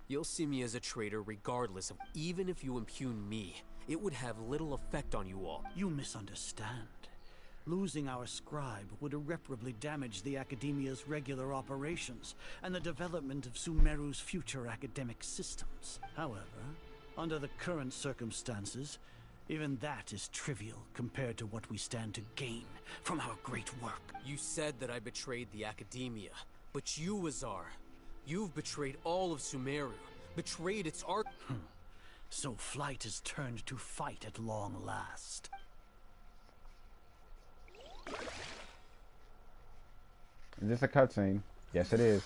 You'll see me as a traitor regardless of... Even if you impugn me, it would have little effect on you all. You misunderstand. Losing our scribe would irreparably damage the Academia's regular operations and the development of Sumeru's future academic systems. However, under the current circumstances, even that is trivial compared to what we stand to gain from our great work. You said that I betrayed the Academia, but you, Azar, you've betrayed all of Sumeru, betrayed its art. So flight has turned to fight at long last. Is this a cutscene? Yes, it is.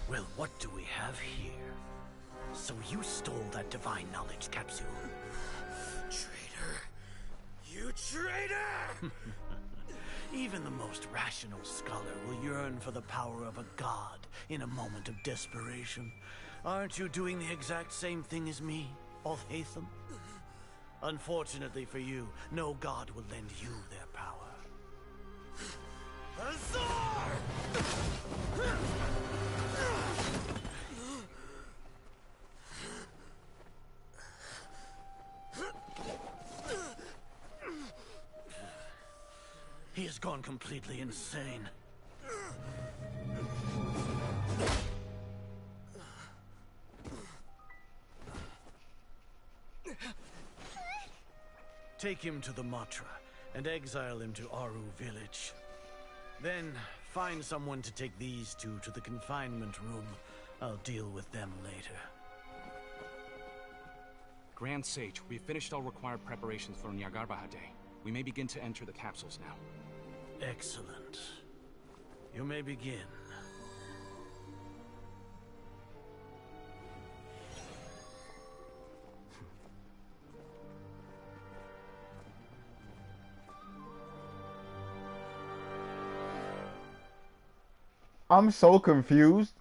Well, what do we have here? So you stole that divine knowledge capsule. Traitor! You traitor! Even the most rational scholar will yearn for the power of a god in a moment of desperation. Aren't you doing the exact same thing as me, Alhaitham? Unfortunately for you, no god will lend you their power. Azar! He has gone completely insane. Take him to the Matra and exile him to Aru village. Then find someone to take these two to the confinement room. I'll deal with them later. Grand Sage, we've finished all required preparations for Nyagarbahade. We may begin to enter the capsules now. Excellent. You may begin. I'm so confused.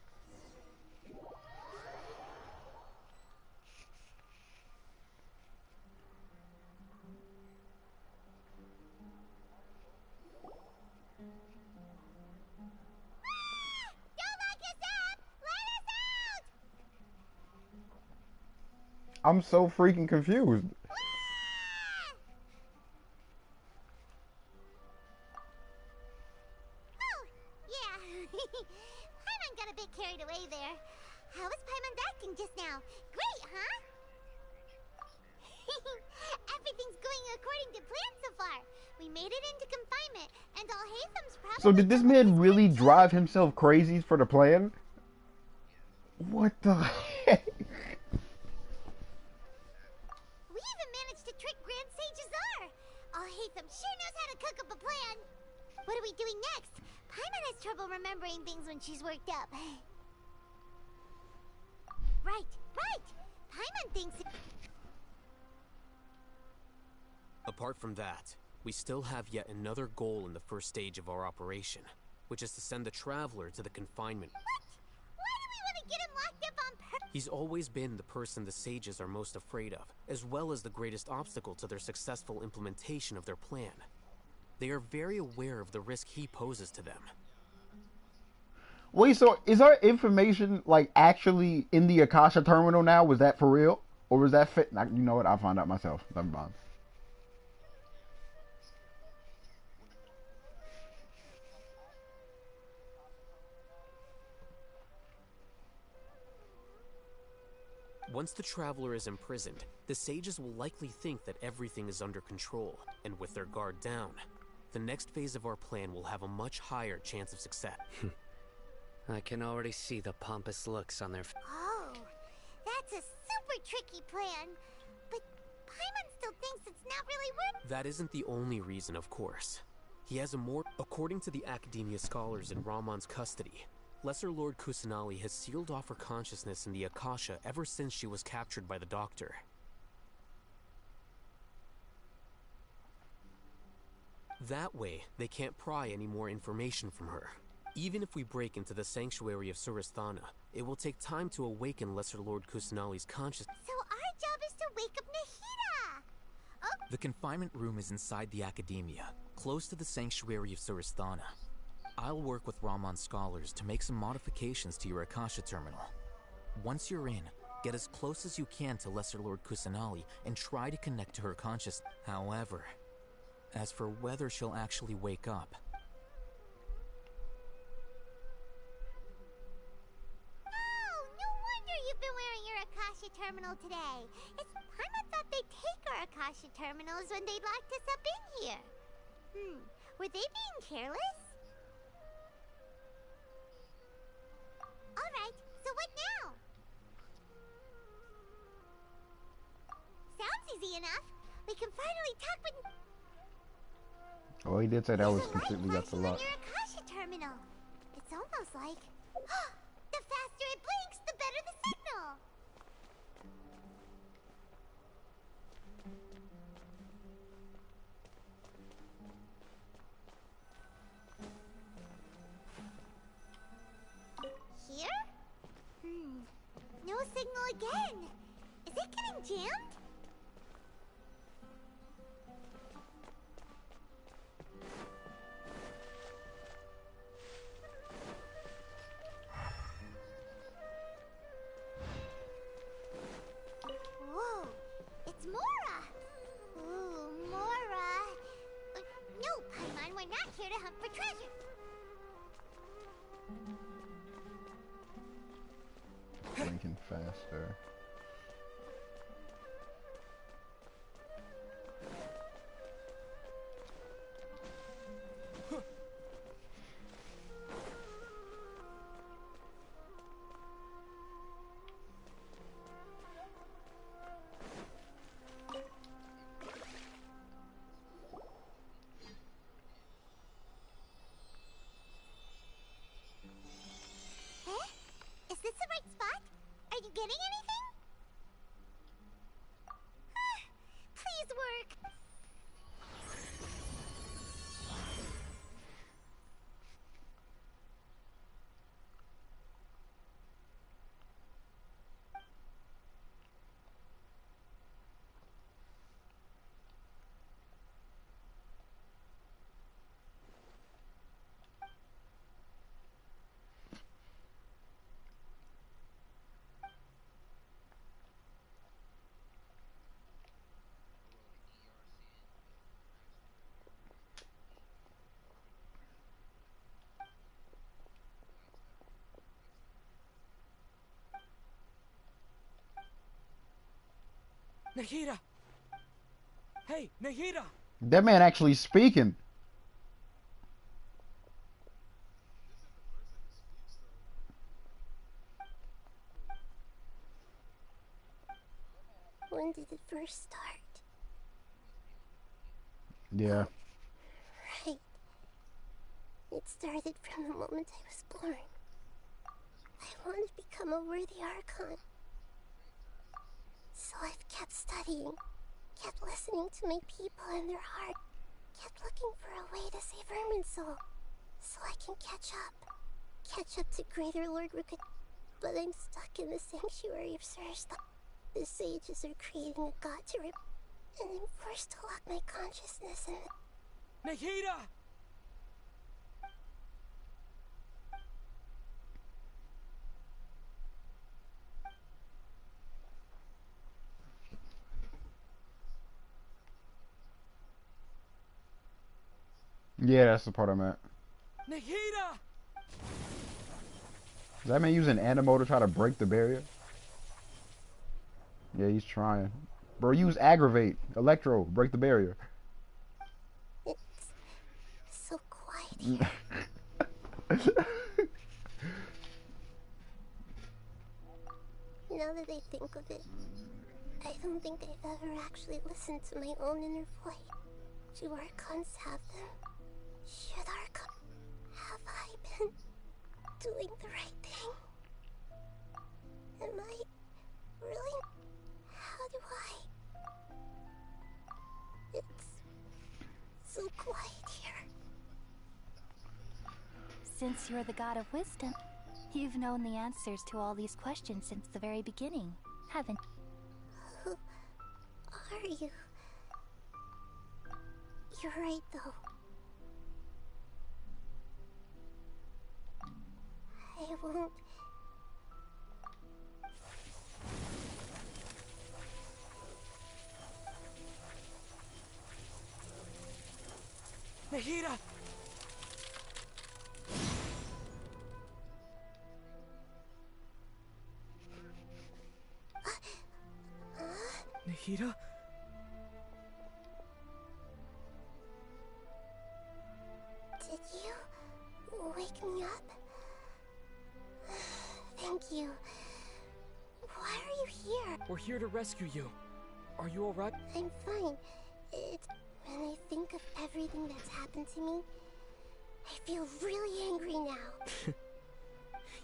I'm so freaking confused. Paimon got a bit carried away there. How was Paimon acting just now? Great, huh? Everything's going according to plan so far. We made it into confinement, and Alhaitham's probably... So did this man really drive himself crazy for the plan? What the heck? We even managed to trick Grand Sage Azar. Alhaitham sure knows how to cook up a plan. What are we doing next? Paimon has trouble remembering things when she's worked up. Right. Paimon thinks... Apart from that, we still have yet another goal in the first stage of our operation, which is to send the Traveler to the confinement. What? Why do we want to get him locked up on purpose? He's always been the person the sages are most afraid of, as well as the greatest obstacle to their successful implementation of their plan. They are very aware of the risk he poses to them. Wait, so is our information like actually in the Akasha terminal now? Was that for real? Or was that fit? You know what? I'll find out myself. Never mind. Once the Traveler is imprisoned, the sages will likely think that everything is under control, and with their guard down, the next phase of our plan will have a much higher chance of success. I can already see the pompous looks on their Oh, that's a super tricky plan. But Paimon still thinks it's not really worth... That isn't the only reason, of course. He has a more... According to the Academia scholars in Ramon's custody, Lesser Lord Kusanali has sealed off her consciousness in the Akasha ever since she was captured by the Doctor. That way, they can't pry any more information from her. Even if we break into the sanctuary of Surasthana, it will take time to awaken Lesser Lord Kusanali's consciousness. So our job is to wake up Nahida! Oh. The confinement room is inside the Academia, close to the sanctuary of Surasthana. I'll work with Ramon's scholars to make some modifications to your Akasha terminal. Once you're in, get as close as you can to Lesser Lord Kusanali and try to connect to her consciousness. However, as for whether she'll actually wake up... Oh, no wonder you've been wearing your Akasha terminal today. Paimon thought they'd take our Akasha terminals when they locked us up in here. Were they being careless? Alright, so what now? Sounds easy enough. We can finally talk with... Oh, he did say that was completely up to luck. Your Akasha terminal. It's almost like... the faster it blinks, the better the signal. Here? No signal again. Is it getting jammed? Whoa, it's Mora! Ooh, Mora! No, Paimon, we're not here to hunt for treasure. Blinking faster. Nahida! Hey, Nahida! That man actually speaking. When did it first start? Yeah. Right. It started from the moment I was born. I wanted to become a worthy Archon. So I've kept studying, kept listening to my people and their heart, kept looking for a way to save Irminsul, so I can catch up to Greater Lord Rukut. But I'm stuck in the sanctuary of Sursta. The sages are creating a god to rip, and I'm forced to lock my consciousness in the... Nahida! Yeah, that's the part I'm at. Nahida! Does that man using Animo to try to break the barrier? Yeah, he's trying. Bro, use Aggravate. Electro, break the barrier. It's so quiet here. Now that I think of it, I don't think I've ever actually listened to my own inner voice. Do Archons have them? Should Archon... Have I been doing the right thing? Am I really... How do I... It's so quiet here. Since you're the god of wisdom, you've known the answers to all these questions since the very beginning, haven't you? Who are you? You're right, though. I won't... Nahida! Nahida? Did you wake me up? Thank you. Why are you here? We're here to rescue you. Are you alright? I'm fine. It's... When I think of everything that's happened to me, I feel really angry now.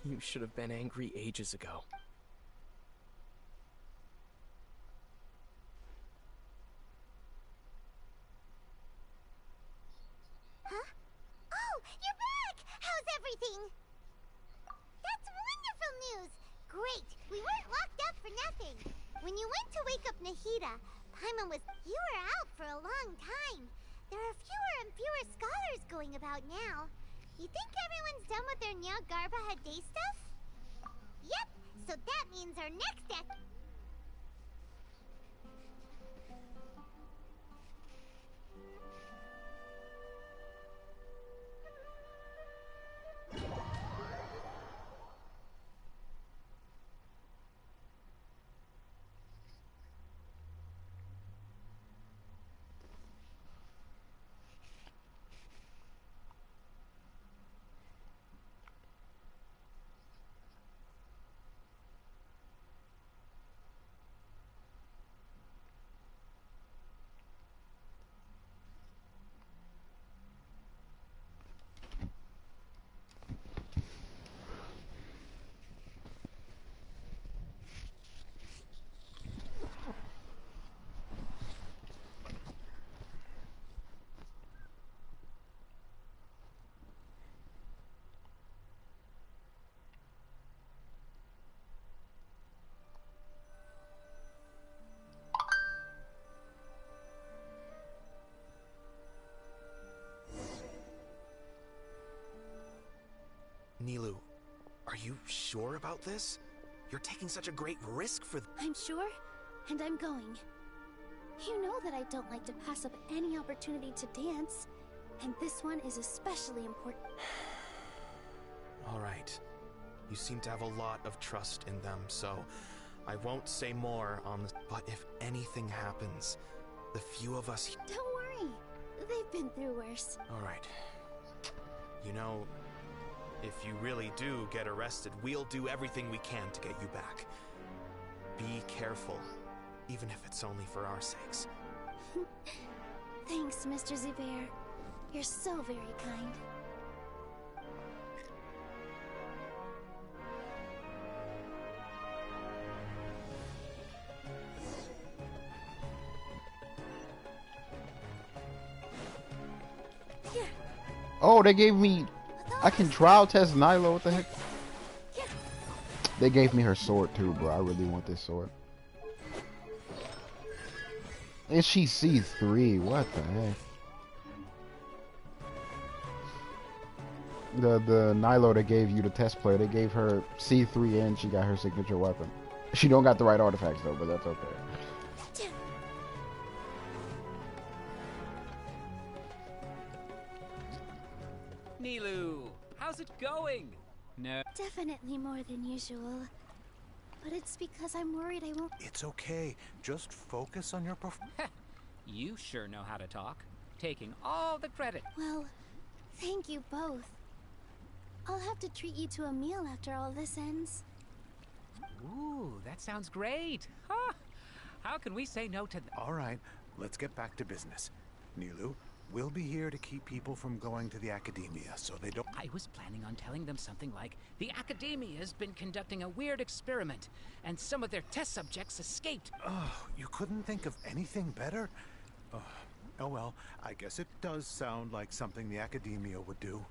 You should have been angry ages ago. Huh? Oh, you're back! How's everything? That's wonderful news! Great! We weren't locked up for nothing. When you went to wake up Nahida, Paimon was... You were out for a long time. There are fewer and fewer scholars going about now. You think everyone's done with their Nyagarbha day stuff? Yep, so that means our next act... Nilu, are you sure about this? You're taking such a great risk for... I'm sure, and I'm going. You know that I don't like to pass up any opportunity to dance, and this one is especially important. All right. You seem to have a lot of trust in them, so I won't say more on this, but if anything happens, the few of us... Don't worry. They've been through worse. Alright. You know, if you really do get arrested, we'll do everything we can to get you back. Be careful, even if it's only for our sakes. Thanks, Mr. Zubair. You're so very kind. Oh, they gave me... I can trial test Nyla, what the heck? They gave me her sword too, bro. I really want this sword. And she's C3, what the heck? The Nilo that gave you the test player, they gave her C3 and she got her signature weapon. She don't got the right artifacts though, but that's okay. Nilu, how's it going? No. Definitely more than usual. But it's because I'm worried I won't... It's okay. Just focus on your performance. You sure know how to talk. Taking all the credit. Well, thank you both. I'll have to treat you to a meal after all this ends. Ooh, that sounds great. Huh. How can we say no to All right, let's get back to business. Nilu, we'll be here to keep people from going to the academia, so they don't... I was planning on telling them something like, the academia's been conducting a weird experiment, and some of their test subjects escaped. Oh, you couldn't think of anything better? Oh well, I guess it does sound like something the academia would do.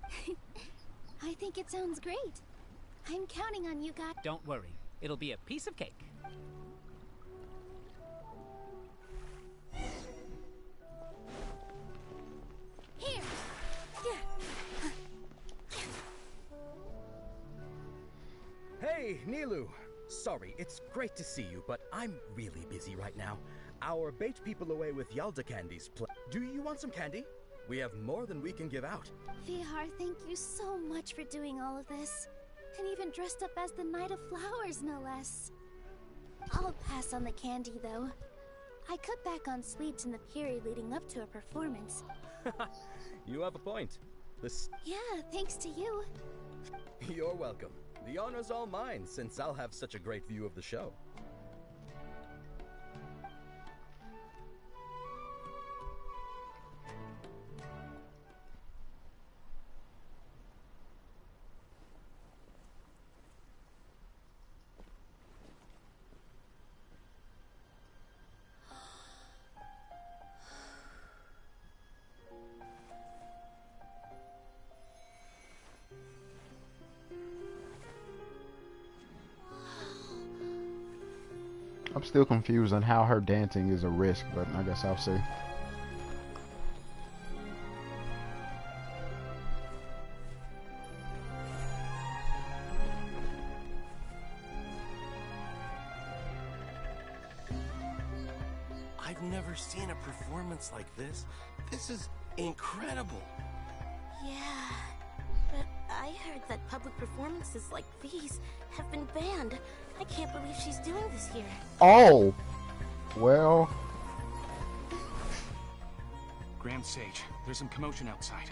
I think it sounds great. I'm counting on you guys. Don't worry, it'll be a piece of cake. Here. Hey, Nilu. Sorry, it's great to see you, but I'm really busy right now. Our bait people away with Yalda candies. Do you want some candy? We have more than we can give out. Vihar, thank you so much for doing all of this. And even dressed up as the Knight of Flowers, no less. I'll pass on the candy, though. I cut back on sweets in the period leading up to a performance. You have a point. Yeah, thanks to you. You're welcome. The honor's all mine, since I'll have such a great view of the show. I'm still confused on how her dancing is a risk, but I guess I'll see. I've never seen a performance like this. This is incredible. Yeah, but I heard that public performances like these have been banned. I can't believe she's doing this here. Oh! Well... Grand Sage, there's some commotion outside.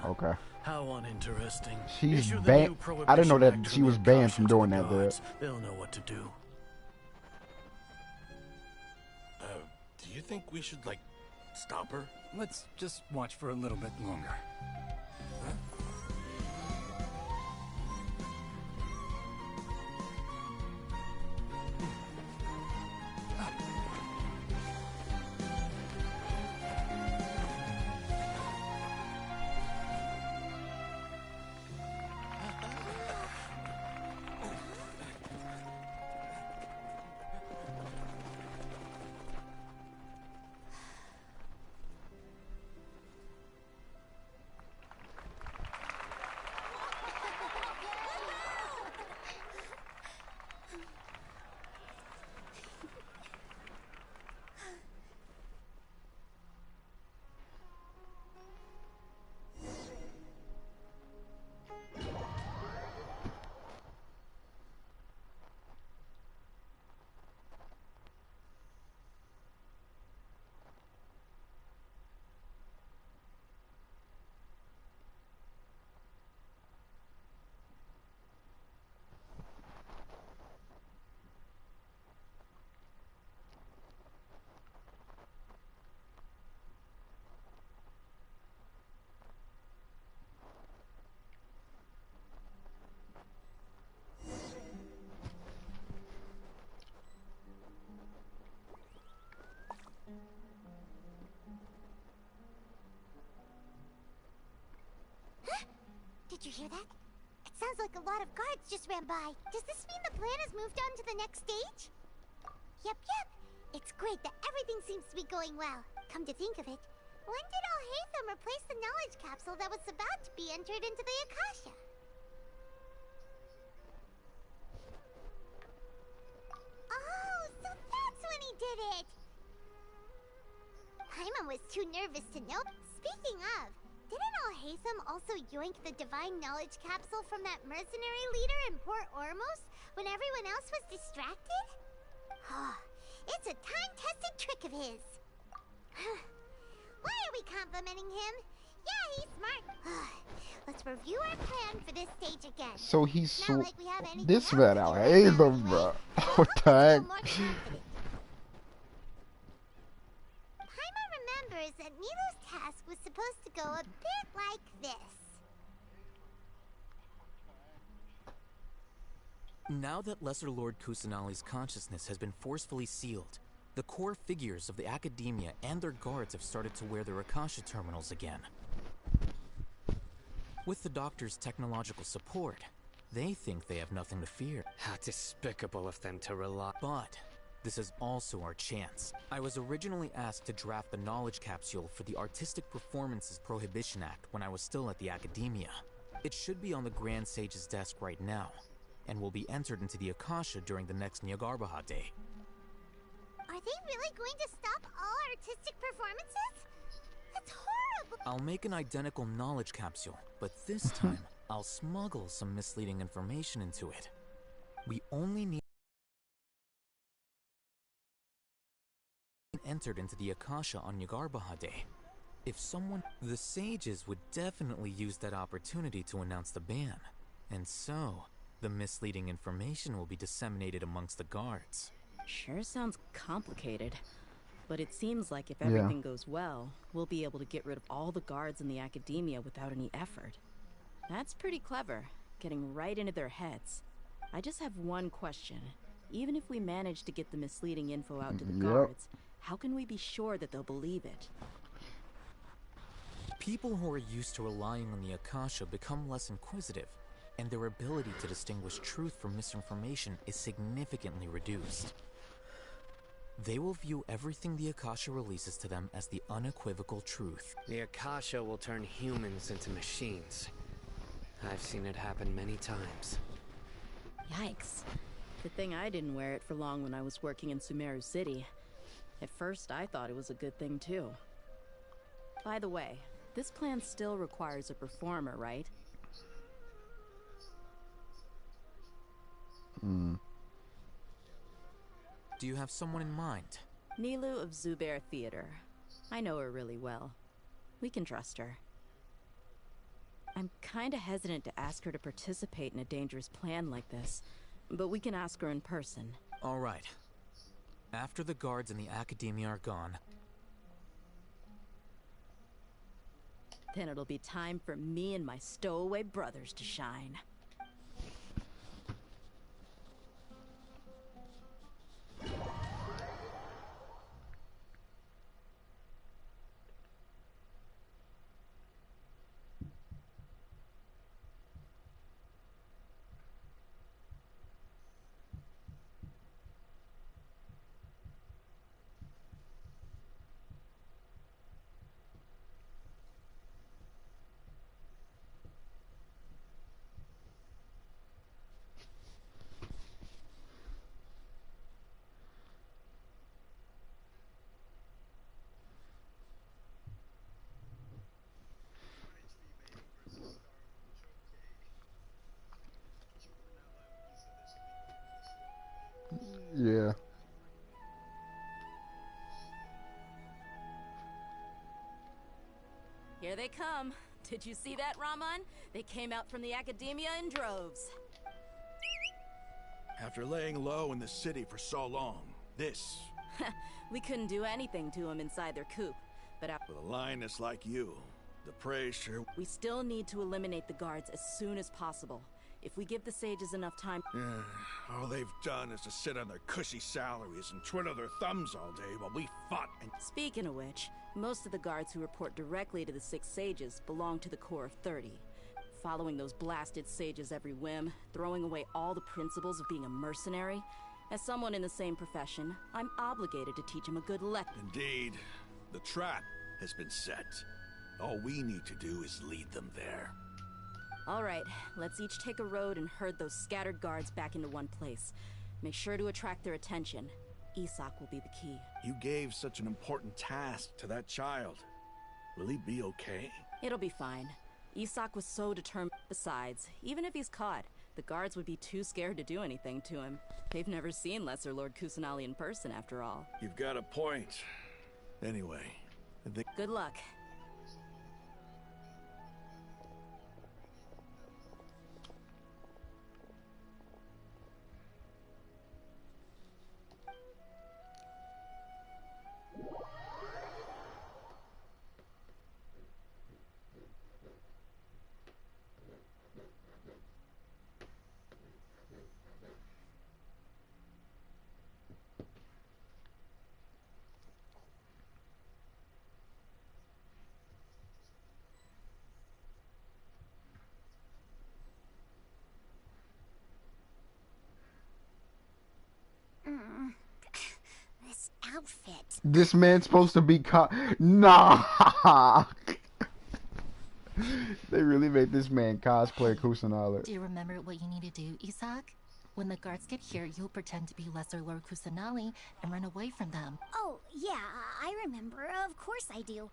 Okay. How uninteresting. She's Issue the banned. new Prohibition I didn't know that Act she from was the banned Akasha from to doing the that there. gods. They'll know what to do. Do you think we should, like, stop her? Let's just watch for a little bit longer. Did you hear that? It sounds like a lot of guards just ran by. Does this mean the plan has moved on to the next stage? Yep. It's great that everything seems to be going well. Come to think of it, when did Alhaitham replace the knowledge capsule that was about to be entered into the Akasha? Oh, so that's when he did it! Paimon was too nervous to know. Speaking of, didn't Alhaitham also yoink the divine knowledge capsule from that mercenary leader in Port Ormos when everyone else was distracted? Oh, it's a time-tested trick of his. Why are we complimenting him? Yeah, he's smart. Let's review our plan for this stage again. So he's Not so like we have anything this else man to out do here, right now the bro. anyway. What the heck? More confident. Paimon remembers that Nilu's task was supposed to go a bit like this. Now that Lesser Lord Kusanali's consciousness has been forcefully sealed, the core figures of the Academia and their guards have started to wear their Akasha terminals again. With the Doctor's technological support, they think they have nothing to fear. How despicable of them to rely. But this is also our chance. I was originally asked to draft the knowledge capsule for the Artistic Performances Prohibition Act when I was still at the Academia. It should be on the Grand Sage's desk right now, and will be entered into the Akasha during the next Nyargarbaha Day. Are they really going to stop all artistic performances? That's horrible! I'll make an identical knowledge capsule, but this time, I'll smuggle some misleading information into it. We only need entered into the Akasha on Nyargarbaha Day. If someone... The sages would definitely use that opportunity to announce the ban. And so, the misleading information will be disseminated amongst the guards. Sure sounds complicated. But it seems like if everything goes well, we'll be able to get rid of all the guards in the Academia without any effort. That's pretty clever, getting right into their heads. I just have one question. Even if we manage to get the misleading info out to the guards, how can we be sure that they'll believe it? People who are used to relying on the Akasha become less inquisitive, and their ability to distinguish truth from misinformation is significantly reduced. They will view everything the Akasha releases to them as the unequivocal truth. The Akasha will turn humans into machines. I've seen it happen many times. Yikes. Good thing I didn't wear it for long when I was working in Sumeru City. At first, I thought it was a good thing too. By the way, this plan still requires a performer, right? Do you have someone in mind? Nilu of Zubair Theater. I know her really well. We can trust her. I'm kinda hesitant to ask her to participate in a dangerous plan like this, but we can ask her in person. All right. After the guards in the Academia are gone, then it'll be time for me and my stowaway brothers to shine. Yeah. Here they come. Did you see that, Raman? They came out from the Academia in droves. After laying low in the city for so long, this... We couldn't do anything to them inside their coop, but With a lioness like you, the prey sure... we still need to eliminate the guards as soon as possible. If we give the sages enough time... all they've done is to sit on their cushy salaries and twiddle their thumbs all day while we fought and... Speaking of which, most of the guards who report directly to the 6 sages belong to the Corps of 30. following those blasted sages every whim, throwing away all the principles of being a mercenary. As someone in the same profession, I'm obligated to teach him a good lesson. Indeed. The trap has been set. All we need to do is lead them there. All right, let's each take a road and herd those scattered guards back into one place. Make sure to attract their attention. Isak will be the key. You gave such an important task to that child. Will he be okay? It'll be fine. Isak was so determined. Besides, even if he's caught, the guards would be too scared to do anything to him. They've never seen Lesser Lord Kusanali in person, after all. You've got a point. Anyway, I think... Good luck. This outfit. This man's supposed to be Nah. They really made this man cosplay Kusanali. Do you remember what you need to do, Isak? When the guards get here, you'll pretend to be Lesser Lord Kusanali and run away from them. Oh, yeah, I remember. Of course I do.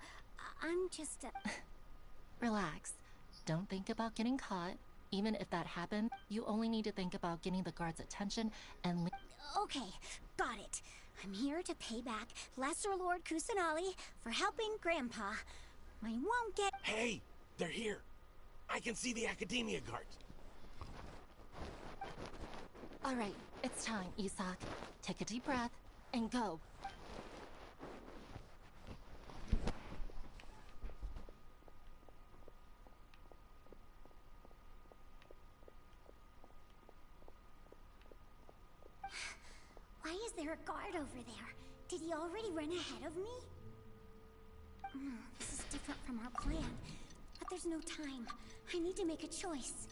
I'm just... Relax. Don't think about getting caught. Even if that happened, you only need to think about getting the guards' attention and... Okay, got it. I'm here to pay back Lesser Lord Kusanali for helping Grandpa. I won't get... Hey! They're here! I can see the Academia guards! Alright, it's time, Isak. Take a deep breath and go. Why is there a guard over there? Did he already run ahead of me? This is different from our plan. But there's no time. I need to make a choice.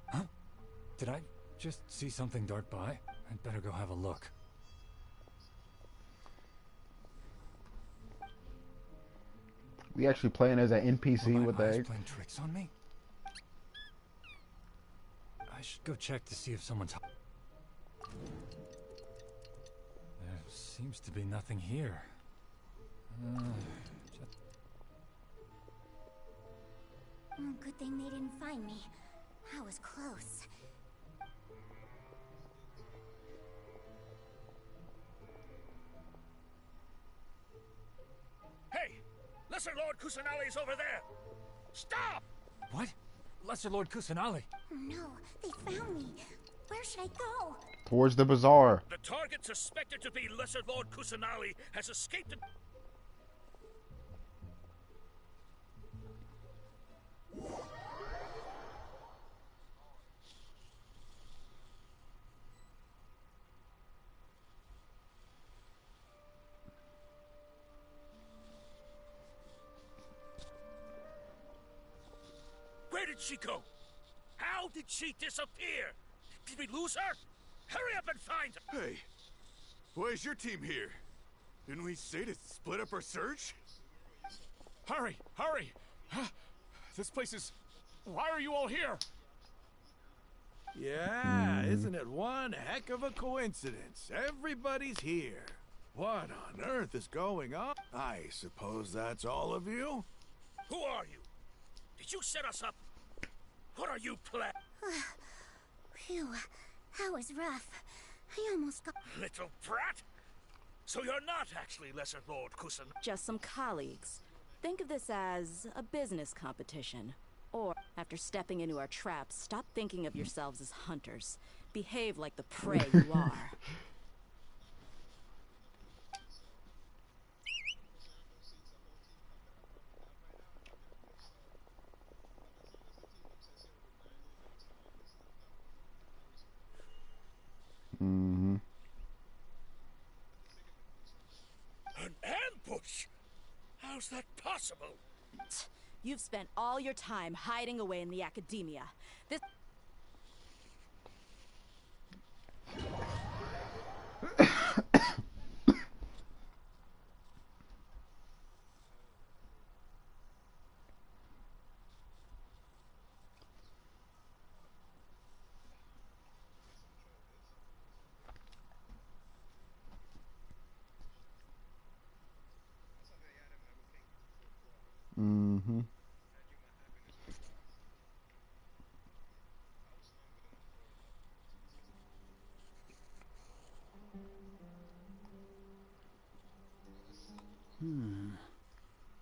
Huh? Did I just see something dart by? I'd better go have a look. We actually playing as an NPC with the egg. Playing tricks on me? I should go check to see if someone's... There seems to be nothing here. Good thing they didn't find me. I was close. Hey! Lesser Lord Kusanali's over there! Stop! What? Lesser Lord Kusanali? Oh no, they found me. Where should I go? Towards the bazaar. The target suspected to be Lesser Lord Kusanali has escaped and... Where did she go? How did she disappear? Did we lose her? Hurry up and find her! Hey, why is your team here? Didn't we say to split up our search? Hurry! Hurry! This place is... Why are you all here? Yeah, isn't it one heck of a coincidence? Everybody's here. What on earth is going on? I suppose that's all of you? Who are you? Did you set us up? What are you planning? Phew, that was rough. I almost got... Little brat! So you're not actually Lesser Lord Kusan? Just some colleagues. Think of this as a business competition. Or, after stepping into our traps, stop thinking of yourselves as hunters. Behave like the prey you are. Mm-hmm. An ambush? How's that possible? You've spent all your time hiding away in the academia. This... Mm-hmm.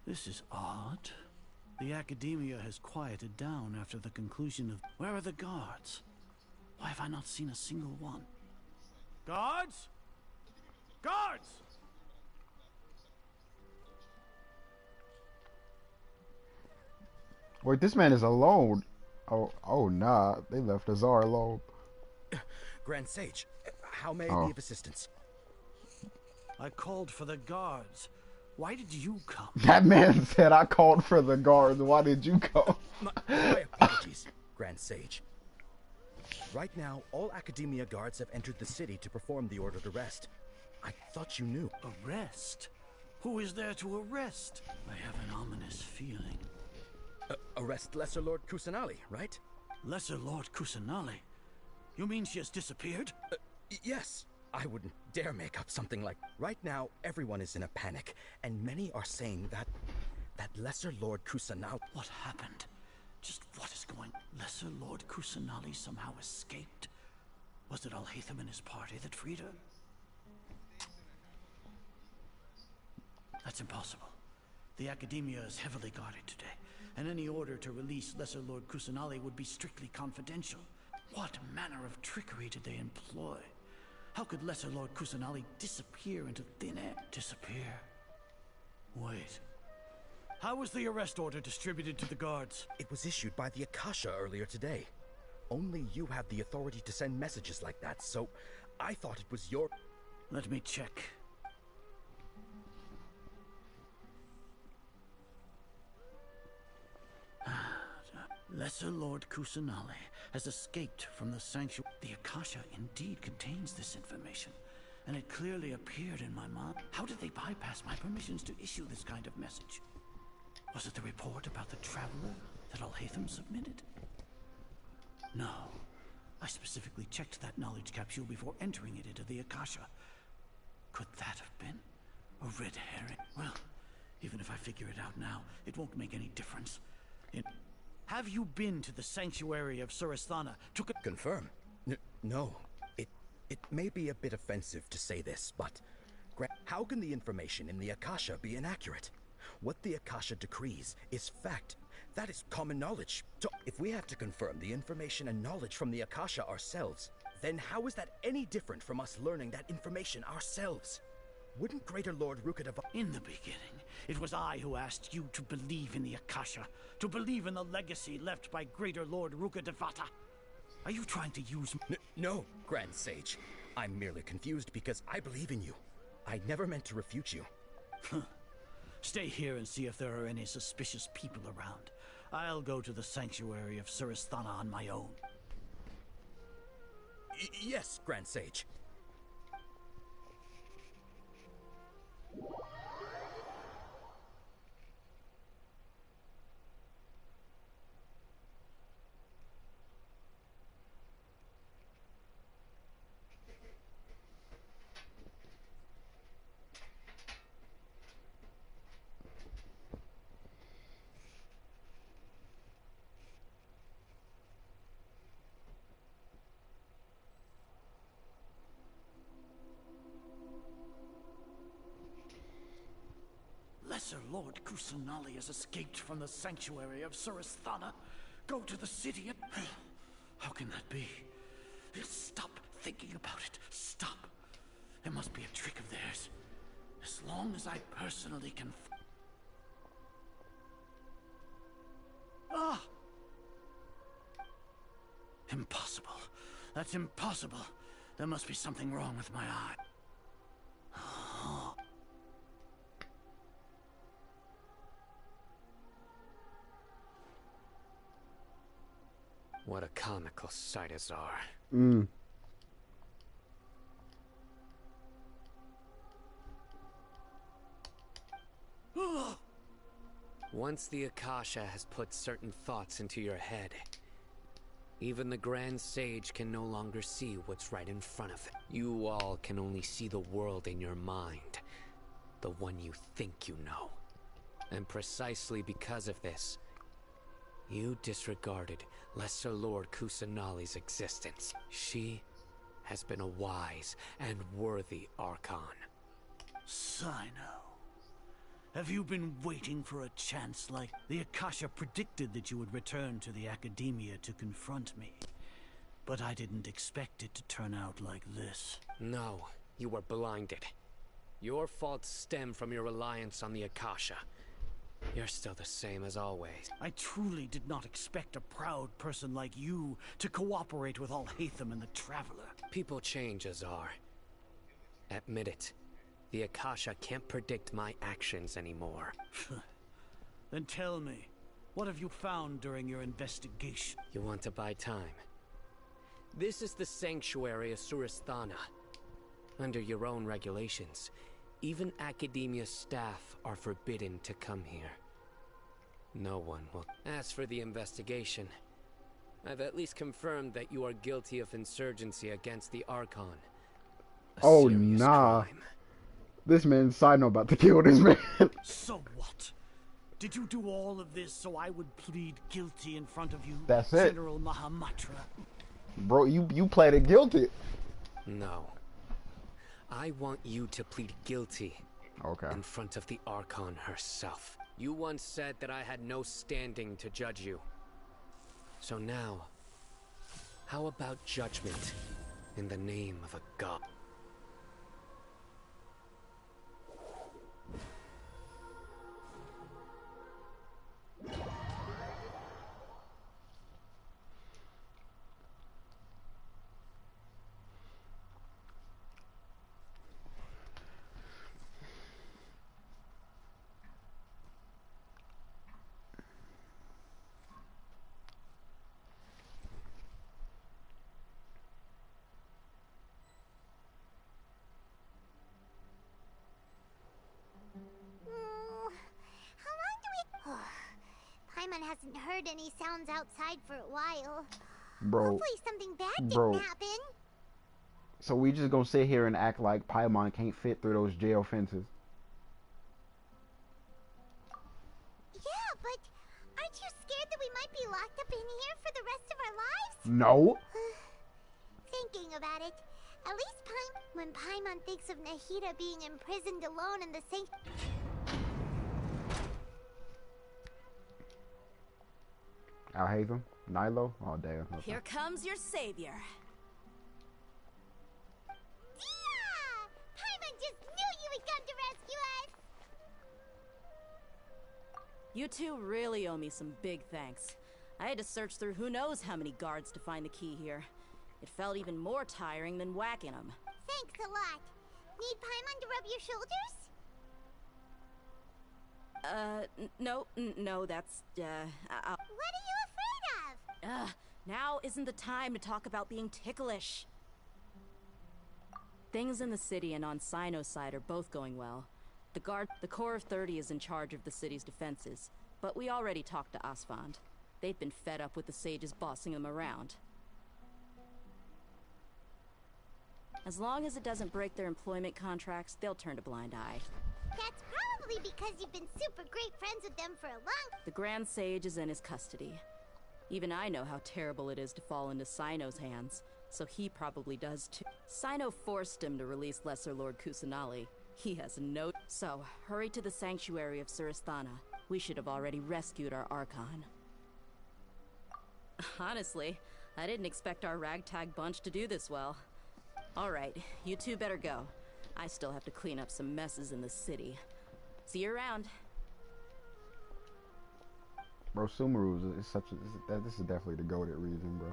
This is odd. The academia has quieted down after the conclusion of... Where are the guards? Why have I not seen a single one? Guards? Guards! Wait, this man is alone. Oh, nah. They left Azar alone. Grand Sage, how may I be of assistance? I called for the guards. Why did you come? That man said, I called for the guards. Why did you come? My apologies, Grand Sage. Right now, all Academia guards have entered the city to perform the ordered arrest. I thought you knew. Arrest? Who is there to arrest? I have an ominous feeling. Arrest Lesser Lord Kusanali, right? Lesser Lord Kusanali? You mean she has disappeared? Yes. I wouldn't dare make up something like... Right now, everyone is in a panic, and many are saying that Lesser Lord Kusanali... What happened? Just what is going... Lesser Lord Kusanali somehow escaped? Was it Alhaitham and his party that freed her? That's impossible. The Academia is heavily guarded today, and any order to release Lesser Lord Kusanali would be strictly confidential. What manner of trickery did they employ? How could Lesser Lord Kusanali disappear into thin air? Disappear? Wait. How was the arrest order distributed to the guards? It was issued by the Akasha earlier today. Only you have the authority to send messages like that, so I thought it was your... Let me check. Lesser Lord Kusanali has escaped from the sanctuary. The Akasha indeed contains this information, and it clearly appeared in my mind. How did they bypass my permissions to issue this kind of message? Was it the report about the traveler that Alhaitham submitted? No. I specifically checked that knowledge capsule before entering it into the Akasha. Could that have been a red herring? Well, even if I figure it out now, it won't make any difference. Have you been to the sanctuary of Surasthana to confirm? No. It may be a bit offensive to say this, but how can the information in the Akasha be inaccurate? What the Akasha decrees is fact. That is common knowledge. So if we have to confirm the information and knowledge from the Akasha ourselves, then how is that any different from us learning that information ourselves? Wouldn't Greater Lord Rukadeva... In the beginning, it was I who asked you to believe in the Akasha, to believe in the legacy left by Greater Lord Rukadevata. Are you trying to use... No, Grand Sage. I'm merely confused because I believe in you. I never meant to refute you. Stay here and see if there are any suspicious people around. I'll go to the sanctuary of Surasthana on my own. Yes, Grand Sage. Lesser Lord Kusanali has escaped from the sanctuary of Surasthana. Go to the city and... How can that be? Stop thinking about it. Stop. There must be a trick of theirs. As long as I personally can... Ah! Impossible. That's impossible. There must be something wrong with my eye. What a comical sight, Azar. Once the Akasha has put certain thoughts into your head, even the Grand Sage can no longer see what's right in front of it. You all can only see the world in your mind, the one you think you know. And precisely because of this, you disregarded Lesser Lord Kusanali's existence. She has been a wise and worthy Archon. Sino, have you been waiting for a chance like... The Akasha predicted that you would return to the Academia to confront me. But I didn't expect it to turn out like this. No, you were blinded. Your faults stem from your reliance on the Akasha. You're still the same as always. I truly did not expect a proud person like you to cooperate with Alhaitham and the Traveler. People change, Azar. Admit it. The Akasha can't predict my actions anymore. Then tell me, what have you found during your investigation? You want to buy time? This is the sanctuary of Surasthana. Under your own regulations, even Academia staff are forbidden to come here. No one will. As for the investigation, I've at least confirmed that you are guilty of insurgency against the Archon. Oh, nah. Crime. This man's Sino about to kill this man. So what? Did you do all of this so I would plead guilty in front of you, That's it. General Mahamatra? Bro, you pleaded guilty. No. I want you to plead guilty. Okay. In front of the Archon herself. You once said that I had no standing to judge you. So now, how about judgment in the name of a god? Paimon hasn't heard any sounds outside for a while. Bro. Hopefully something bad didn't happen. So we just gonna sit here and act like Paimon can't fit through those jail fences? Yeah, but aren't you scared that we might be locked up in here for the rest of our lives? No. Thinking about it, at least when Paimon thinks of Nahida being imprisoned alone in the same... Alhaitham? Nilo? Oh, damn. Okay. Here comes your savior. Yeah! Paimon just knew you would come to rescue us! You two really owe me some big thanks. I had to search through who knows how many guards to find the key here. It felt even more tiring than whacking them. Thanks a lot. Need Paimon to rub your shoulders? No, that's, What are you afraid of? Now isn't the time to talk about being ticklish. Things in the city and on Sino's side are both going well. The Corps of 30 is in charge of the city's defenses, but we already talked to Asfand. They've been fed up with the sages bossing them around. As long as it doesn't break their employment contracts, they'll turn a blind eye. That's probably because you've been super great friends with them for a long... The Grand Sage is in his custody. Even I know how terrible it is to fall into Sino's hands, so he probably does too. Sino forced him to release Lesser Lord Kusanali. He has no... So, hurry to the sanctuary of Surasthana. We should have already rescued our Archon. Honestly, I didn't expect our ragtag bunch to do this well. Alright, you two better go. I still have to clean up some messes in the city. See you around. Bro, Sumeru is such a... This is definitely the goated reason, bro.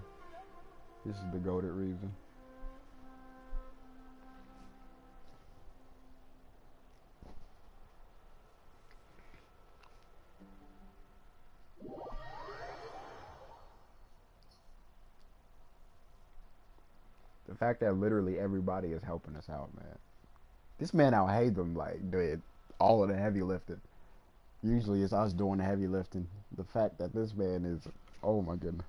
This is the goated reason. The fact that literally everybody is helping us out, man. This man out hate them like did all of the heavy lifting. Usually it's us doing the heavy lifting. The fact that this man is, oh my goodness.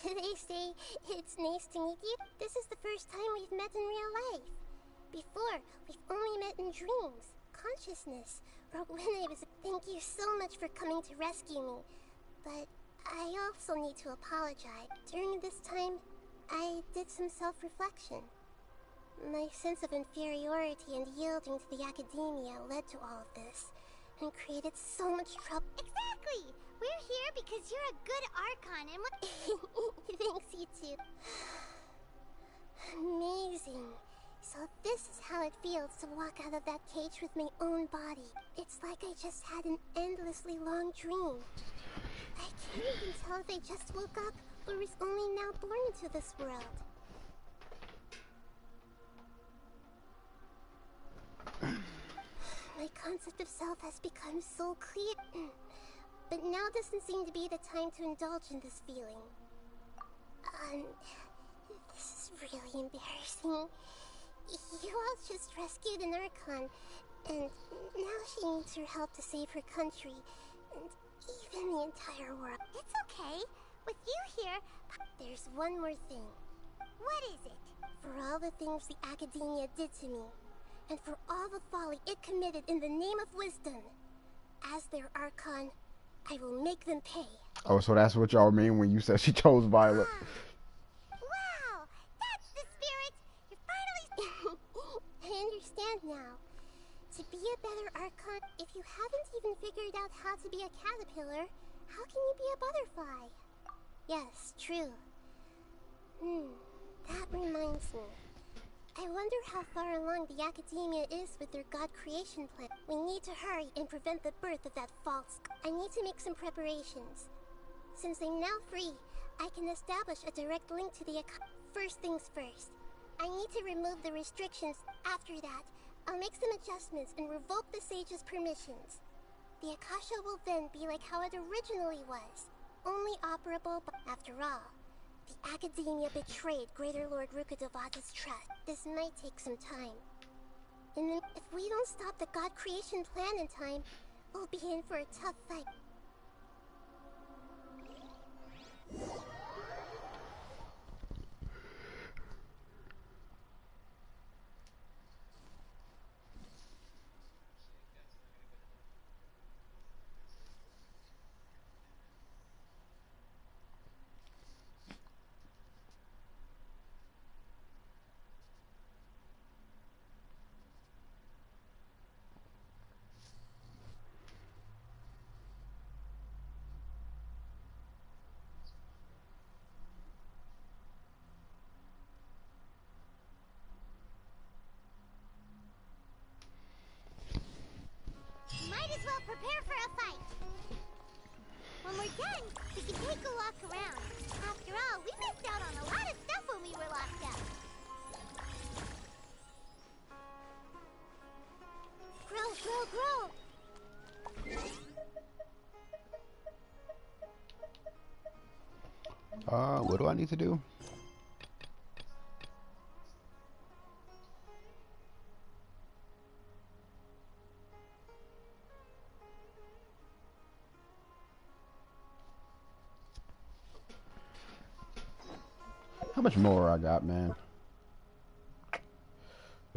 They say it's nice to meet you. This is the first time we've met in real life. Before, we've only met in dreams, consciousness, or when I was... Thank you so much for coming to rescue me. But I also need to apologize. During this time, I did some self-reflection. My sense of inferiority and yielding to the academia led to all of this, and created so much trouble. Exactly! We're here because you're a good Archon and Thanks, you too. Amazing. So this is how it feels to walk out of that cage with my own body. It's like I just had an endlessly long dream. I can't even tell if I just woke up or was only now born into this world. My concept of self has become so clear. But now doesn't seem to be the time to indulge in this feeling. This is really embarrassing. You all just rescued an Archon, and now she needs your help to save her country, and even the entire world. It's okay. With you here... There's one more thing. What is it? For all the things the Academia did to me, and for all the folly it committed in the name of wisdom, as their Archon, I will make them pay. Oh, so that's what y'all mean when you said she chose Violet. Wow! That's the spirit! You're finally... I understand now. To be a better Archon, if you haven't even figured out how to be a caterpillar, how can you be a butterfly? Yes, true. That reminds me. I wonder how far along the Academia is with their God creation plan. We need to hurry and prevent the birth of that false... I need to make some preparations. Since I'm now free, I can establish a direct link to the... First things first. I need to remove the restrictions. After that, I'll make some adjustments and revoke the Sage's permissions. The Akasha will then be like how it originally was. Only operable, but after all, the Academia betrayed Greater Lord Rukkhadevata's trust. This might take some time. And then, if we don't stop the God creation plan in time, we'll be in for a tough fight. walk around. After all, we missed out on a lot of stuff when we were locked up. Grow, grow, grow! What do I need to do? How much more I got, man?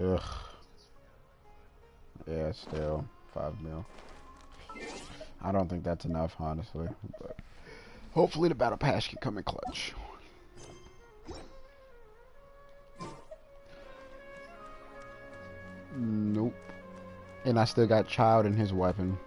Ugh. Yeah, still 5 mil. I don't think that's enough, honestly. But hopefully the battle pass can come in clutch. Nope. And I still got Child and his weapon.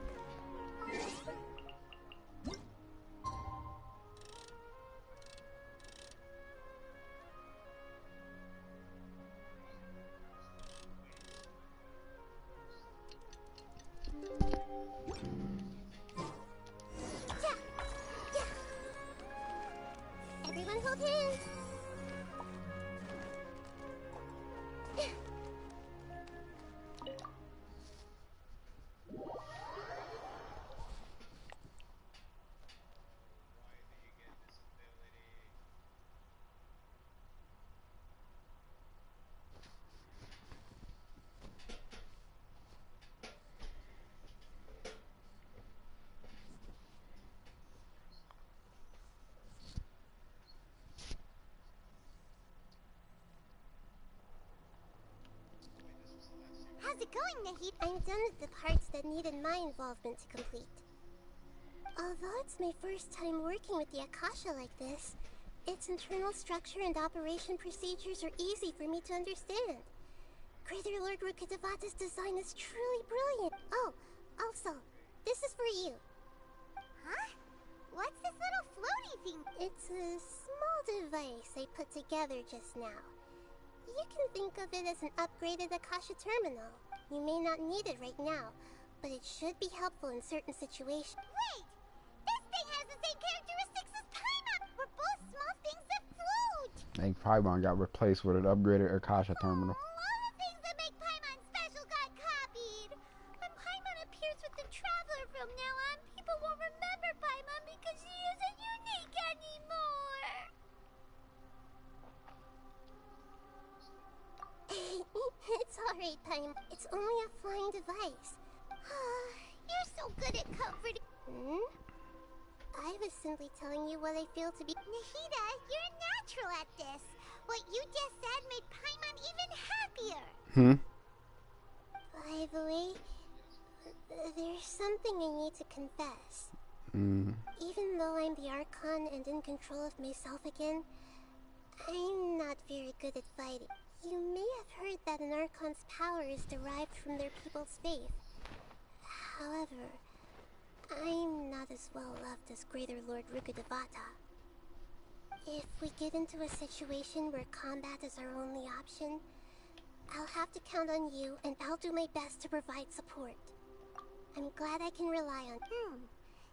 Everyone hold hands! How's it going, Nahid? I'm done with the parts that needed my involvement to complete. Although it's my first time working with the Akasha like this, its internal structure and operation procedures are easy for me to understand. Greater Lord Rukkhadevata's design is truly brilliant. Oh, also, this is for you. Huh? What's this little floaty thing? It's a small device I put together just now. You can think of it as an upgraded Akasha terminal. You may not need it right now, but it should be helpful in certain situations. Wait! This thing has the same characteristics as Paimon! We're both small things that float! I think Paimon got replaced with an upgraded Akasha terminal. All the things that make Paimon special got copied! When Paimon appears with the Traveler from now on, people won't remember Paimon because she isn't unique anymore! It's alright, Paimon. It's only a flying device. You're so good at comforting. I was simply telling you what I feel to be. Nahida, you're natural at this. What you just said made Paimon even happier. By the way, there's something I need to confess. Even though I'm the Archon and in control of myself again, I'm not very good at fighting. You may have heard that an Archon's power is derived from their people's faith. However, I'm not as well loved as Greater Lord Rukkhadevata. If we get into a situation where combat is our only option, I'll have to count on you, and I'll do my best to provide support. I'm glad I can rely on.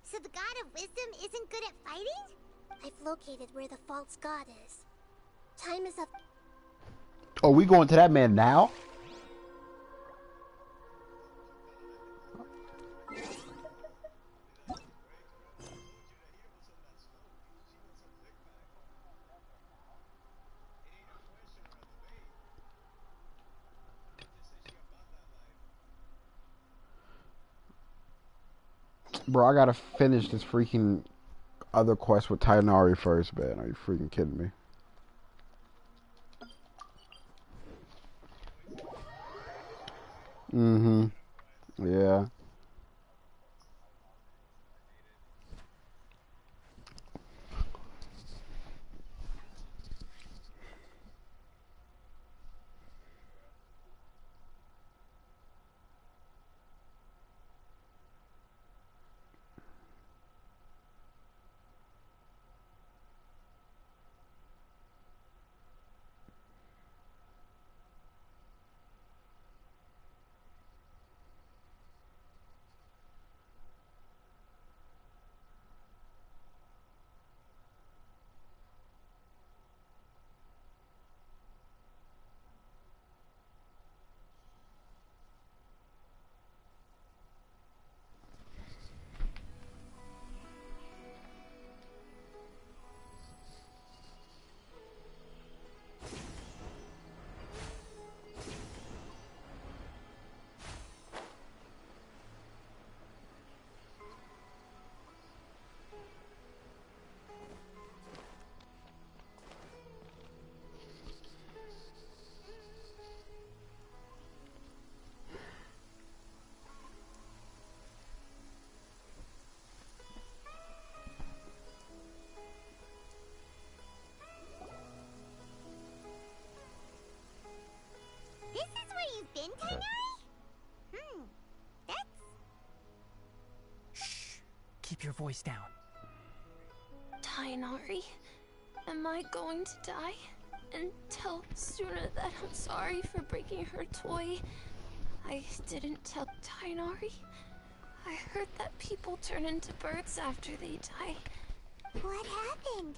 So the God of Wisdom isn't good at fighting? I've located where the false god is. Time is up. Oh, we going to that man now? Bro, I gotta finish this freaking other quest with Tainari first, man. Are you freaking kidding me? Yeah. keep your voice down. Tainari, am I going to die? And tell Suna that I'm sorry for breaking her toy. I didn't tell Tainari. I heard that people turn into birds after they die. What happened?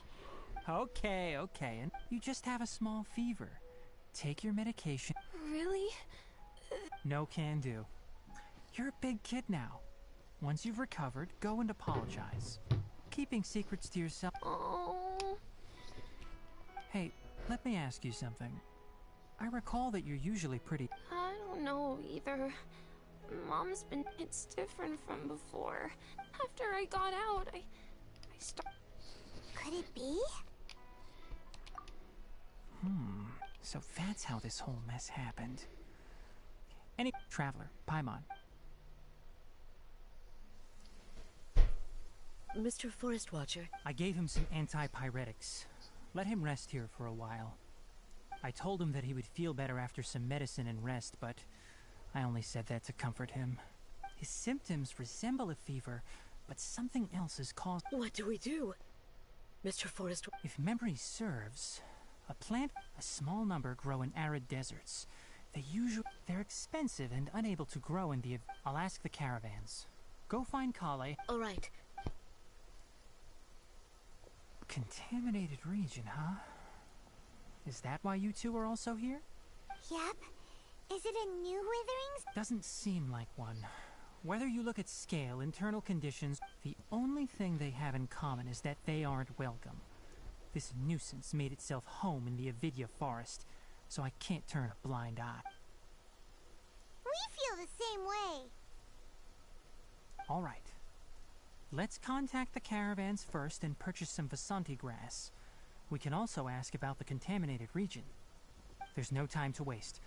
Okay, and you just have a small fever. Take your medication. Really? No can do. You're a big kid now. Once you've recovered, go and apologize. Keeping secrets to yourself. Oh. Hey, let me ask you something. I recall that you're usually pretty. I don't know either. Mom's been. It's different from before. After I got out, I started. Could it be? So that's how this whole mess happened. Any traveler, Paimon. Mr. Forest Watcher. I gave him some antipyretics. Let him rest here for a while. I told him that he would feel better after some medicine and rest, but I only said that to comfort him. His symptoms resemble a fever, but something else is caused. What do we do? Mr. Forest... If memory serves, a small number grow in arid deserts. They're expensive and unable to grow in the... I'll ask the caravans. Go find Kale. All right. Contaminated region, huh? Is that why you two are also here? Yep. Is it a new witherings? Doesn't seem like one. Whether you look at scale, internal conditions, the only thing they have in common is that they aren't welcome. This nuisance made itself home in the Avidya forest, so I can't turn a blind eye. We feel the same way. All right. Let's contact the caravans first and purchase some Vasanti grass. We can also ask about the contaminated region. There's no time to waste.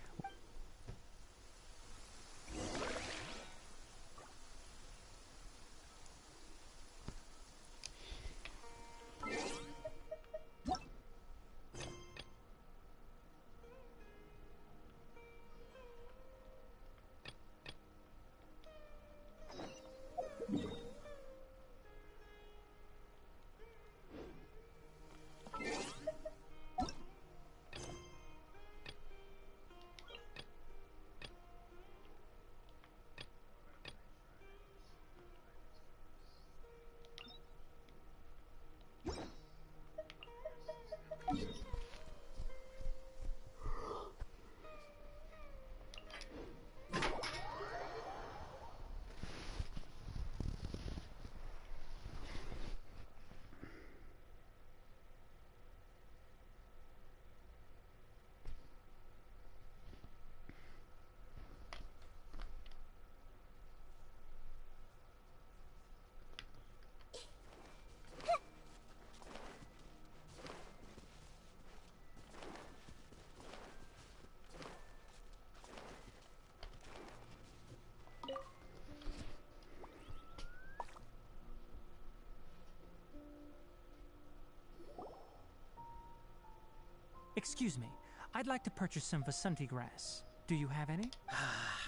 Excuse me, I'd like to purchase some Vasanti grass. Do you have any?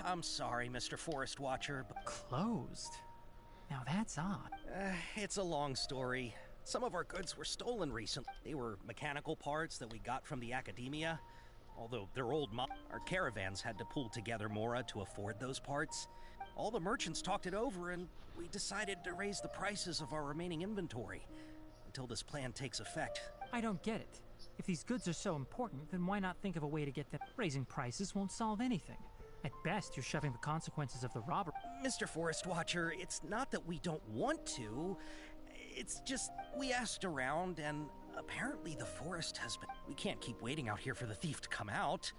I'm sorry, Mr. Forest Watcher, but... Closed? Now that's odd. It's a long story. Some of our goods were stolen recently. They were mechanical parts that we got from the academia. Although they're old our caravans had to pull together Mora to afford those parts. All the merchants talked it over and we decided to raise the prices of our remaining inventory until this plan takes effect. I don't get it. If these goods are so important, then why not think of a way to get them? Raising prices won't solve anything. At best, you're shoving the consequences of the robbery. Mr. Forest Watcher, it's not that we don't want to. It's just, we asked around, and apparently the forest has been... We can't keep waiting out here for the thief to come out.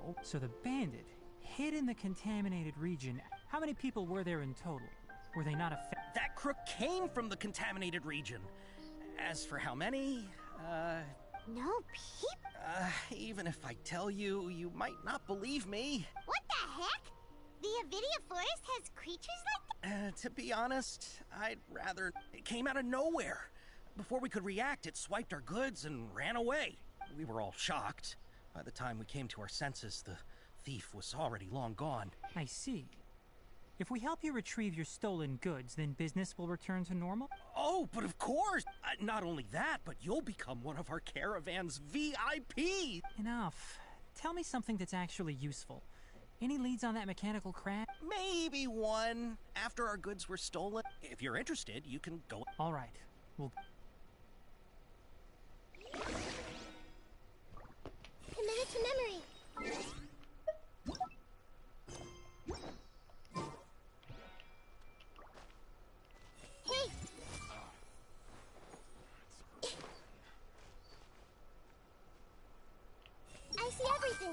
Oh. So the bandit hid in the contaminated region. How many people were there in total? Were they not affected? That crook came from the contaminated region. As for how many, No peep. Even if I tell you, you might not believe me. What the heck? The Avidya forest has creatures like that? To be honest, I'd rather... It came out of nowhere. Before we could react, it swiped our goods and ran away. We were all shocked. By the time we came to our senses, the thief was already long gone. I see. If we help you retrieve your stolen goods, then business will return to normal? Oh, but of course! Not only that, but you'll become one of our caravan's VIP! Enough. Tell me something that's actually useful. Any leads on that mechanical crab? Maybe one. After our goods were stolen. If you're interested, you can go. All right. We'll... Committed to memory. Hey! I see everything.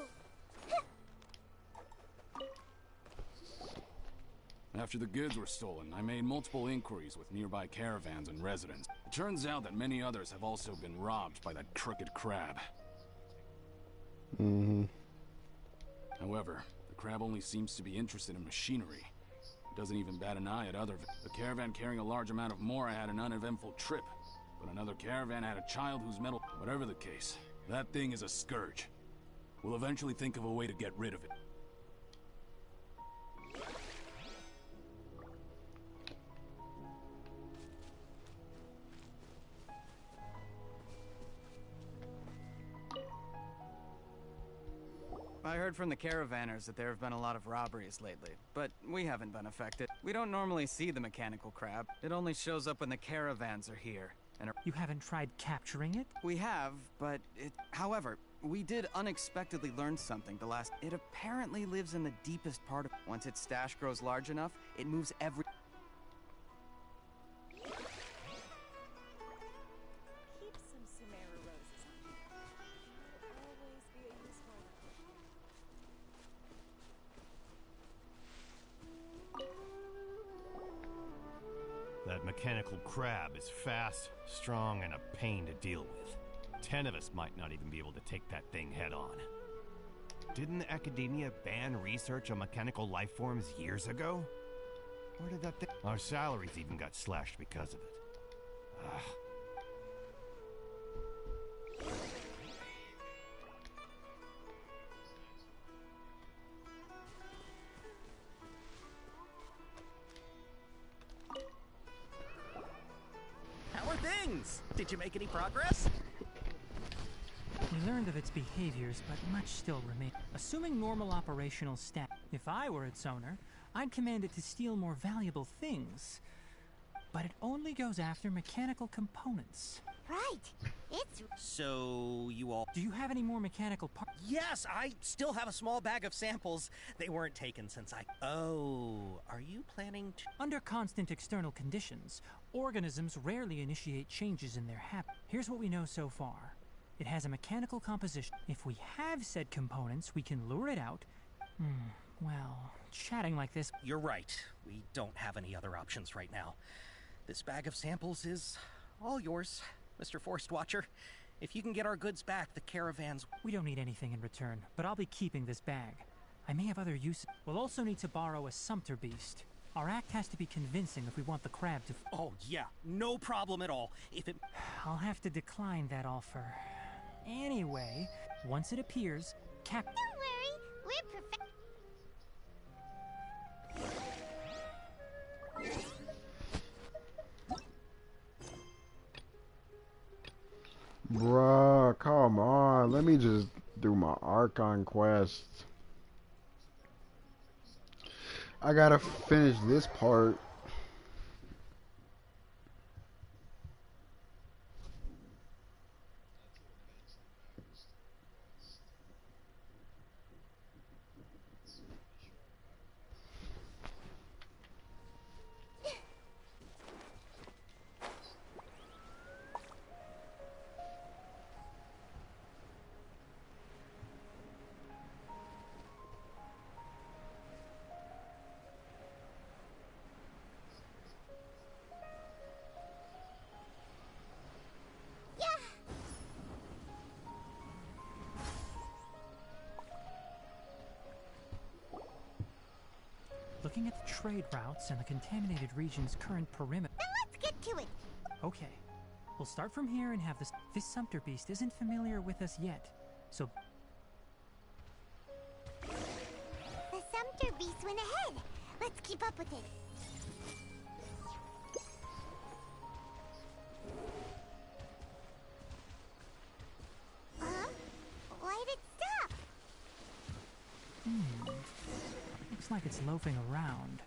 After the goods were stolen, I made multiple inquiries with nearby caravans and residents. It turns out that many others have also been robbed by that crooked crab. However, the crab only seems to be interested in machinery. It doesn't even bat an eye at other... A caravan carrying a large amount of mora had an uneventful trip, but another caravan had a child whose metal... Whatever the case, that thing is a scourge. We'll eventually think of a way to get rid of it. I heard from the caravanners that there have been a lot of robberies lately, but we haven't been affected. We don't normally see the mechanical crab. It only shows up when the caravans are here. And you haven't tried capturing it? We have, but it... However, we did unexpectedly learn something the last... It apparently lives in the deepest part of... Once its stash grows large enough, it moves every... Keep some Sumera roses on you. It'll always be a useful... That mechanical crab is fast, strong, and a pain to deal with. 10 of us might not even be able to take that thing head on. Didn't the Academia ban research on mechanical life forms years ago? Where did that thing... Our salaries even got slashed because of it. Ugh. How are things? Did you make any progress? We learned of its behaviors, but much still remains. Assuming normal operational stat, if I were its owner, I'd command it to steal more valuable things. But it only goes after mechanical components. Right. It's... So, you all... Do you have any more mechanical parts? Yes, I still have a small bag of samples. They weren't taken since I... Oh, are you planning to... Under constant external conditions, organisms rarely initiate changes in their habit. Here's what we know so far. It has a mechanical composition. If we have said components, we can lure it out. Well, chatting like this... You're right. We don't have any other options right now. This bag of samples is all yours, Mr. Forest Watcher. If you can get our goods back, the caravans... We don't need anything in return, but I'll be keeping this bag. I may have other uses. We'll also need to borrow a sumpter beast. Our act has to be convincing if we want the crab to... Oh, yeah. No problem at all. If it... I'll have to decline that offer. Anyway, once it appears, Don't worry, we're Bruh, come on. Let me just do my Archon quest. I gotta finish this part. Looking at the trade routes and the contaminated region's current perimeter... Now let's get to it! Okay. We'll start from here and have this... This sumpter beast isn't familiar with us yet, so... The sumpter beast went ahead. Let's keep up with it. Why'd it stop? Looks like it's loafing around.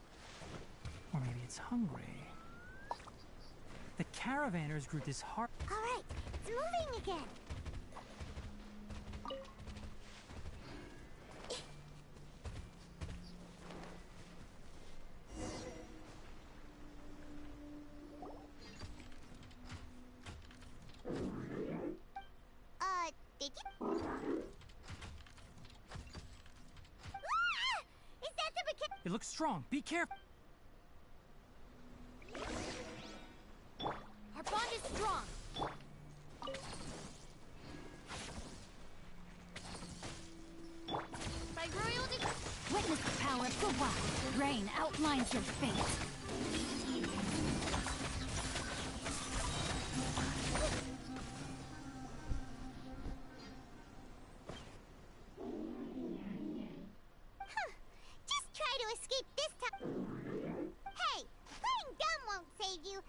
Or maybe it's hungry. The caravanners grew this hard. Alright, it's moving again. Did you? Is that the mechanic? It looks strong. Be careful. Our bond is strong. By royal Witness the power of the wild. Rain outlines your fate. Just try to escape this time. Hey, playing dumb won't save you.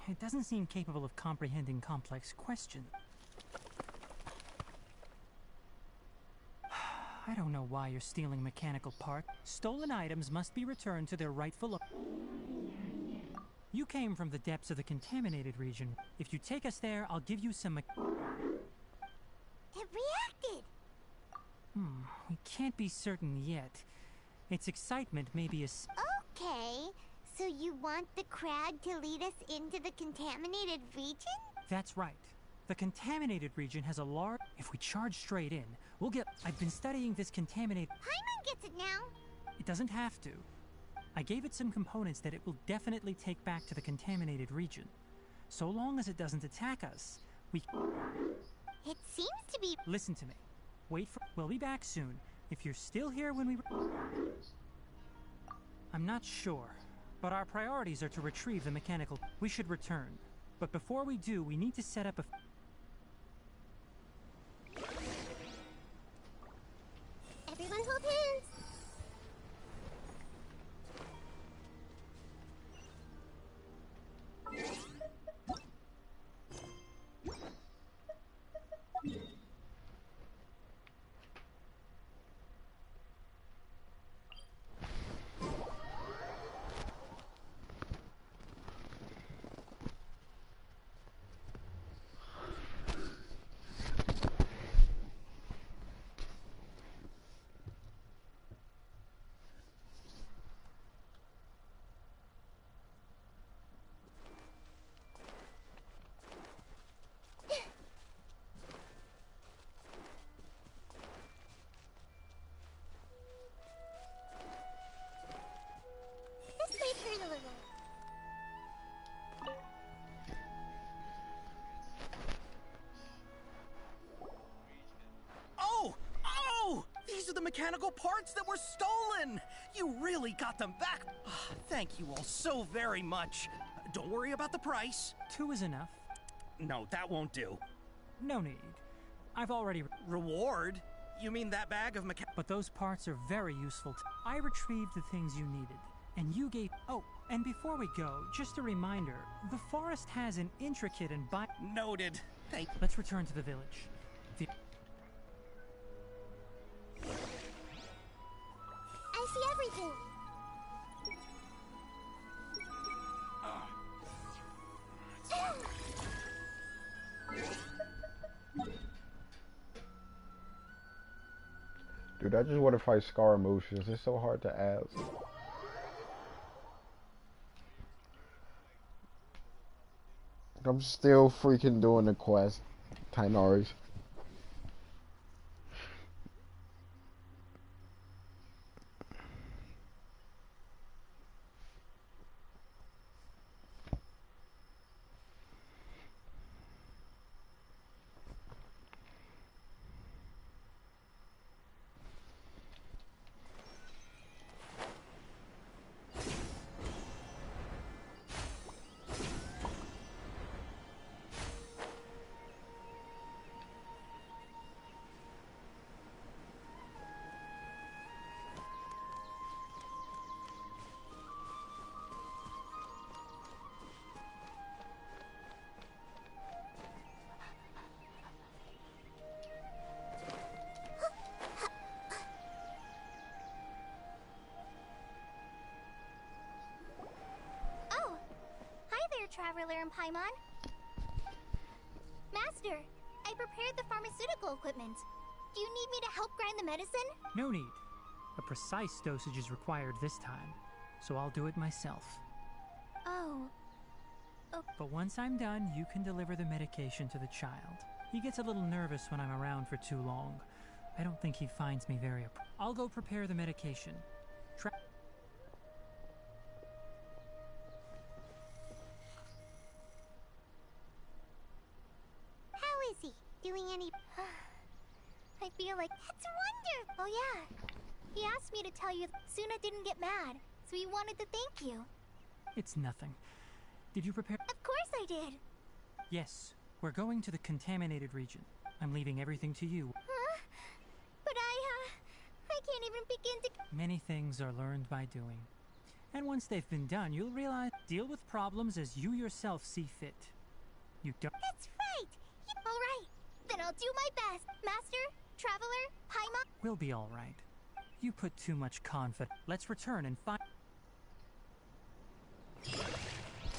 It doesn't seem capable of comprehending complex questions. I don't know why you're stealing mechanical parts. Stolen items must be returned to their rightful owner. You came from the depths of the contaminated region. If you take us there, I'll give you some It reacted. We can't be certain yet. Its excitement may be a... Okay, so you want the crag to lead us into the contaminated region? That's right. The contaminated region has a large... If we charge straight in, we'll get... I've been studying this contaminated... Paimon gets it now. It doesn't have to. I gave it some components that it will definitely take back to the contaminated region. So long as it doesn't attack us, we... It seems to be... Listen to me. Wait for... We'll be back soon. If you're still here when we... I'm not sure, but our priorities are to retrieve the mechanical... We should return. But before we do, we need to set up a... Everyone hold hands. This may hurt a little. Oh! These are the mechanical parts that were stolen! You really got them back! Thank you all so very much. Don't worry about the price. 2 is enough. No, that won't do. No need. I've already... Reward? You mean that bag of But those parts are very useful. I retrieved the things you needed, and you gave... Oh, and before we go, just a reminder, the forest has an intricate and Noted. Thank... Let's return to the village. I see everything. Dude, I just want to fight Scaramouche. It's so hard to ask. I'm still freaking doing the quest, Tainaris. and Paimon. Master, I prepared the pharmaceutical equipment. Do you need me to help grind the medicine? No need. A precise dosage is required this time, so I'll do it myself. Oh. But once I'm done, you can deliver the medication to the child. He gets a little nervous when I'm around for too long. I don't think he finds me very I'll go prepare the medication. How is he? Doing any... I feel like... That's wonder! Oh yeah. He asked me to tell you Suna didn't get mad, so he wanted to thank you. It's nothing. Did you prepare? Of course I did. Yes. We're going to the contaminated region. I'm leaving everything to you. Huh? But I can't even begin to... Many things are learned by doing. And once they've been done, you'll realize deal with problems as you yourself see fit. You don't... That's right! Alright, then I'll do my best. Master, Traveler, Paimon... We'll be alright. You put too much confidence. Let's return and find...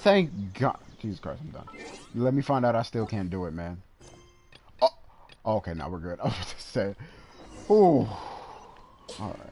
Thank God. Jesus Christ, I'm done. Let me find out I still can't do it, man. Oh, okay, now we're good. I was about to say. Ooh. Alright.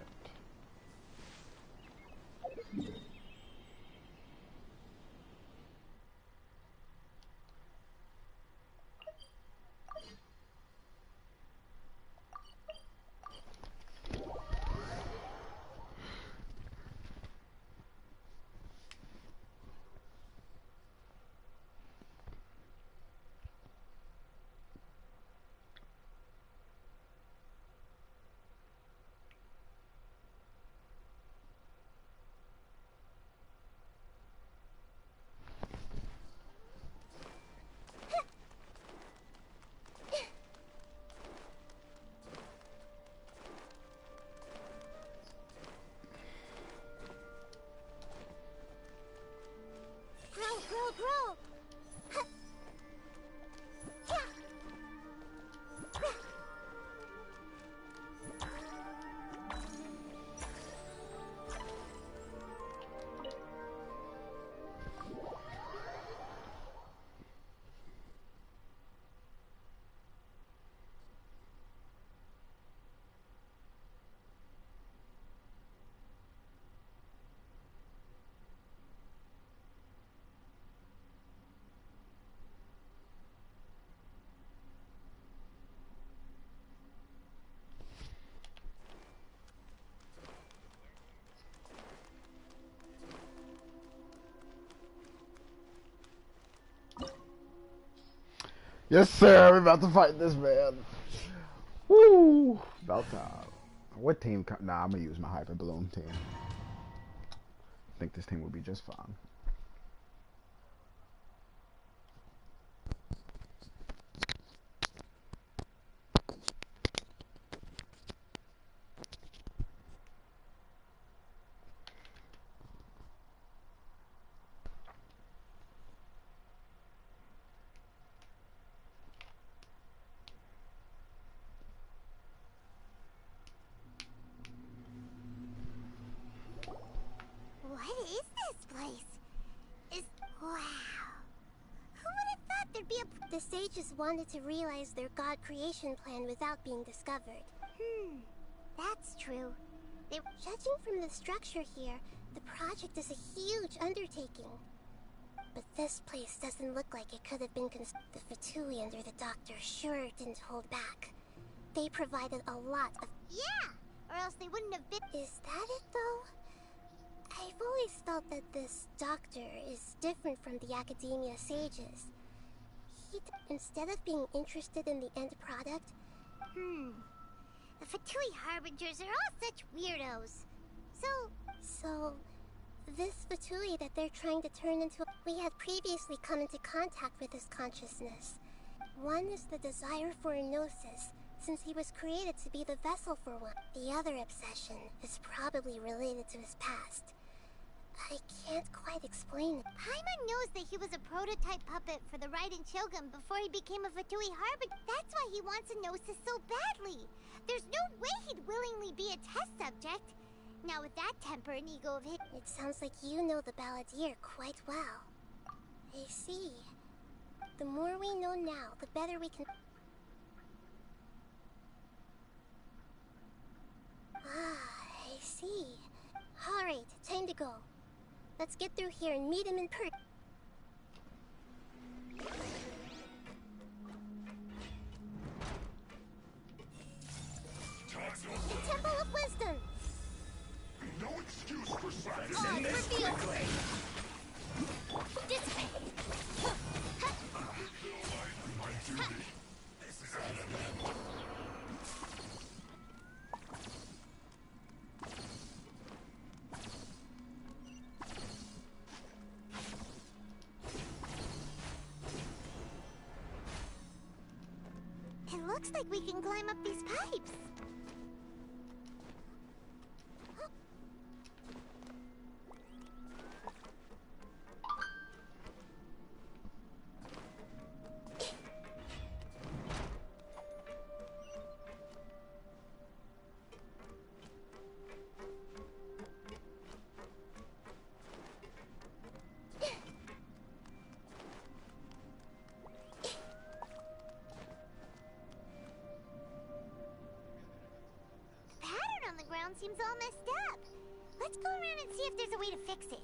Grow! Yes, sir. We're about to fight this man. Woo! About time. What team? Nah, I'm gonna use my hyper balloon team. I think this team will be just fine. What is this place? Wow. Who would have thought there'd be a... The sages wanted to realize their god creation plan without being discovered. That's true. Judging from the structure here, the project is a huge undertaking. But this place doesn't look like it could have been the Fatui under the doctor sure didn't hold back. They provided a lot of... Yeah! Or else they wouldn't have been... Is that it, though? I've always felt that this doctor is different from the academia sages. Instead of being interested in the end product... The Fatui Harbingers are all such weirdos. So, this Fatui that they're trying to turn into... We had previously come into contact with his consciousness. One is the desire for a gnosis, since he was created to be the vessel for one. The other obsession is probably related to his past. I can't quite explain it. Paimon knows that he was a prototype puppet for the Raiden Shogun before he became a Fatui Harbinger. That's why he wants a gnosis so badly. There's no way he'd willingly be a test subject. Now with that temper and ego of his... It sounds like you know the Balladeer quite well. I see. The more we know now, the better we can... Ah, I see. Alright, time to go. Let's get through here and meet him in person. The Temple of Wisdom! No excuse for silence. Oh, reveal! Dissipate! It looks like we can climb up these pipes. Seems all messed up. Let's go around and see if there's a way to fix it.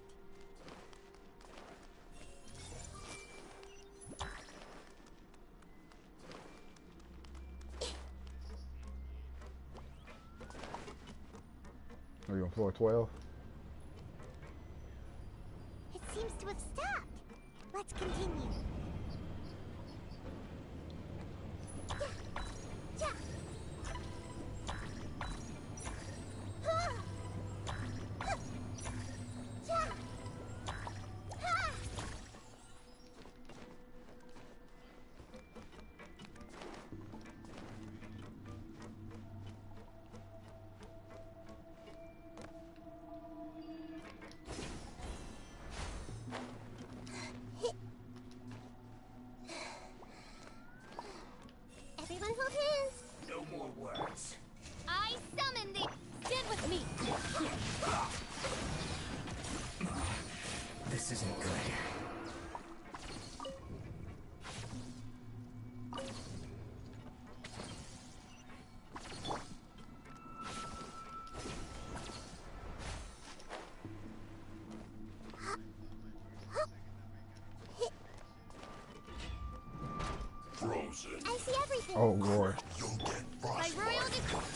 Are you on floor 12? It seems to have stopped. Let's continue. Everyone hold hands. No more words. I summon the... Stand with me. This isn't good. Frozen. I see everything. Oh, Lord. You'll get My frostbite. royal distance.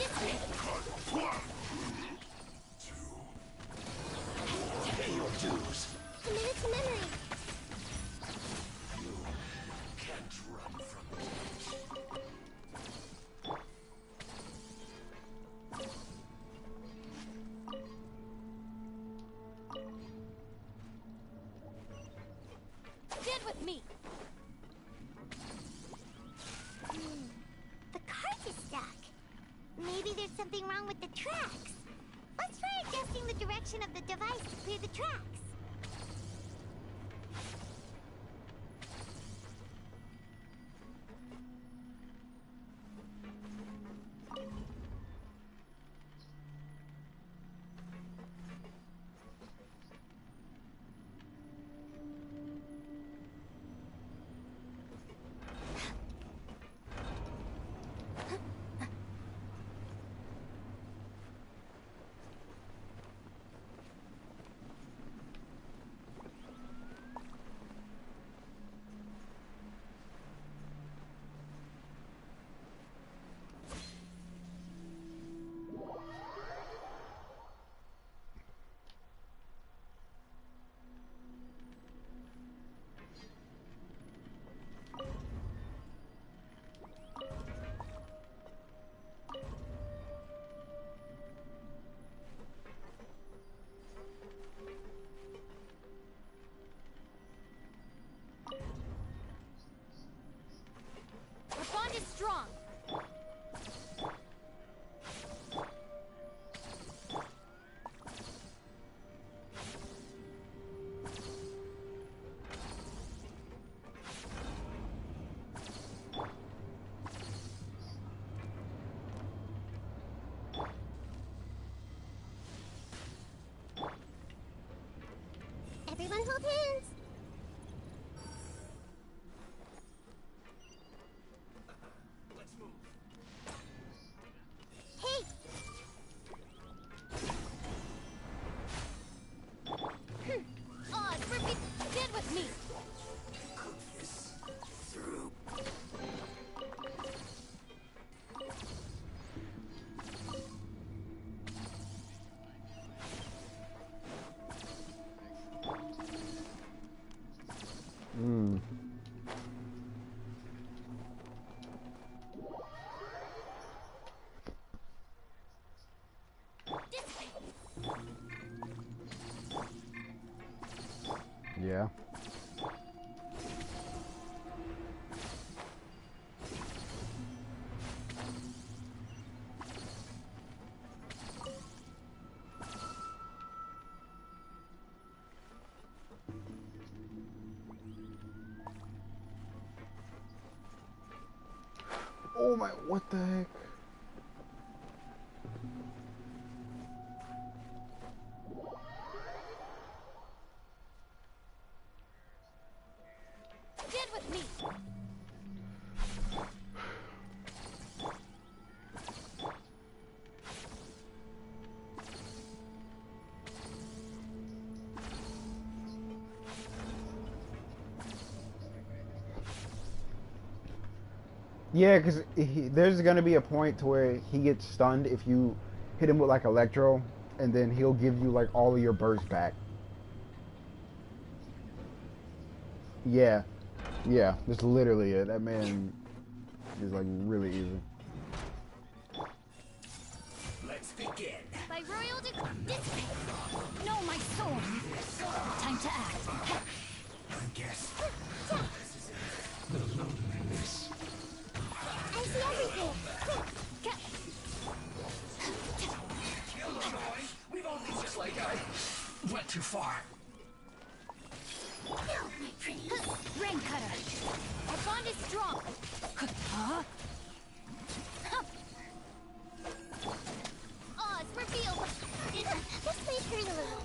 Pay your dues. A minute to memory. You can't run from me. Stand with me. The cart is stuck. Maybe there's something wrong with the tracks. Let's try adjusting the direction of the device to clear the tracks. The bond is strong. Everyone hold hands. Oh my, what the heck? Stand with me. Yeah, because there's going to be a point to where he gets stunned if you hit him with like electro, and then he'll give you like all of your burst back. Yeah, yeah, that's literally it. That man is like really easy. Let's begin. By royal dissipate. No, my soul. Time to act. I guess. I see everything. Killjoy, we've only just like went too far. Rain cutter. Our bond is strong. Huh? Oz, reveal. This place hurt a little.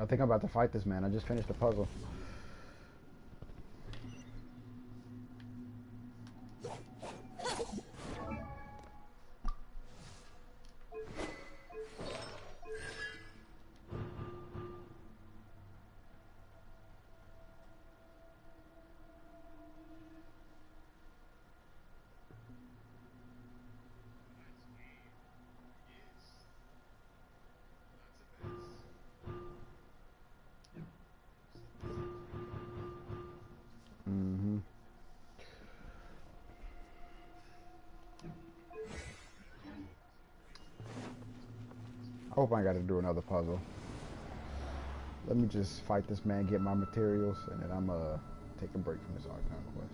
I think I'm about to fight this man. I just finished the puzzle. I hope I got to do another puzzle. Let me just fight this man, get my materials, and then I'm take a break from this Archon quest.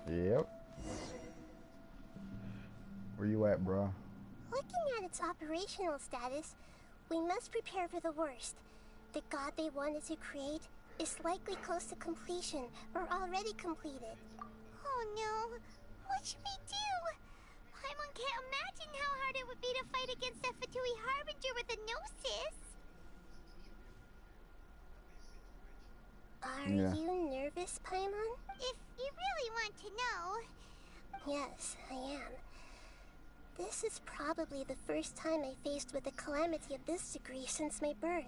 Yep. Where you at, bro? Looking at its operational status, we must prepare for the worst. The god they wanted to create is likely close to completion or already completed. Oh no! What should we do? Paimon can't imagine how hard it would be to fight against the Fatui Harbinger with a Gnosis. Are you nervous, Paimon? If you really want to know. Yes, I am. This is probably the first time I faced with a calamity of this degree since my birth.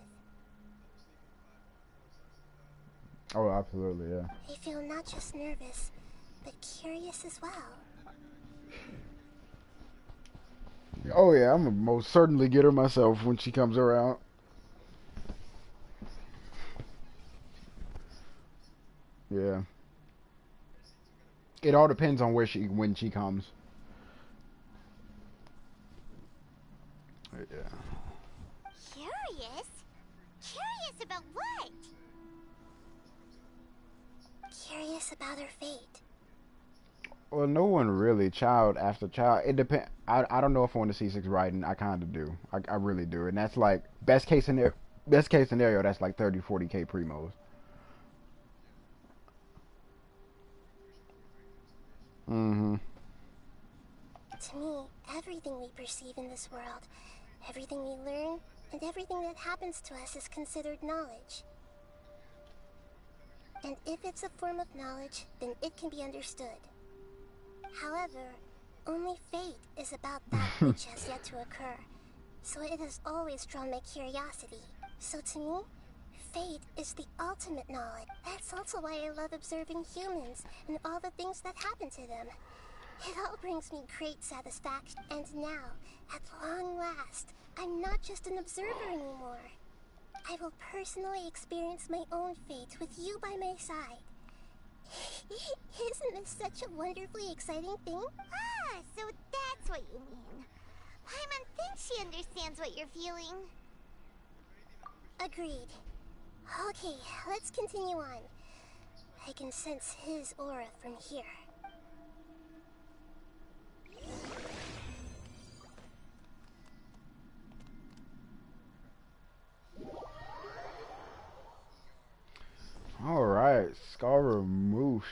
Oh, absolutely, yeah. I feel not just nervous, but curious as well. Oh yeah, I'm gonna most certainly get her myself when she comes around. Yeah. It all depends on when she comes. Yeah. Curious? Curious about what? Curious about her fate. Well, no one really, child after child. It depends. I don't know if I want to see 6 riding. I kind of do. I really do. And that's like best case scenario. Best case scenario, that's like 30, 40K primos. Mm-hmm. To me, everything we perceive in this world, everything we learn, and everything that happens to us is considered knowledge. And if it's a form of knowledge, then it can be understood. However, only fate is about that which has yet to occur, so it has always drawn my curiosity. So to me, fate is the ultimate knowledge. That's also why I love observing humans and all the things that happen to them. It all brings me great satisfaction. And now, at long last, I'm not just an observer anymore. I will personally experience my own fate with you by my side. Isn't this such a wonderfully exciting thing? Ah, so that's what you mean. Paimon thinks she understands what you're feeling. Agreed. Okay, let's continue on. I can sense his aura from here. Alright, Scaramouche.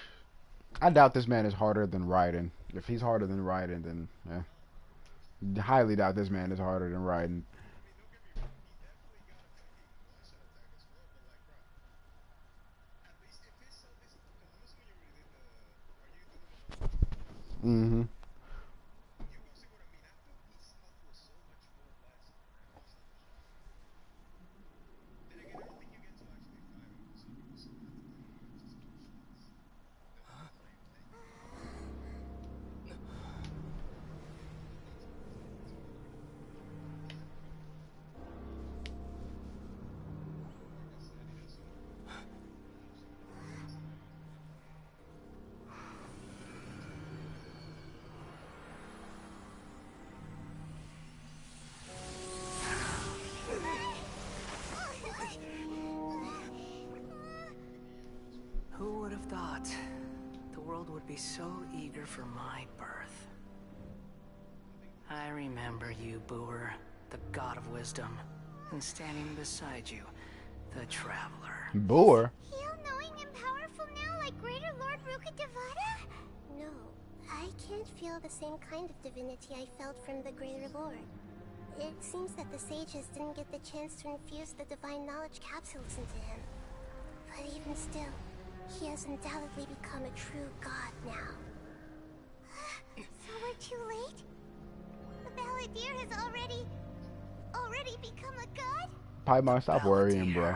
I doubt this man is harder than Raiden. If he's harder than Raiden, then yeah. Highly doubt this man is harder than Raiden. Mm-hmm. Who would have thought the world would be so eager for my birth? I remember you, Booer, the god of wisdom, and standing beside you, the traveler. Booer? All-knowing and powerful now like Greater Lord Rukkhadevata? No, I can't feel the same kind of divinity I felt from the Greater Lord. It seems that the sages didn't get the chance to infuse the divine knowledge capsules into him. But even still, he has undoubtedly become a true god now. So we're too late? The Balladeer has already become a god? Paimon, stop worrying, bro.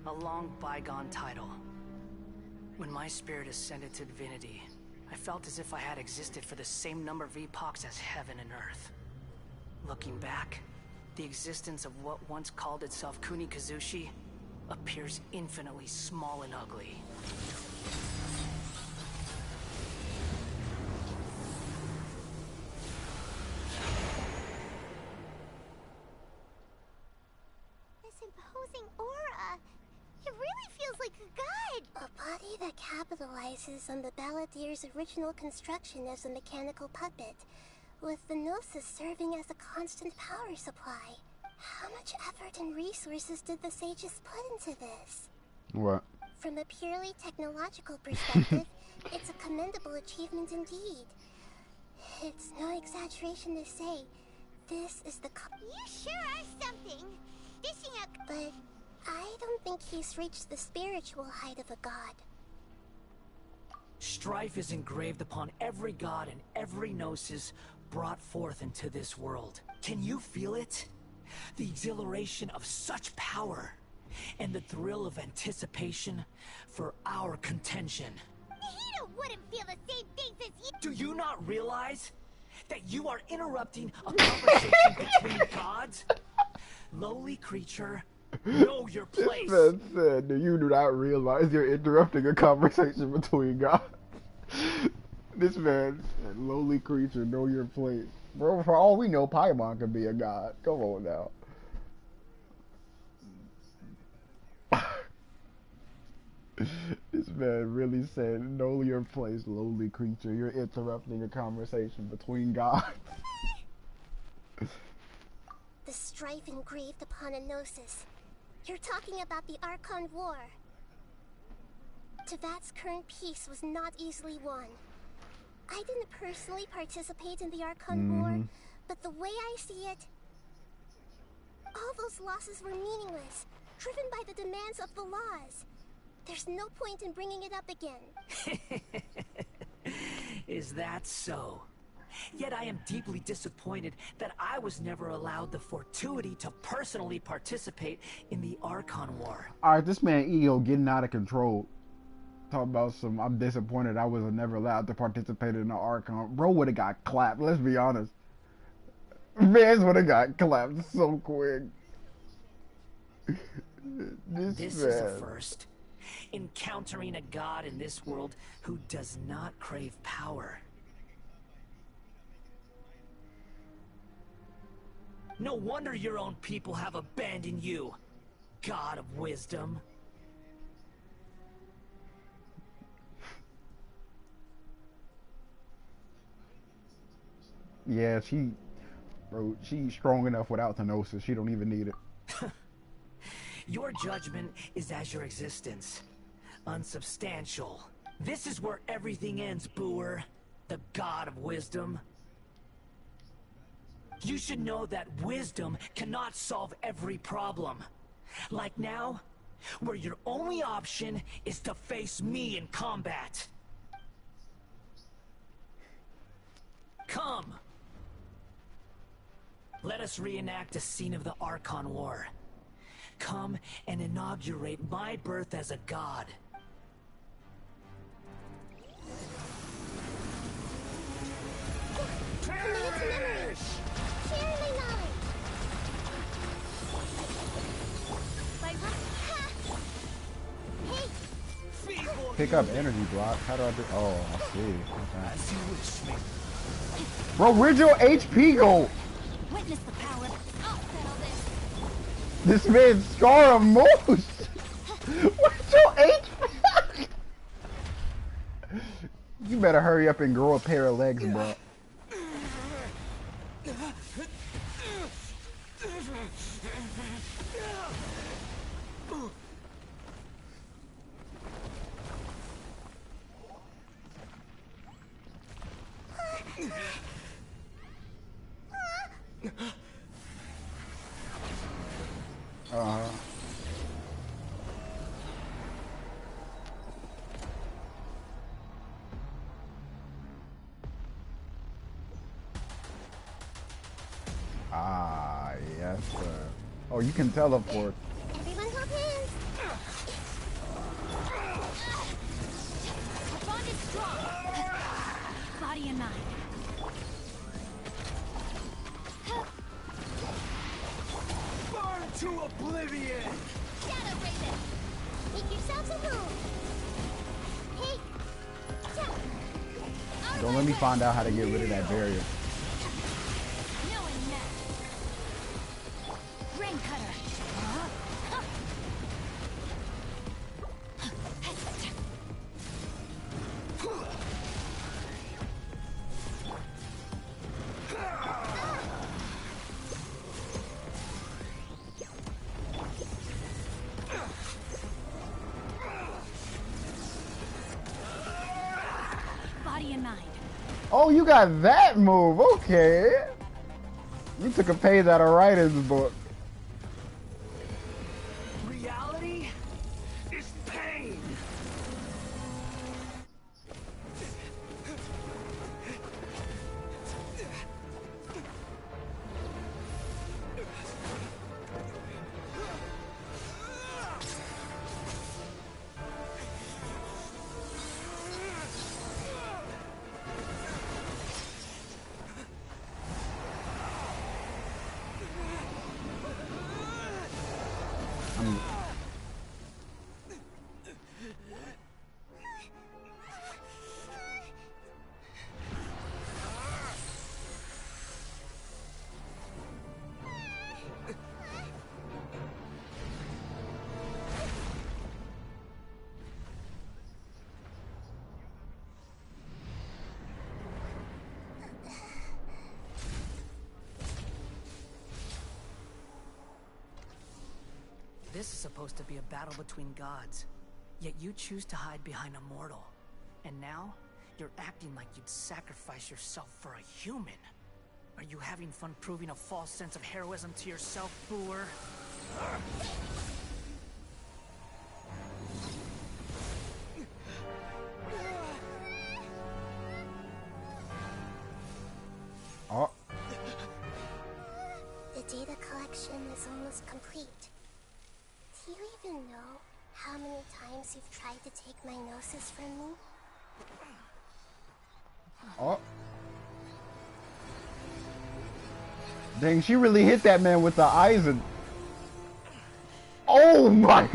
A long bygone title. When my spirit ascended to divinity, I felt as if I had existed for the same number of epochs as heaven and earth. Looking back, the existence of what once called itself Kunikazushi appears infinitely small and ugly. This imposing aura, it really feels like a god! A body that capitalizes on the Balladeer's original construction as a mechanical puppet, with the Gnosis serving as a constant power supply. How much effort and resources did the sages put into this? What? From a purely technological perspective, it's a commendable achievement indeed. It's no exaggeration to say, this is the You sure are something! Dishing out. But I don't think he's reached the spiritual height of a god. Strife is engraved upon every god and every gnosis brought forth into this world. Can you feel it? The exhilaration of such power, and the thrill of anticipation for our contention. Nahida wouldn't feel the same things as you. Do you not realize that you are interrupting a conversation between gods? Lowly creature, know your place. This man said, "Do you not realize you're interrupting a conversation between gods?" This man said, "Lowly creature, know your place." Bro, for all we know, Paimon could be a god. Come on now. This man really said, "Know your place, lowly creature. You're interrupting a conversation between gods." The strife engraved upon a Gnosis. You're talking about the Archon War. Tevat's current peace was not easily won. I didn't personally participate in the Archon War, but the way I see it, all those losses were meaningless, driven by the demands of the laws. There's no point in bringing it up again. Is that so? Yet I am deeply disappointed that I was never allowed the fortuity to personally participate in the Archon War. Alright, this man ego getting out of control. Talk about some, I'm disappointed I was never allowed to participate in the Archon. Bro would have got clapped, let's be honest. Vance would have got clapped so quick. This is a first. Encountering a god in this world who does not crave power. No wonder your own people have abandoned you, God of Wisdom. Yeah, bro, she's strong enough without the Gnosis. She don't even need it. Your judgment is as your existence. Unsubstantial. This is where everything ends, Booer. The God of Wisdom. You should know that wisdom cannot solve every problem. Like now, where your only option is to face me in combat. Come. Let us reenact a scene of the Archon War. Come and inaugurate my birth as a god. Pick up energy block. How do I do? Oh, I see. Okay. Bro, where'd your HP go? Witness the power. I'll settle This this. man's scar a moose. Where's your HP? You better hurry up and grow a pair of legs, bro. Ah, yes, sir. Oh, you can teleport. Everyone hop in. Our bond is strong. Body and mind. Burn to oblivion! Shadow Raven. Make yourselves at home. Hey. Don't let me find out how to get rid of that barrier. Rain cutter. Body and mind. Oh, you got that move. Okay. You took a page out of writer's book. Reality is pain. This is supposed to be a battle between gods, yet you choose to hide behind a mortal. And now, you're acting like you'd sacrifice yourself for a human. Are you having fun proving a false sense of heroism to yourself, Booer? is complete. Do you even know how many times you've tried to take my gnosis from me? Oh. Dang, she really hit that man with the eyes and... Oh my...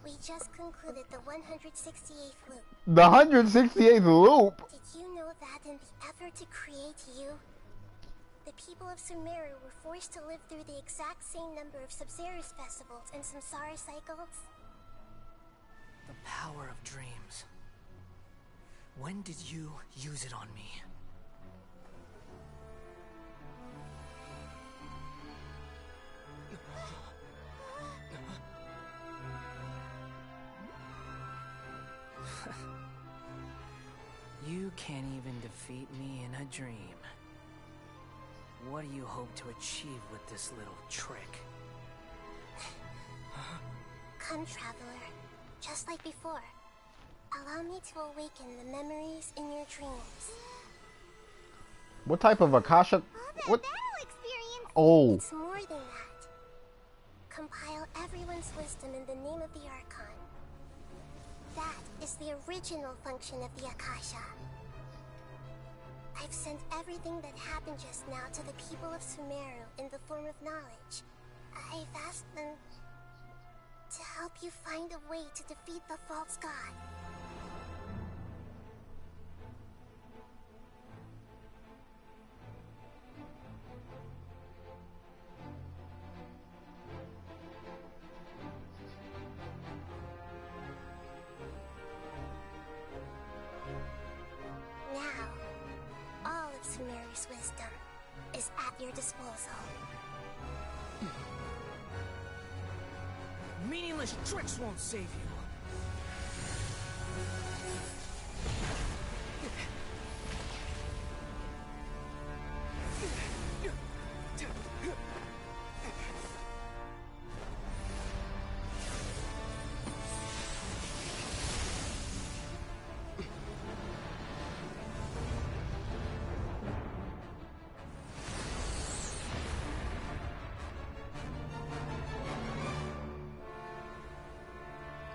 We just concluded the 168th loop. The 168th loop? Did you know that in the effort to create you, the people of Sumeru were forced to live through the exact same number of Subzerus festivals and Samsara cycles? The power of dreams. When did you use it on me? You can't even defeat me in a dream. What do you hope to achieve with this little trick? Come, traveler. Just like before. Allow me to awaken the memories in your dreams. What type of Akasha? What? Oh. It's more than that. Compile everyone's wisdom in the name of the Archon. That is the original function of the Akasha. I've sent everything that happened just now to the people of Sumeru in the form of knowledge. I've asked them to help you find a way to defeat the false god. Now, all of Sumeru's wisdom is at your disposal. Meaningless tricks won't save you.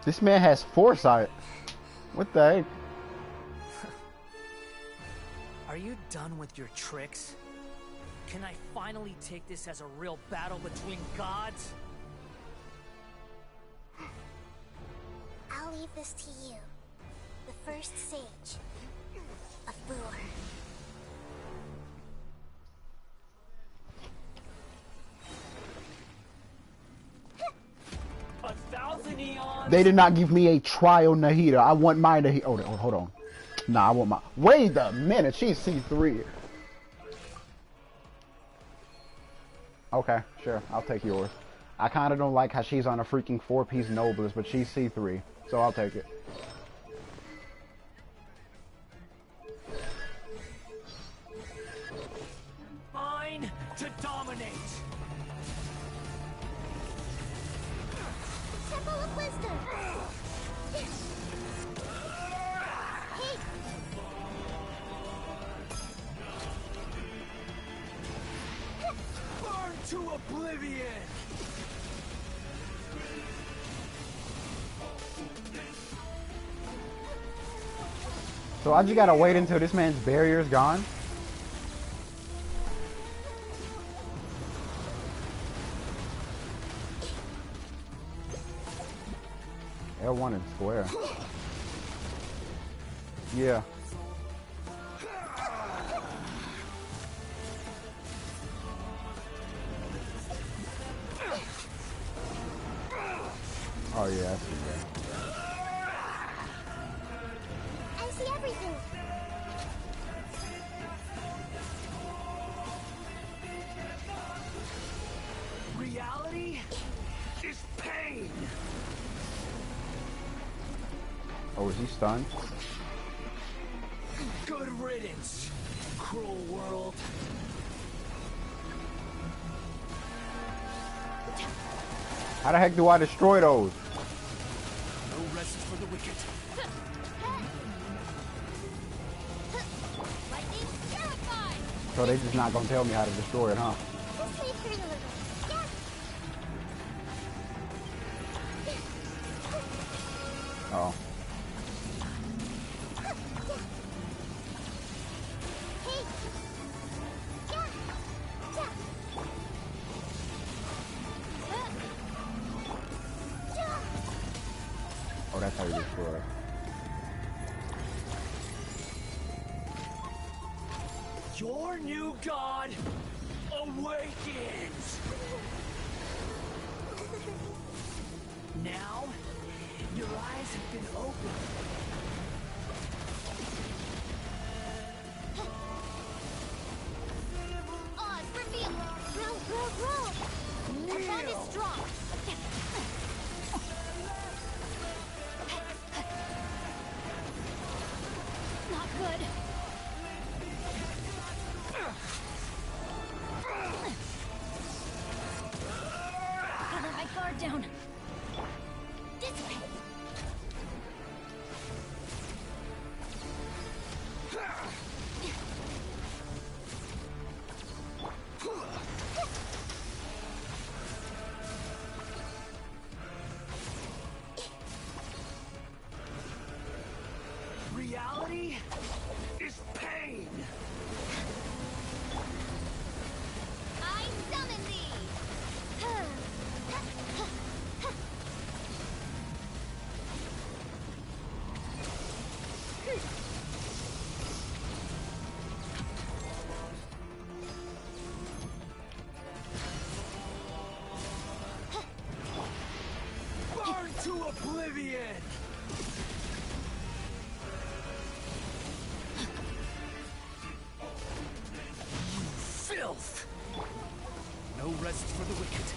This man has foresight. What the heck? Are you done with your tricks? Can I finally take this as a real battle between gods? I'll leave this to you, the first sage of Boor. They did not give me a trial Nahida. I want my Nahida. Oh, hold on. Nah, I want my... Wait a minute. She's C3. Okay, sure. I'll take yours. I kind of don't like how she's on a freaking 4-piece Noblest, but she's C3. So I'll take it. Mine to dominate. Temple of Wisdom. Hey. Burn to oblivion. So I just gotta wait until this man's barrier is gone. L1 and square. Yeah. Oh yeah, I see that. I see everything. Reality is pain. Oh, is he stunned? Good riddance, cruel world. How the heck do I destroy those? No rest for the wicked. Lightning terrified. So they just not gonna tell me how to destroy it, huh? Just leave her alone. Yeah. Oh. Hey. Yeah. Yeah. Oh, that's how you destroy it. Your new god awakens! Now, your eyes have been opened. Oz, reveal! Row! That bond is strong! Not good. I let my guard down. This way! Reality is pain! I summon thee! Burn to oblivion! Filth! No rest for the wicked.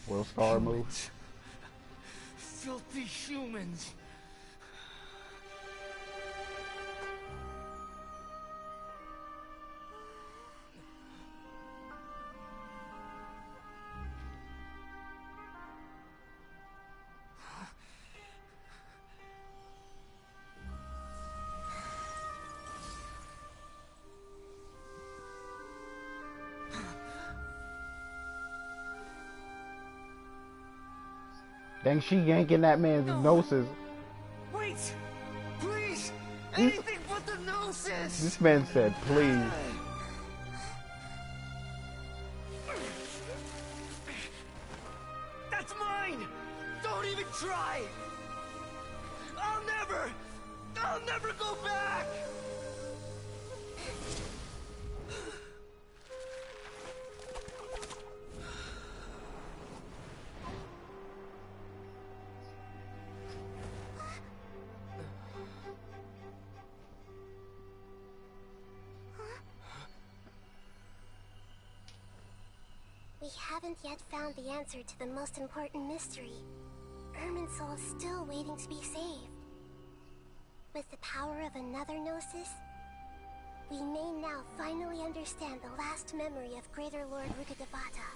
Will Star move? Filthy humans! Dang, she yanking that man's noses. Wait! Please! Anything but the gnosis! This man said, please. That's mine! Don't even try! I'll never go back! We haven't yet found the answer to the most important mystery. Irminsul is still waiting to be saved. With the power of another Gnosis, we may now finally understand the last memory of Greater Lord Rukkhadevata.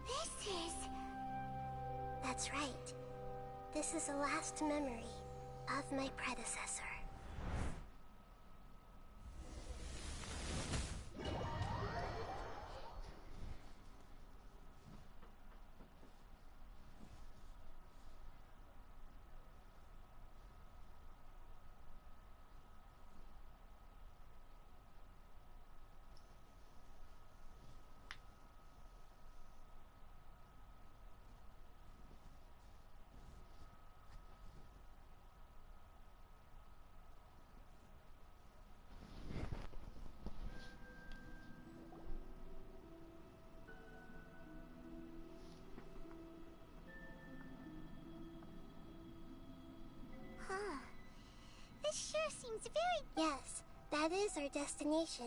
This is... That's right. This is the last memory of my predecessor. Huh. This sure seems very... Yes, that is our destination.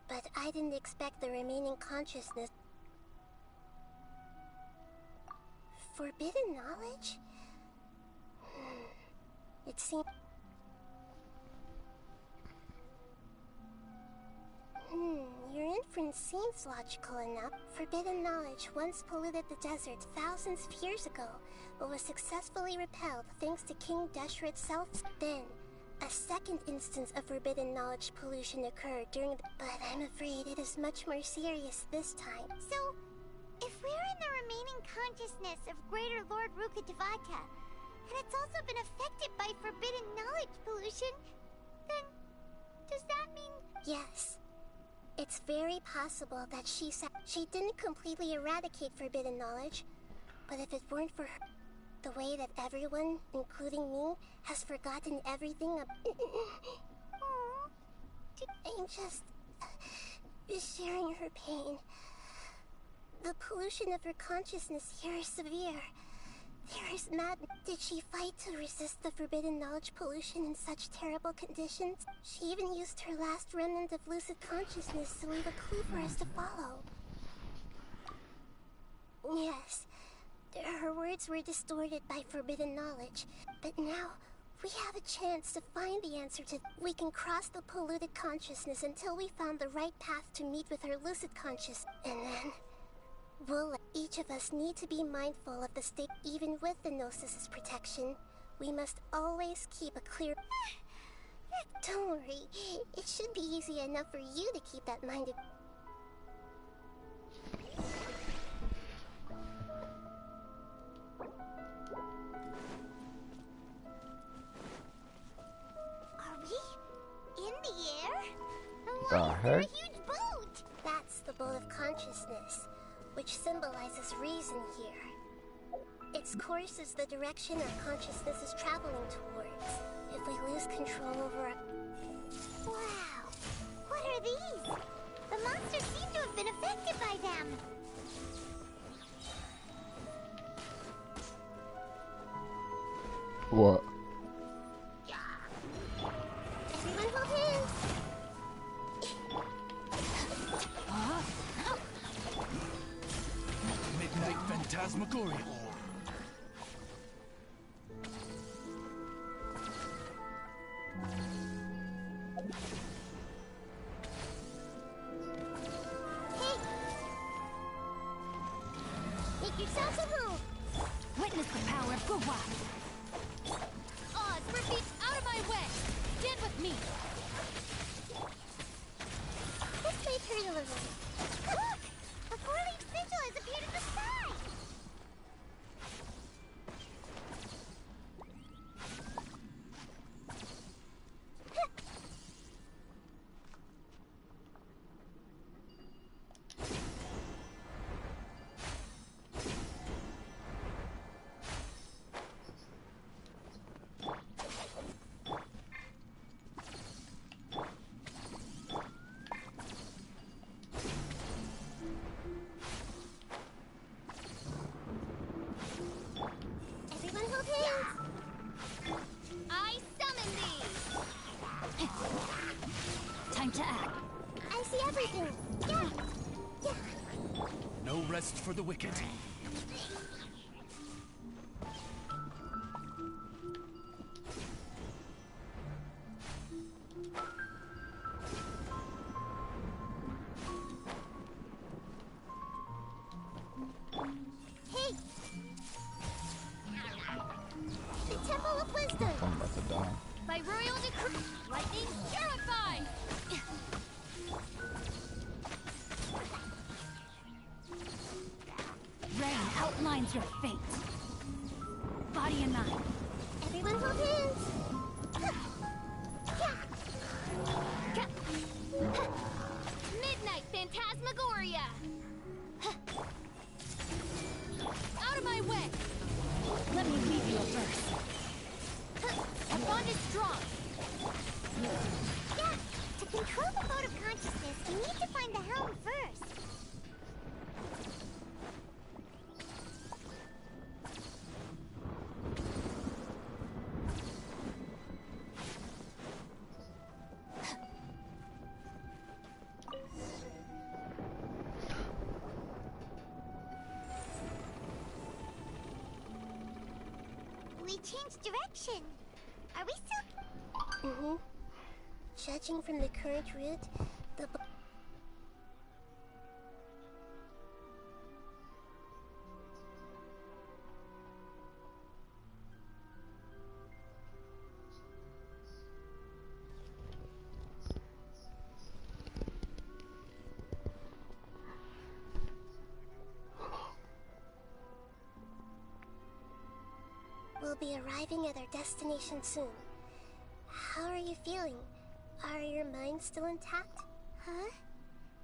But I didn't expect the remaining consciousness... Forbidden knowledge? It seems... Your inference seems logical enough. Forbidden knowledge once polluted the desert thousands of years ago, but was successfully repelled thanks to King Deshra itself. Then, a second instance of forbidden knowledge pollution occurred during the... But I'm afraid it is much more serious this time. So, if we're in the remaining consciousness of Greater Lord Rukkhadevata, and it's also been affected by forbidden knowledge pollution, then does that mean... Yes. It's very possible that she didn't completely eradicate forbidden knowledge, but if it weren't for her, the way that everyone, including me, has forgotten everything I'm just sharing her pain. The pollution of her consciousness here is severe. There is madness. Did she fight to resist the forbidden knowledge pollution in such terrible conditions? She even used her last remnant of lucid consciousness to leave a clue for us to follow. Yes, her words were distorted by forbidden knowledge, but now we have a chance to find the answer to... We can cross the polluted consciousness until we found the right path to meet with her lucid consciousness, and then... Each of us need to be mindful of the state. Even with the Gnosis' protection, we must always keep a clear... Don't worry, it should be easy enough for you to keep that mind... Are we in the air? The heck? A huge boat! That's the boat of consciousness, which symbolizes reason here. Its course is the direction our consciousness is traveling towards. If we lose control over it... Wow! What are these? The monsters seem to have been affected by them! What? Everyone hold hands! Midnight Phantasmagoria. Make yourselves at home! Witness the power of Gua! Oz, repeat, out of my way! Stand with me! This may hurt a little. Look! A four-leaf sigil has appeared in the sky! Everyone hold hands! I summon thee! Time to act. I see everything! Yeah! No rest for the wicked. Hey! The Temple of Wisdom! I'm about to die. By royal decree, lightning purified! Rain outlines your fate. Body and mind. Everyone hold hands! Midnight Phantasmagoria! Out of my way! Let me leave you a verse. Our bond is strong! Yeah! To control the boat of consciousness, you need to find the helm first! We changed direction. Are we still... Mm-hmm. Judging from the current route, will be arriving at our destination soon. How are you feeling? Are your minds still intact? Huh?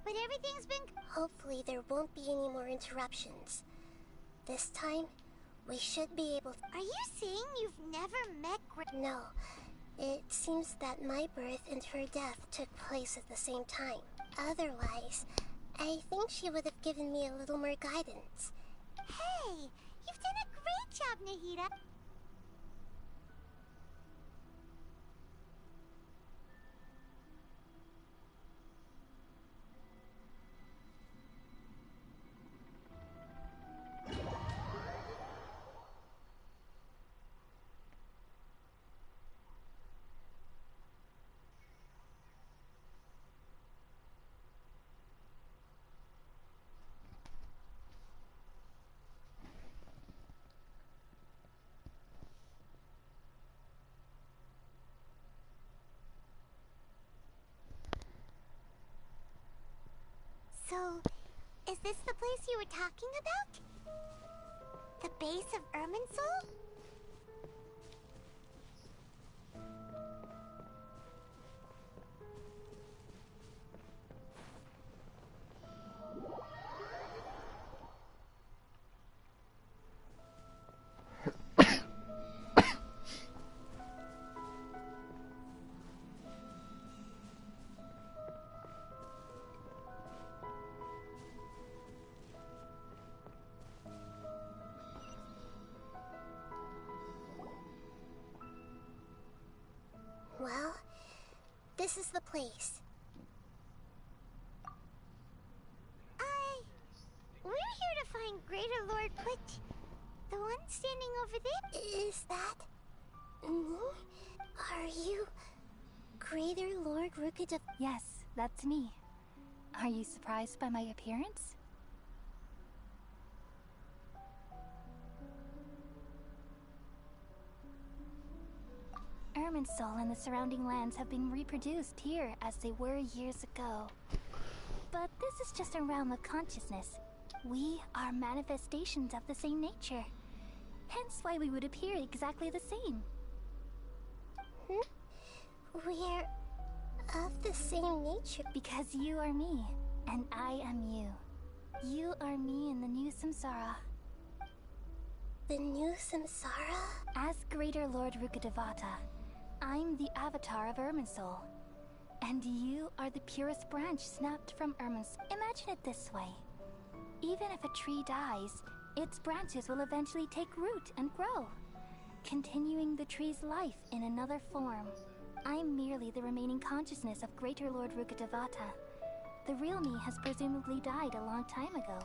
But everything's been... Hopefully there won't be any more interruptions. This time, we should be able to... Are you saying you've never met No. It seems that my birth and her death took place at the same time. Otherwise, I think she would have given me a little more guidance. Hey! You've done a great job, Nahida! So, is this the place you were talking about? The base of Irminsul? Well, this is the place. We're here to find Greater Lord Put. The one standing over there? Is that... me? Are you... Greater Lord Ruka? Yes, that's me. Are you surprised by my appearance? Irminsul and the surrounding lands have been reproduced here as they were years ago. But this is just a realm of consciousness. We are manifestations of the same nature. Hence why we would appear exactly the same. We're of the same nature. Because you are me, and I am you. You are me in the new samsara. The new samsara? As Greater Lord Rukkhadevata, I'm the avatar of Irminsul. And you are the purest branch snapped from Irminsul. Imagine it this way. Even if a tree dies, its branches will eventually take root and grow, continuing the tree's life in another form. I'm merely the remaining consciousness of Greater Lord Rukkhadevata. The real me has presumably died a long time ago.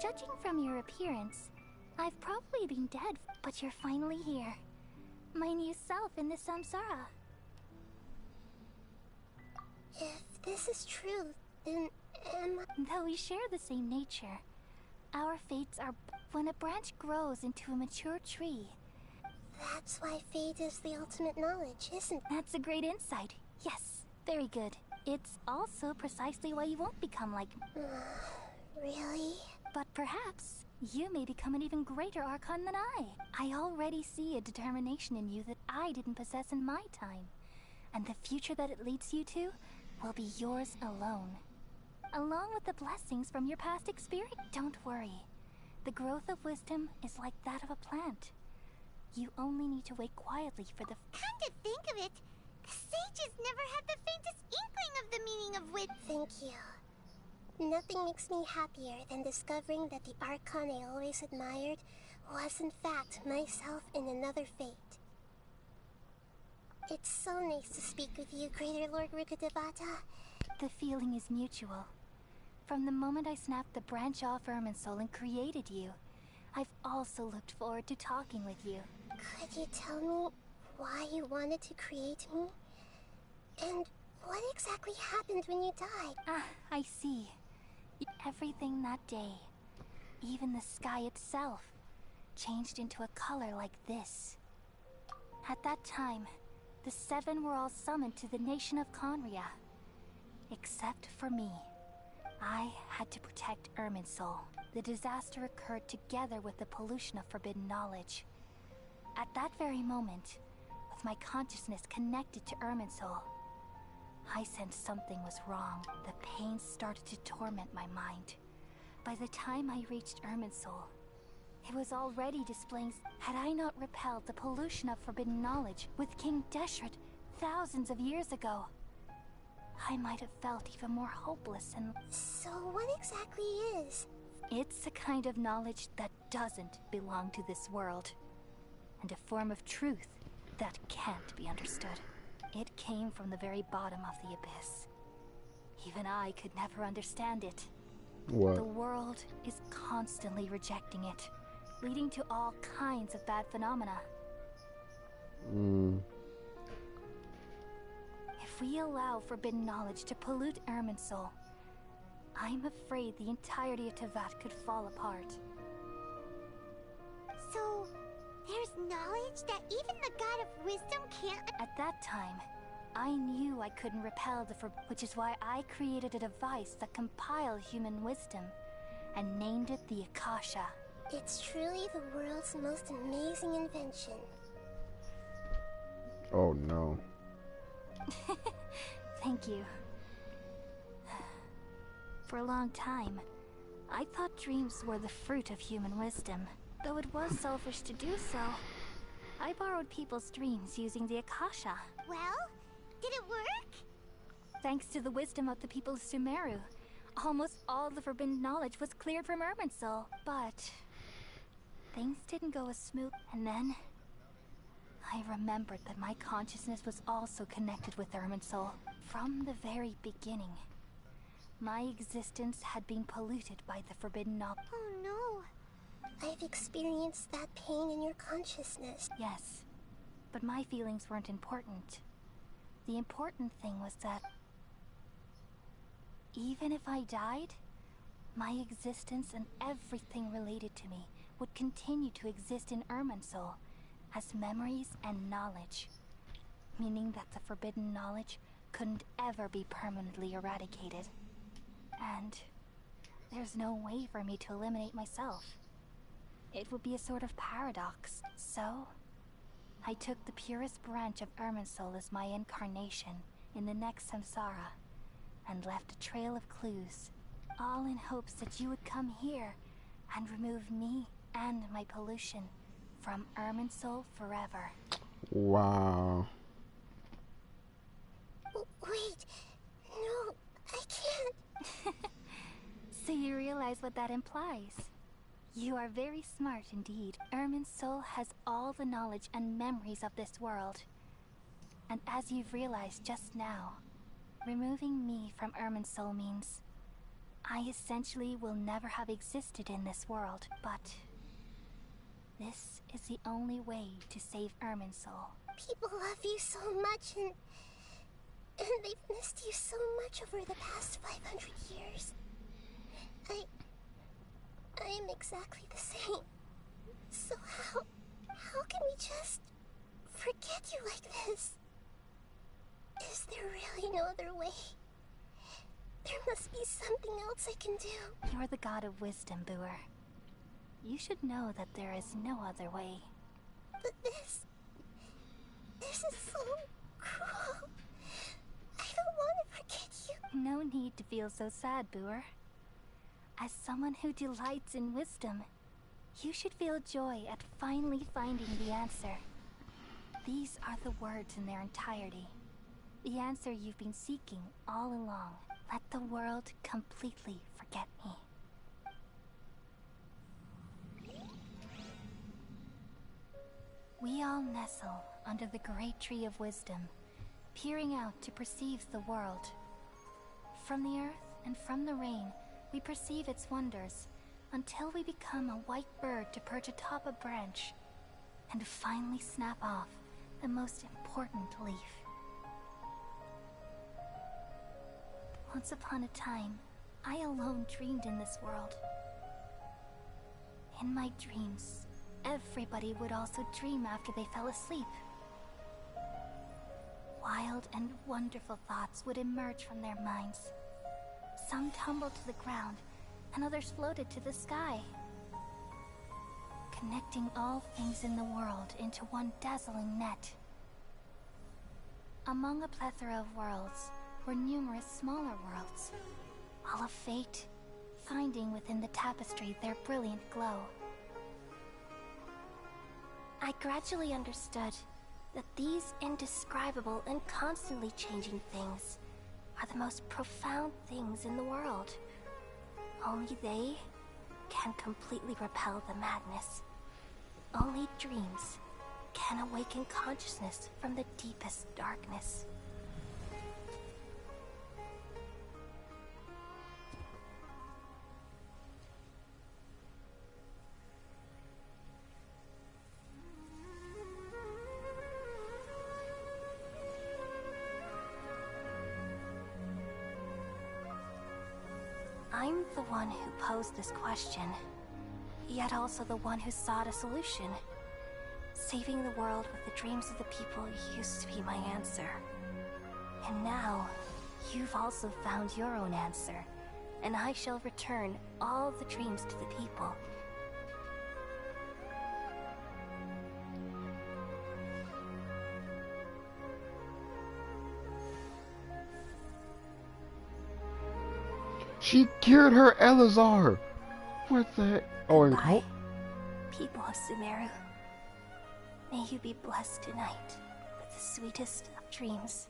Judging from your appearance, I've probably been dead, but you're finally here. My new self in the samsara. If this is true, then Though we share the same nature, our fates are... When a branch grows into a mature tree... That's why fate is the ultimate knowledge, isn't it? That's a great insight. Yes, very good. It's also precisely why you won't become like... Really? But perhaps you may become an even greater Archon than I already see a determination in you that I didn't possess in my time. And the future that it leads you to will be yours alone. Along with the blessings from your past experience. Don't worry. The growth of wisdom is like that of a plant. You only need to wait quietly for the... Come to think of it, the sages never had the faintest inkling of the meaning of wit. Thank you. Nothing makes me happier than discovering that the Archon I always admired was in fact myself in another fate. It's so nice to speak with you, Greater Lord Rukkhadevata. The feeling is mutual. From the moment I snapped the branch off Irminsul and created you, I've also looked forward to talking with you. Could you tell me why you wanted to create me? And what exactly happened when you died? Ah, I see. Everything that day, even the sky itself, changed into a color like this. At that time, the seven were all summoned to the nation of Conria. Except for me. I had to protect Irminsul. The disaster occurred together with the pollution of forbidden knowledge. At that very moment, with my consciousness connected to Irminsul, I sensed something was wrong. The pain started to torment my mind. By the time I reached Irminsul, it was already displaying. Had I not repelled the pollution of forbidden knowledge with King Deshret thousands of years ago, I might have felt even more hopeless and... So what exactly is? It's a kind of knowledge that doesn't belong to this world, and a form of truth that can't be understood. It came from the very bottom of the abyss. Even I could never understand it. What? The world is constantly rejecting it, leading to all kinds of bad phenomena. If we allow forbidden knowledge to pollute Irminsul, I'm afraid the entirety of Tevat could fall apart. So, there's knowledge that even the God of Wisdom can't... At that time, I knew I couldn't repel the which is why I created a device that compiled human wisdom and named it the Akasha. It's truly the world's most amazing invention. Oh no. Thank you. For a long time, I thought dreams were the fruit of human wisdom. Though it was selfish to do so, I borrowed people's dreams using the Akasha. Well, did it work? Thanks to the wisdom of the people of Sumeru, almost all the forbidden knowledge was cleared from Irminsul. But things didn't go as smooth. And then I remembered that my consciousness was also connected with Irminsul. From the very beginning, my existence had been polluted by the forbidden knowledge. Oh no. I've experienced that pain in your consciousness. Yes, but my feelings weren't important. The important thing was that even if I died, my existence and everything related to me would continue to exist in Irminsul as memories and knowledge, meaning that the forbidden knowledge couldn't ever be permanently eradicated. And there's no way for me to eliminate myself. It would be a sort of paradox. So, I took the purest branch of Irminsul as my incarnation in the next samsara, and left a trail of clues, all in hopes that you would come here and remove me and my pollution from Irminsul forever. Wow. Wait, no, I can't. So you realize what that implies? You are very smart indeed. Irminsul has all the knowledge and memories of this world. And as you've realized just now, removing me from Irminsul means I essentially will never have existed in this world. But this is the only way to save Irminsul. People love you so much and they've missed you so much over the past 500 years. I am exactly the same. So how can we just forget you like this? Is there really no other way? There must be something else I can do. You're the god of wisdom, Boer. You should know that there is no other way. But this is so cruel. I don't want to forget you. No need to feel so sad, Boer. As someone who delights in wisdom, you should feel joy at finally finding the answer. These are the words in their entirety. The answer you've been seeking all along. Let the world completely forget me. We all nestle under the great tree of wisdom, peering out to perceive the world. From the earth and from the rain, we perceive its wonders, until we become a white bird to perch atop a branch, and finally snap off the most important leaf. Once upon a time, I alone dreamed in this world. In my dreams, everybody would also dream after they fell asleep. Wild and wonderful thoughts would emerge from their minds. Some tumbled to the ground, and others floated to the sky, connecting all things in the world into one dazzling net. Among a plethora of worlds were numerous smaller worlds, all of fate, finding within the tapestry their brilliant glow. I gradually understood that these indescribable and constantly changing things are the most profound things in the world. Only they can completely repel the madness. Only dreams can awaken consciousness from the deepest darkness. I'm the one who posed this question, yet also the one who sought a solution. Saving the world with the dreams of the people used to be my answer. And now, you've also found your own answer, and I shall return all the dreams to the people. She cured her Elazar! What the heck? Oh, and Goodbye, people of Sumeru. May you be blessed tonight with the sweetest of dreams.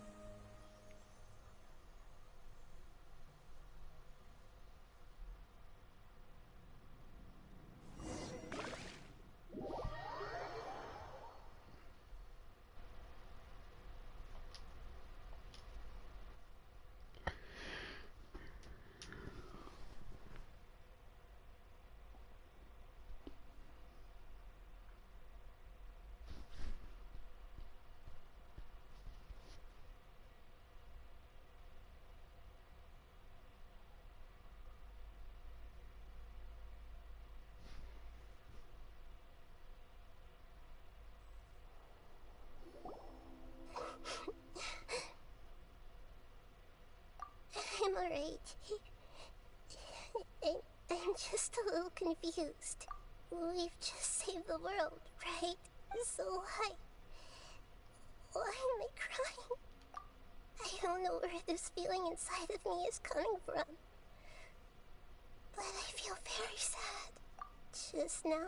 I'm alright. I'm just a little confused. We've just saved the world, right? So why am I crying? I don't know where this feeling inside of me is coming from. But I feel very sad. Just now,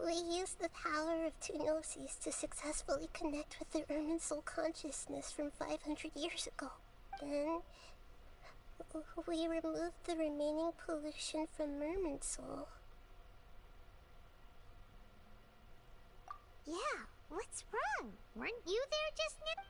we used the power of two gnosis to successfully connect with the Ermin soul consciousness from 500 years ago. Then, we removed the remaining pollution from Merman soul. Yeah, what's wrong? Weren't you there just now?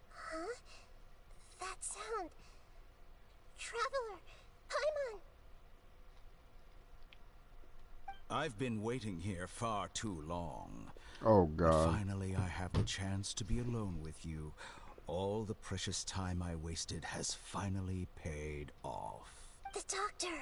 Huh? That sound. Traveler, Paimon! I've been waiting here far too long. Oh, But God. finally, I have the chance to be alone with you. All the precious time I wasted has finally paid off. The doctor!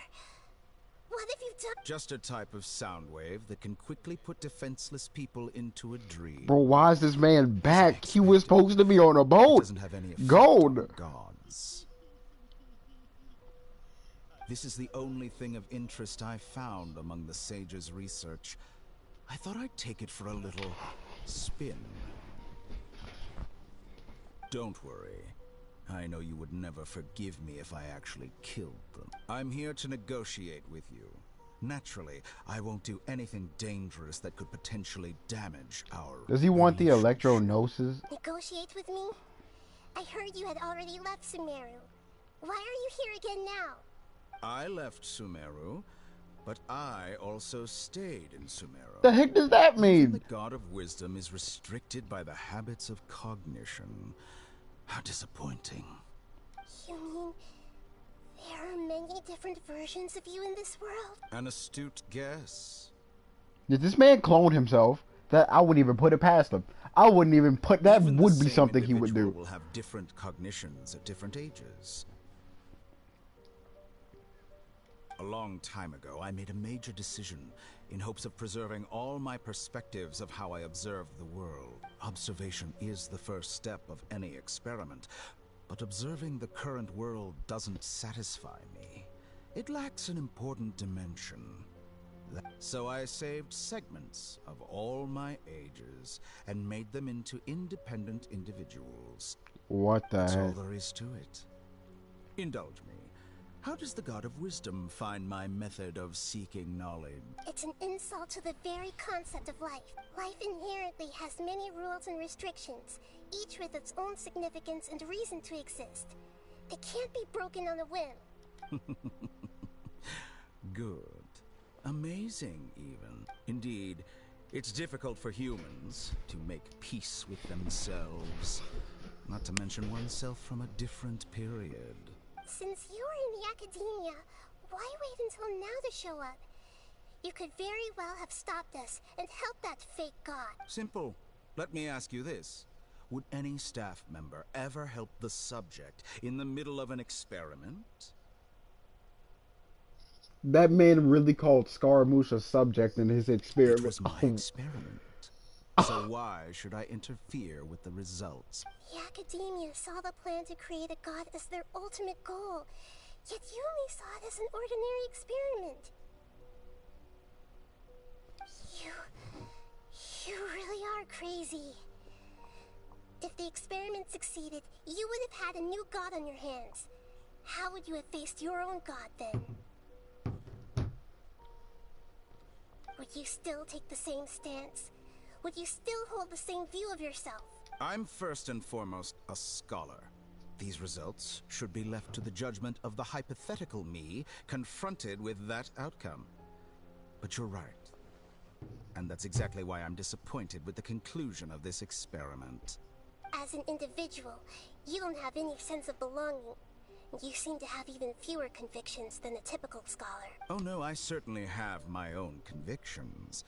What have you done? Just a type of sound wave that can quickly put defenseless people into a dream. Bro, why is this man back? He was supposed to be on a It boat. doesn't have any effect Gold. on gods. This is the only thing of interest I found among the sage's research. I thought I'd take it for a little spin. Don't worry. I know you would never forgive me if I actually killed them. I'm here to negotiate with you. Naturally, I won't do anything dangerous that could potentially damage our... Does he want the electro-gnosis? Negotiate with me? I heard you had already left Sumeru. Why are you here again now? I left Sumeru But I also stayed in Sumeru. The heck does that Even mean? the God of Wisdom is restricted by the habits of cognition. How disappointing. You mean there are many different versions of you in this world? An astute guess. Did this man clone himself? That I wouldn't even put it past him. I wouldn't even put that. Even Would the be same something he would individual do. will have different cognitions at different ages. A long time ago, I made a major decision in hopes of preserving all my perspectives of how I observe the world. Observation is the first step of any experiment, but observing the current world doesn't satisfy me. It lacks an important dimension. So I saved segments of all my ages and made them into independent individuals. What the That's all heck? there is to it. Indulge me. How does the God of Wisdom find my method of seeking knowledge? It's an insult to the very concept of life. Life inherently has many rules and restrictions, each with its own significance and reason to exist. It can't be broken on a whim. Good. Amazing, even. Indeed, it's difficult for humans to make peace with themselves, not to mention oneself from a different period. Since you were in the academia, why wait until now to show up? You could very well have stopped us and helped that fake god. Simple. Let me ask you this. Would any staff member ever help the subject in the middle of an experiment? That man really called Scaramouche a subject in his experiment. It was my experiment. So why should I interfere with the results? The academia saw the plan to create a god as their ultimate goal, yet you only saw it as an ordinary experiment. You really are crazy. If the experiment succeeded, you would have had a new god on your hands. How would you have faced your own god then? Would you still take the same stance? Would you still hold the same view of yourself? I'm first and foremost a scholar. These results should be left to the judgment of the hypothetical me confronted with that outcome. But you're right. And that's exactly why I'm disappointed with the conclusion of this experiment. As an individual, you don't have any sense of belonging. You seem to have even fewer convictions than a typical scholar. Oh no, I certainly have my own convictions.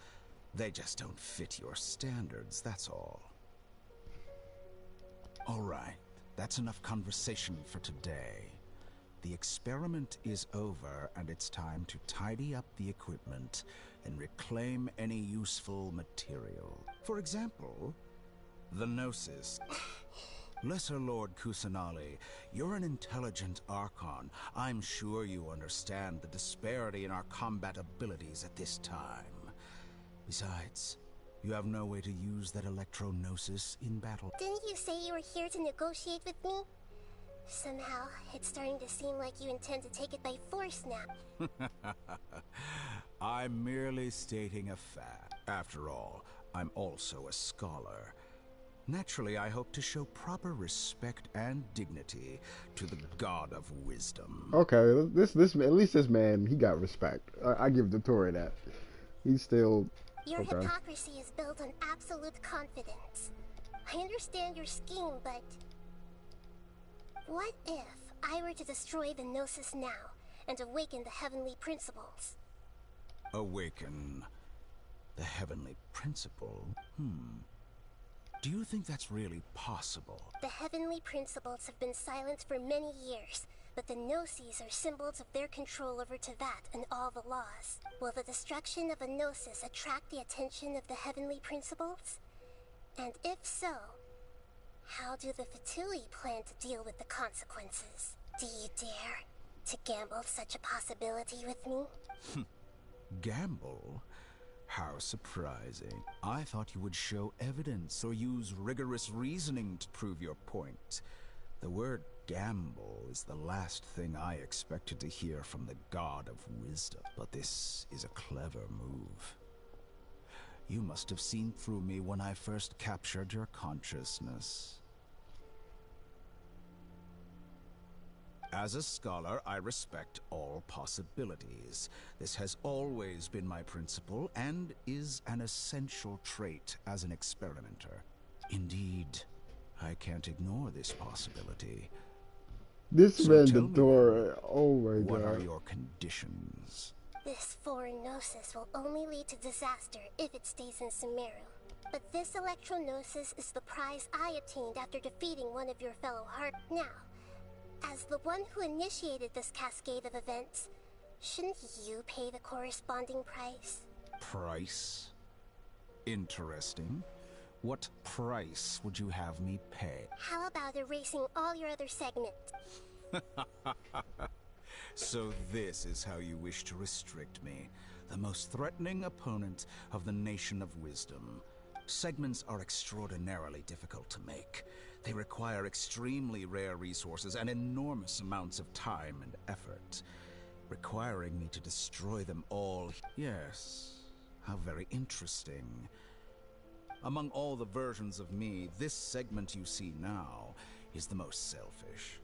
They just don't fit your standards, that's all. All right, that's enough conversation for today. The experiment is over, and it's time to tidy up the equipment and reclaim any useful material. For example, the Gnosis. Lesser Lord Kusanali, you're an intelligent Archon. I'm sure you understand the disparity in our combat abilities at this time. Besides, you have no way to use that Electro-Gnosis in battle. Didn't you say you were here to negotiate with me? Somehow, it's starting to seem like you intend to take it by force now. I'm merely stating a fact. After all, I'm also a scholar. Naturally, I hope to show proper respect and dignity to the God of Wisdom. Okay, this at least this man, he got respect. I give the Tory that. He's still Your okay. hypocrisy is built on absolute confidence. I understand your scheme, but what if I were to destroy the Gnosis now and awaken the heavenly principles? Awaken the heavenly principle? Do you think that's really possible? The heavenly principles have been silent for many years, but the Gnosis are symbols of their control over Teyvat and all the laws. Will the destruction of a Gnosis attract the attention of the heavenly principles? And if so, how do the Fatui plan to deal with the consequences? Do you dare to gamble such a possibility with me? Gamble? How surprising. I thought you would show evidence or use rigorous reasoning to prove your point. The word gamble is the last thing I expected to hear from the God of Wisdom. But this is a clever move. You must have seen through me when I first captured your consciousness. As a scholar, I respect all possibilities. This has always been my principle and is an essential trait as an experimenter. Indeed, I can't ignore this possibility. This So man, tell the me, door. Oh my what are god. your conditions? This foreign gnosis will only lead to disaster if it stays in Sumeru. But this electro-gnosis is the prize I obtained after defeating one of your fellow heart. Now, as the one who initiated this cascade of events, shouldn't you pay the corresponding price? Price? Interesting. What price would you have me pay? How about erasing all your other segments? So this is how you wish to restrict me, the most threatening opponent of the Nation of Wisdom. Segments are extraordinarily difficult to make. They require extremely rare resources and enormous amounts of time and effort, requiring me to destroy them all. Yes, how very interesting. Among all the versions of me, this segment you see now is the most selfish.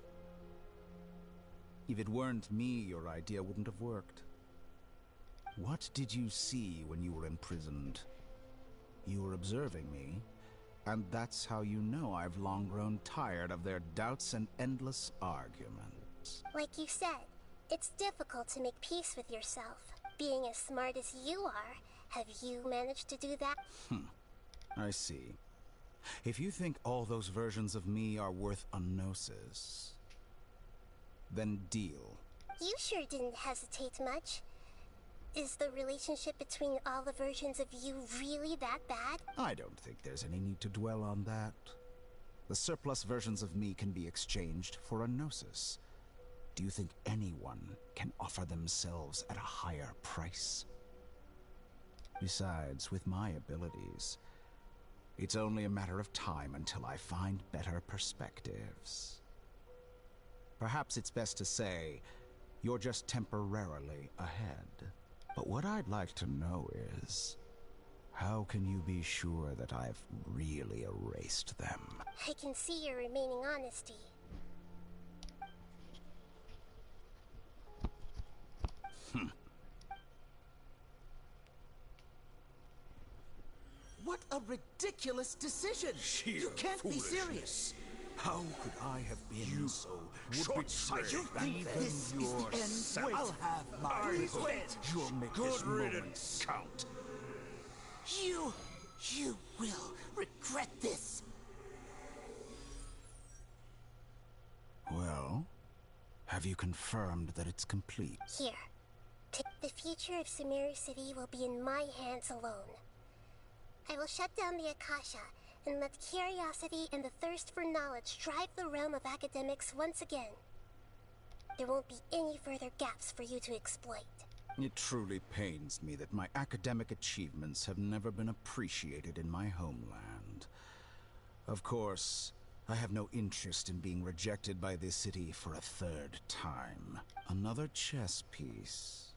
If it weren't me, your idea wouldn't have worked. What did you see when you were imprisoned? You were observing me, and that's how you know I've long grown tired of their doubts and endless arguments. Like you said, it's difficult to make peace with yourself. Being as smart as you are, have you managed to do that? I see. If you think all those versions of me are worth a gnosis, then deal. You sure didn't hesitate much. Is the relationship between all the versions of you really that bad? I don't think there's any need to dwell on that. The surplus versions of me can be exchanged for a gnosis. Do you think anyone can offer themselves at a higher price? Besides, with my abilities, it's only a matter of time until I find better perspectives. Perhaps it's best to say, you're just temporarily ahead. But what I'd like to know is, how can you be sure that I've really erased them? I can see your remaining honesty. What a ridiculous decision! You can't be serious! How could I have been so short-sighted? You think this is the end? I'll have my revenge. You'll make this moment count. You will regret this. Well, have you confirmed that it's complete? Here. The future of Sumeru City will be in my hands alone. I will shut down the Akasha and let curiosity and the thirst for knowledge drive the realm of academics once again. There won't be any further gaps for you to exploit. It truly pains me that my academic achievements have never been appreciated in my homeland. Of course, I have no interest in being rejected by this city for a third time. Another chess piece.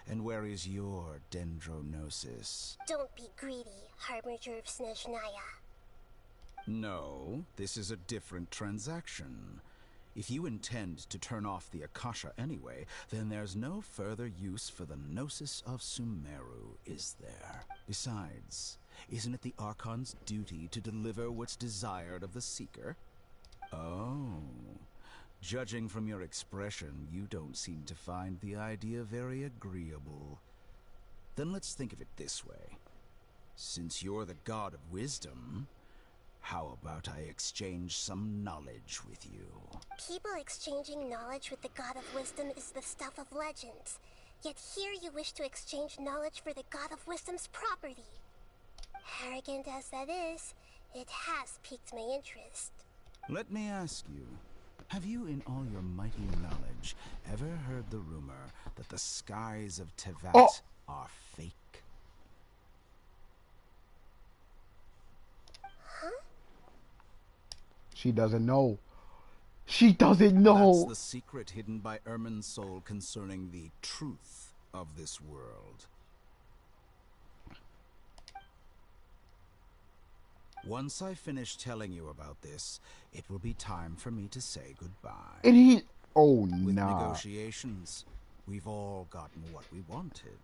And where is your dendrognosis? Don't be greedy, Harbinger of Snezhnaya. No, this is a different transaction. If you intend to turn off the Akasha anyway, then there's no further use for the Gnosis of Sumeru, is there? Besides, isn't it the Archon's duty to deliver what's desired of the Seeker? Oh. Judging from your expression, you don't seem to find the idea very agreeable. Then let's think of it this way. Since you're the god of wisdom, how about I exchange some knowledge with you? People exchanging knowledge with the god of wisdom is the stuff of legends. Yet here you wish to exchange knowledge for the god of wisdom's property. Arrogant as that is, it has piqued my interest. Let me ask you, have you in all your mighty knowledge ever heard the rumor that the skies of Tevat are fake? She doesn't know. She doesn't know. That's the secret hidden by Ermin's soul concerning the truth of this world. Once I finish telling you about this, it will be time for me to say goodbye. And Oh, With nah. negotiations, we've all gotten what we wanted.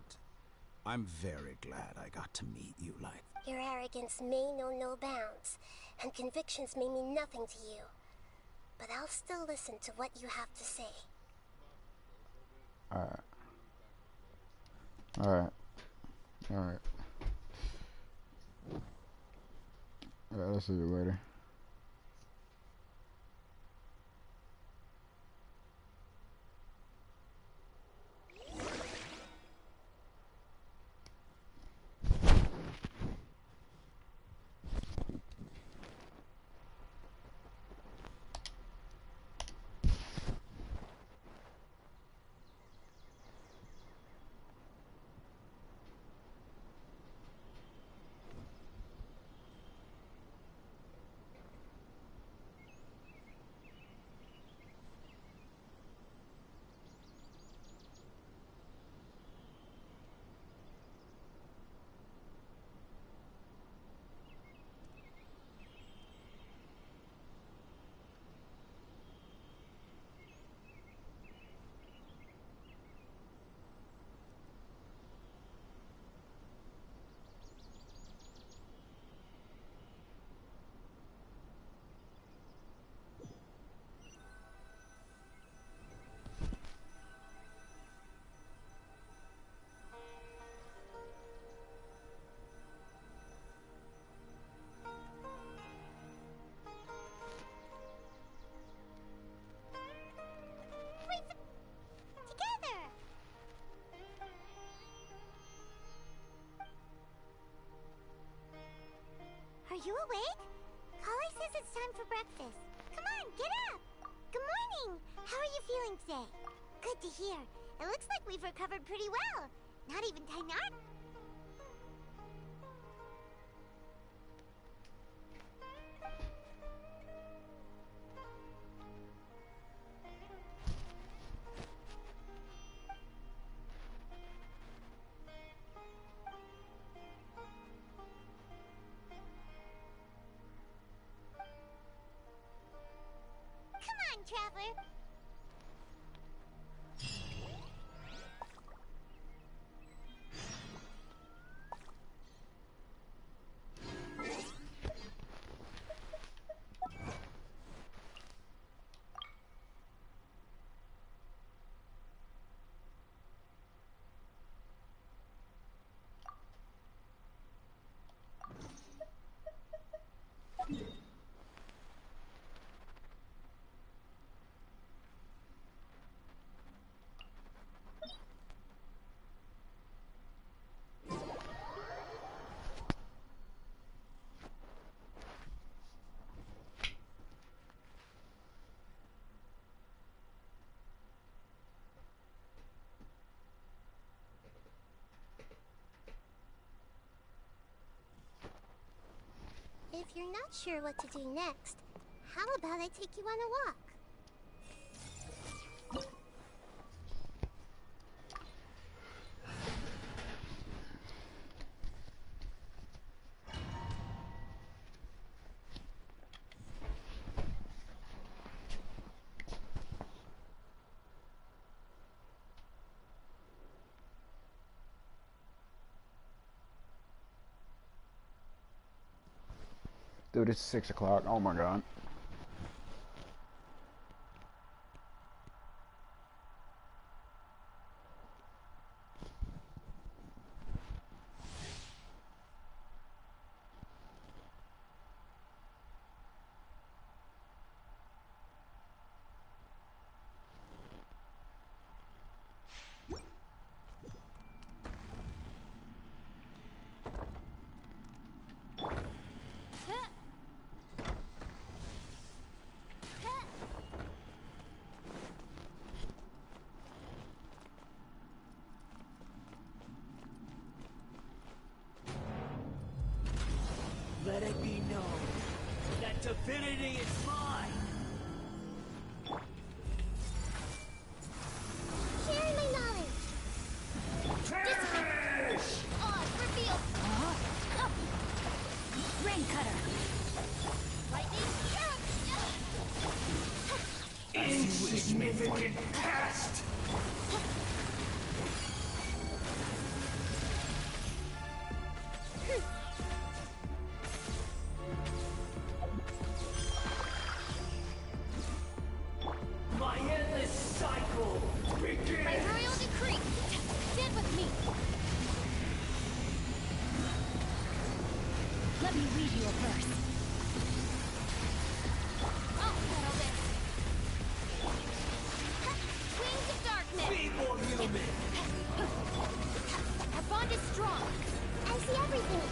I'm very glad I got to meet you like that. Your arrogance may know no bounds, and convictions may mean nothing to you. But I'll still listen to what you have to say. Alright. Alright. Alright. Alright, I'll see you later. Are you awake? Kali says it's time for breakfast. Come on, get up! Good morning! How are you feeling today? Good to hear. It looks like we've recovered pretty well. Not even Tainar. Traveler. If you're not sure what to do next, how about I take you on a walk? Dude, it's 6 o'clock. Oh my god. Let it be known that divinity is mine! Share my knowledge! Perish! Oz, reveal! Rain cutter! Lightning! Insist significant past! My endless cycle begins! By royal decree, stand with me. Let me read you a verse. I'll settle this. Wings of darkness. Be more human! Our bond is strong. I see everything.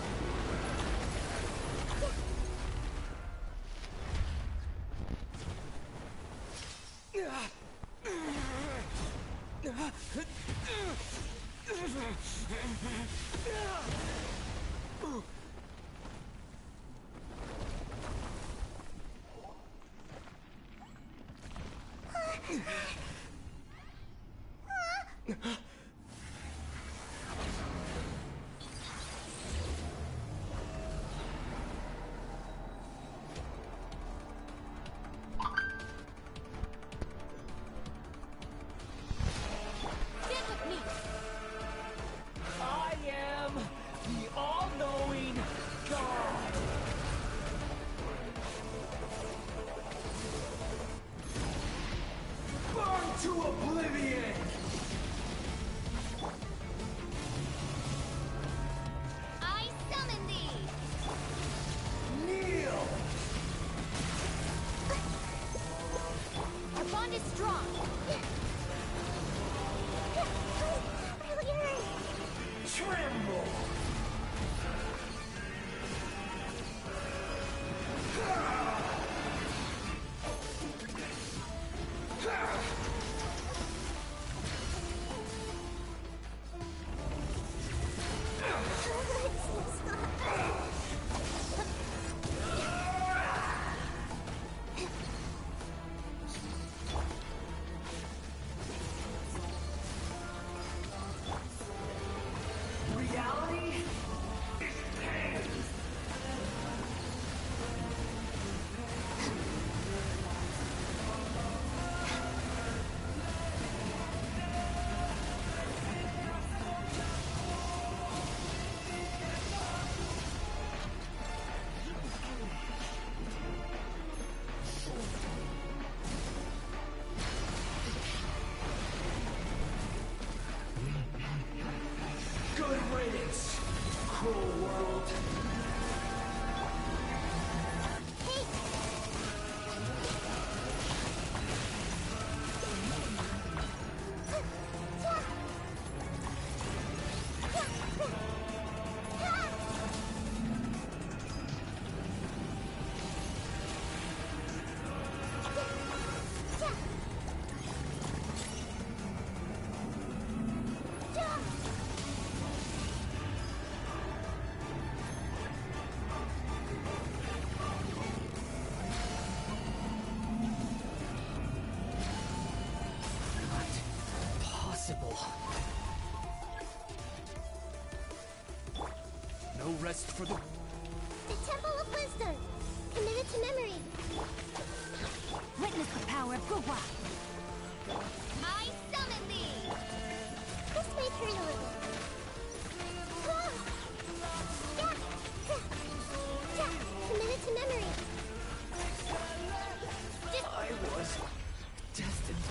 Stand with me. I am the all-knowing God! Burn to oblivion! I summon thee. Kneel! Our bond is strong. Tremble! Reality is pain! Good riddance, cruel world. Possible. No rest for the... The Temple of Wisdom. Committed to memory. Witness the power of Guwa. I summon thee. This may hurt a little. Committed to memory. I was destined.